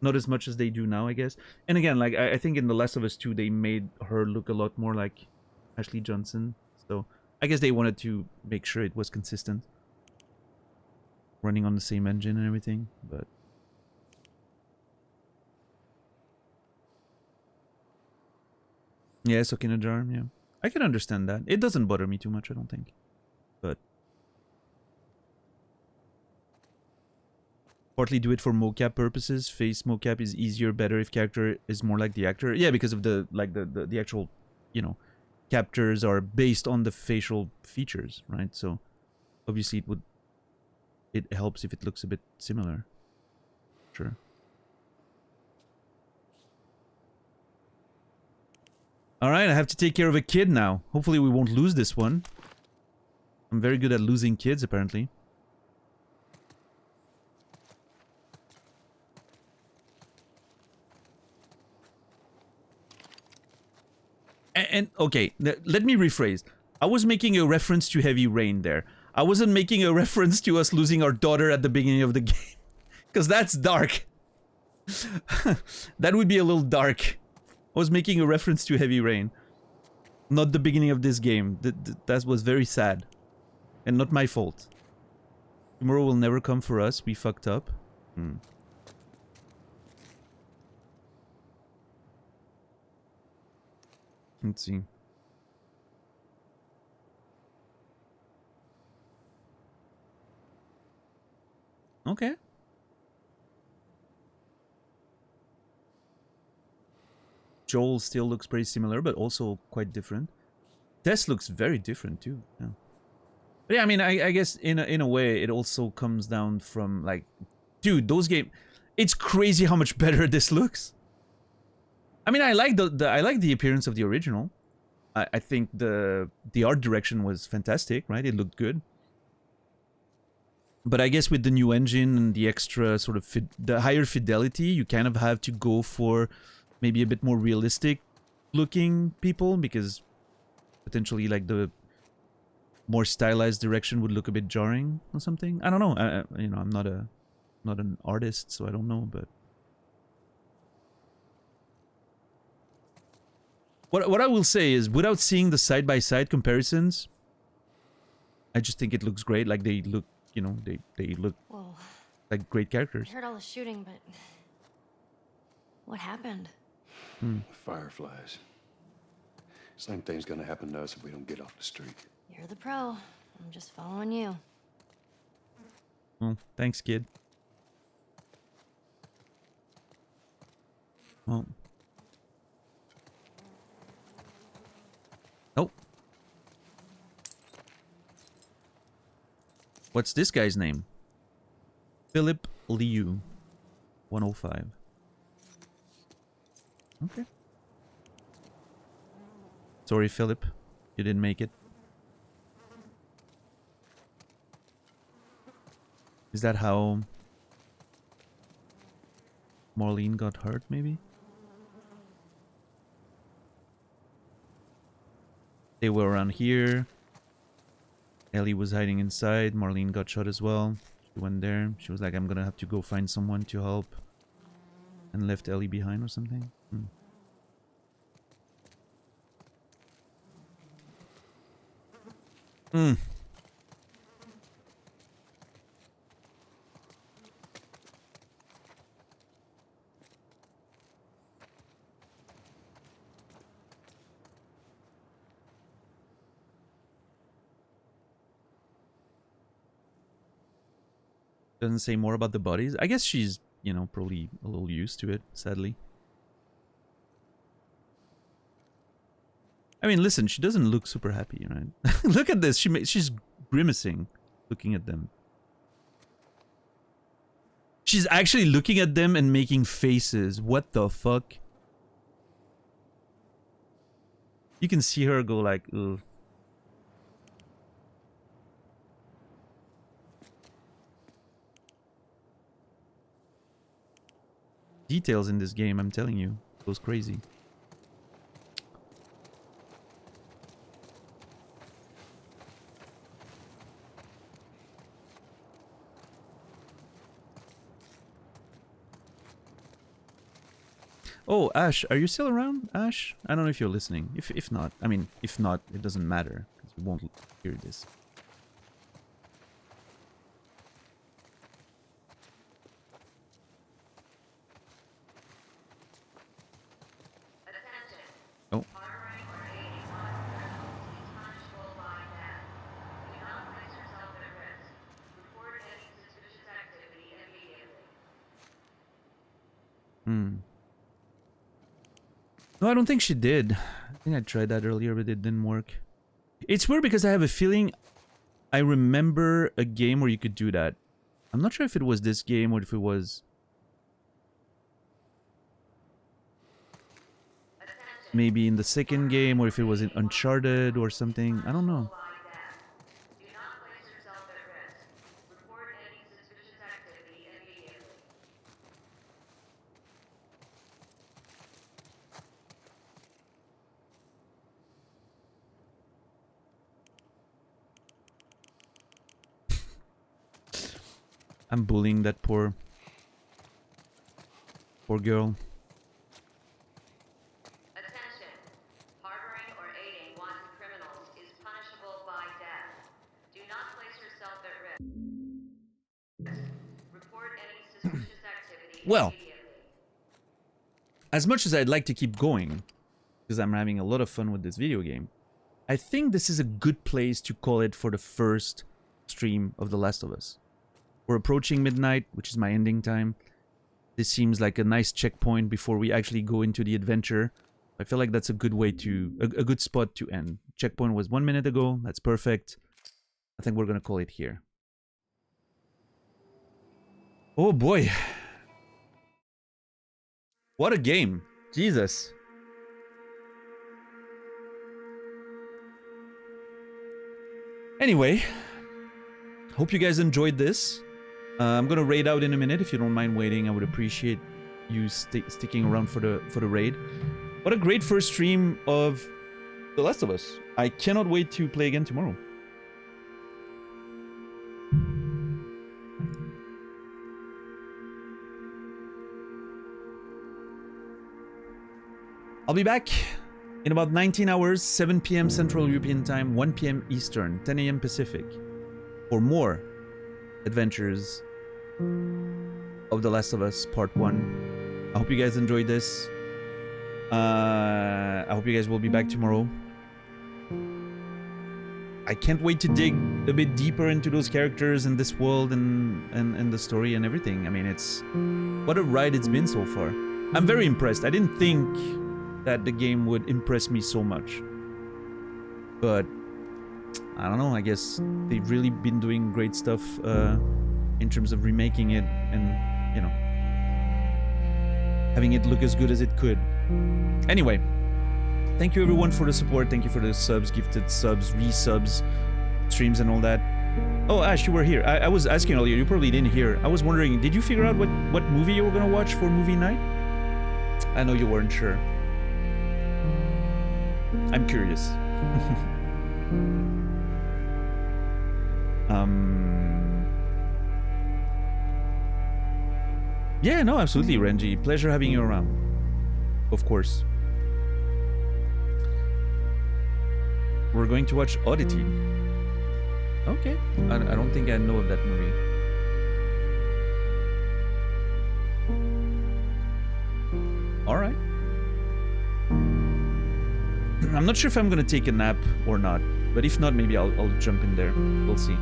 Not as much as they do now, I guess. And again, like, I think in The Last of Us 2, they made her look a lot more like Ashley Johnson. So I guess they wanted to make sure it was consistent. Running on the same engine and everything, but... Yeah, Sock in a jar, yeah. I can understand that. It doesn't bother me too much, I don't think. But... partly do it for mocap purposes. Face mocap is easier, better if character is more like the actor. Yeah, because of the actual, you know, captures are based on the facial features, right? So obviously it helps if it looks a bit similar. Sure. Alright, I have to take care of a kid now. Hopefully we won't lose this one. I'm very good at losing kids, apparently. And okay, let me rephrase. I was making a reference to Heavy Rain there. I wasn't making a reference to us losing our daughter at the beginning of the game. Because that's dark. That would be a little dark. I was making a reference to Heavy Rain. Not the beginning of this game. That was very sad. And not my fault. Tomorrow will never come for us. We fucked up. Let's see. Okay. Joel still looks pretty similar, but also quite different. Tess looks very different too. Yeah. But yeah, I mean, I guess in a way, it also comes down from like, dude, those games. It's crazy how much better this looks. I mean, I like I like the appearance of the original. I think the art direction was fantastic, right? It looked good. But I guess with the new engine and the extra sort of the higher fidelity, you kind of have to go for maybe a bit more realistic looking people, because potentially like the more stylized direction would look a bit jarring or something. I don't know. You know, I'm not an artist, so I don't know, but what I will say is, without seeing the side-by-side comparisons, I just think it looks great. Like, they look, you know, they look Whoa. like great characters. I heard all the shooting, but what happened? Fireflies. Same thing's gonna happen to us if we don't get off the street. You're the pro. I'm just following you. Well, thanks, kid. Well. Oh. What's this guy's name? Philip Liu. 105. Okay. Sorry, Philip. You didn't make it. Is that how Marlene got hurt, maybe? They were around here. Ellie was hiding inside. Marlene got shot as well. She went there. She was like, I'm gonna have to go find someone to help. And left Ellie behind or something. Doesn't say more about the bodies. I guess she's, you know, probably a little used to it, sadly. I mean, listen, she doesn't look super happy, right? Look at this. She's grimacing looking at them. She's actually looking at them and making faces. What the fuck? You can see her go like, ugh. Details in this game, I'm telling you, goes crazy. Oh, Ash, are you still around, Ash? I don't know if you're listening. If not, I mean, if not, it doesn't matter, because you won't hear this. Oh. No, I don't think she did. I think I tried that earlier, but it didn't work. It's weird because I have a feeling I remember a game where you could do that. I'm not sure if it was this game or if it was maybe in the second game or if it was in Uncharted or something. I don't know. I'm bullying that poor girl. Attention. Harboring or aiding wanted criminals is punishable by death. Do not place yourself at risk. Report any suspicious activity Well, immediately. as much as I'd like to keep going, because I'm having a lot of fun with this video game, I think this is a good place to call it for the first stream of The Last of Us. We're approaching midnight, which is my ending time. This seems like a nice checkpoint before we actually go into the adventure. I feel like that's a good way to... a good spot to end. Checkpoint was 1 minute ago. That's perfect. I think we're gonna call it here. Oh boy. What a game. Jesus. Anyway. Hope you guys enjoyed this. I'm gonna raid out in a minute. If you don't mind waiting, I would appreciate you sticking around for the raid. What a great first stream of The Last of Us. I cannot wait to play again tomorrow. I'll be back in about 19 hours, 7 p.m. Central European Time, 1 p.m. Eastern, 10 a.m. Pacific, for more adventures of The Last of Us Part 1. I hope you guys enjoyed this. I hope you guys will be back tomorrow. I can't wait to dig a bit deeper into those characters and this world and the story and everything. I mean, it's... what a ride it's been so far. I'm very impressed. I didn't think that the game would impress me so much. But, I don't know, I guess they've really been doing great stuff in terms of remaking it and, you know, having it look as good as it could. Anyway, thank you everyone for the support. Thank you for the subs, gifted subs, resubs, streams and all that. Oh, Ash, you were here. I was asking earlier, you probably didn't hear. I was wondering, did you figure out what movie you were gonna watch for movie night? I know you weren't sure. I'm curious. Yeah, no, absolutely, Renji. Pleasure having you around. Of course. We're going to watch Oddity. Okay. I don't think I know of that movie. Alright. I'm not sure if I'm gonna take a nap or not, but if not, maybe I'll jump in there. We'll see.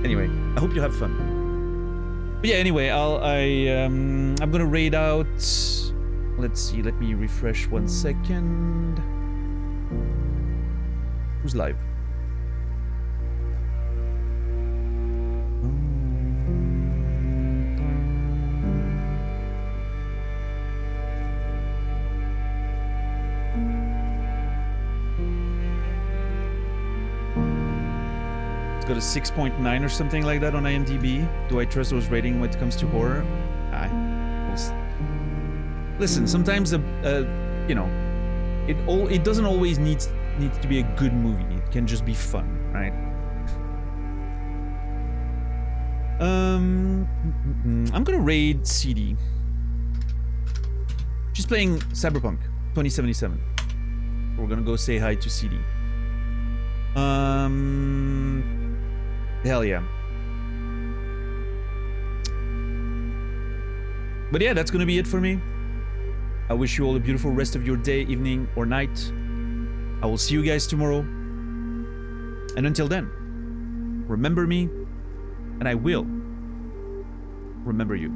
Anyway, I hope you have fun. But yeah, anyway, I'm gonna raid out. Let's see, let me refresh 1 second. Who's live? Got a 6.9 or something like that on IMDb. Do I trust those ratings when it comes to horror? Listen, sometimes you know, it doesn't always need to be a good movie. It can just be fun, right? I'm gonna raid CD. She's playing Cyberpunk 2077. We're gonna go say hi to CD. Hell yeah. But yeah, that's gonna be it for me. I wish you all a beautiful rest of your day, evening, or night. I will see you guys tomorrow. And until then, remember me, and I will remember you.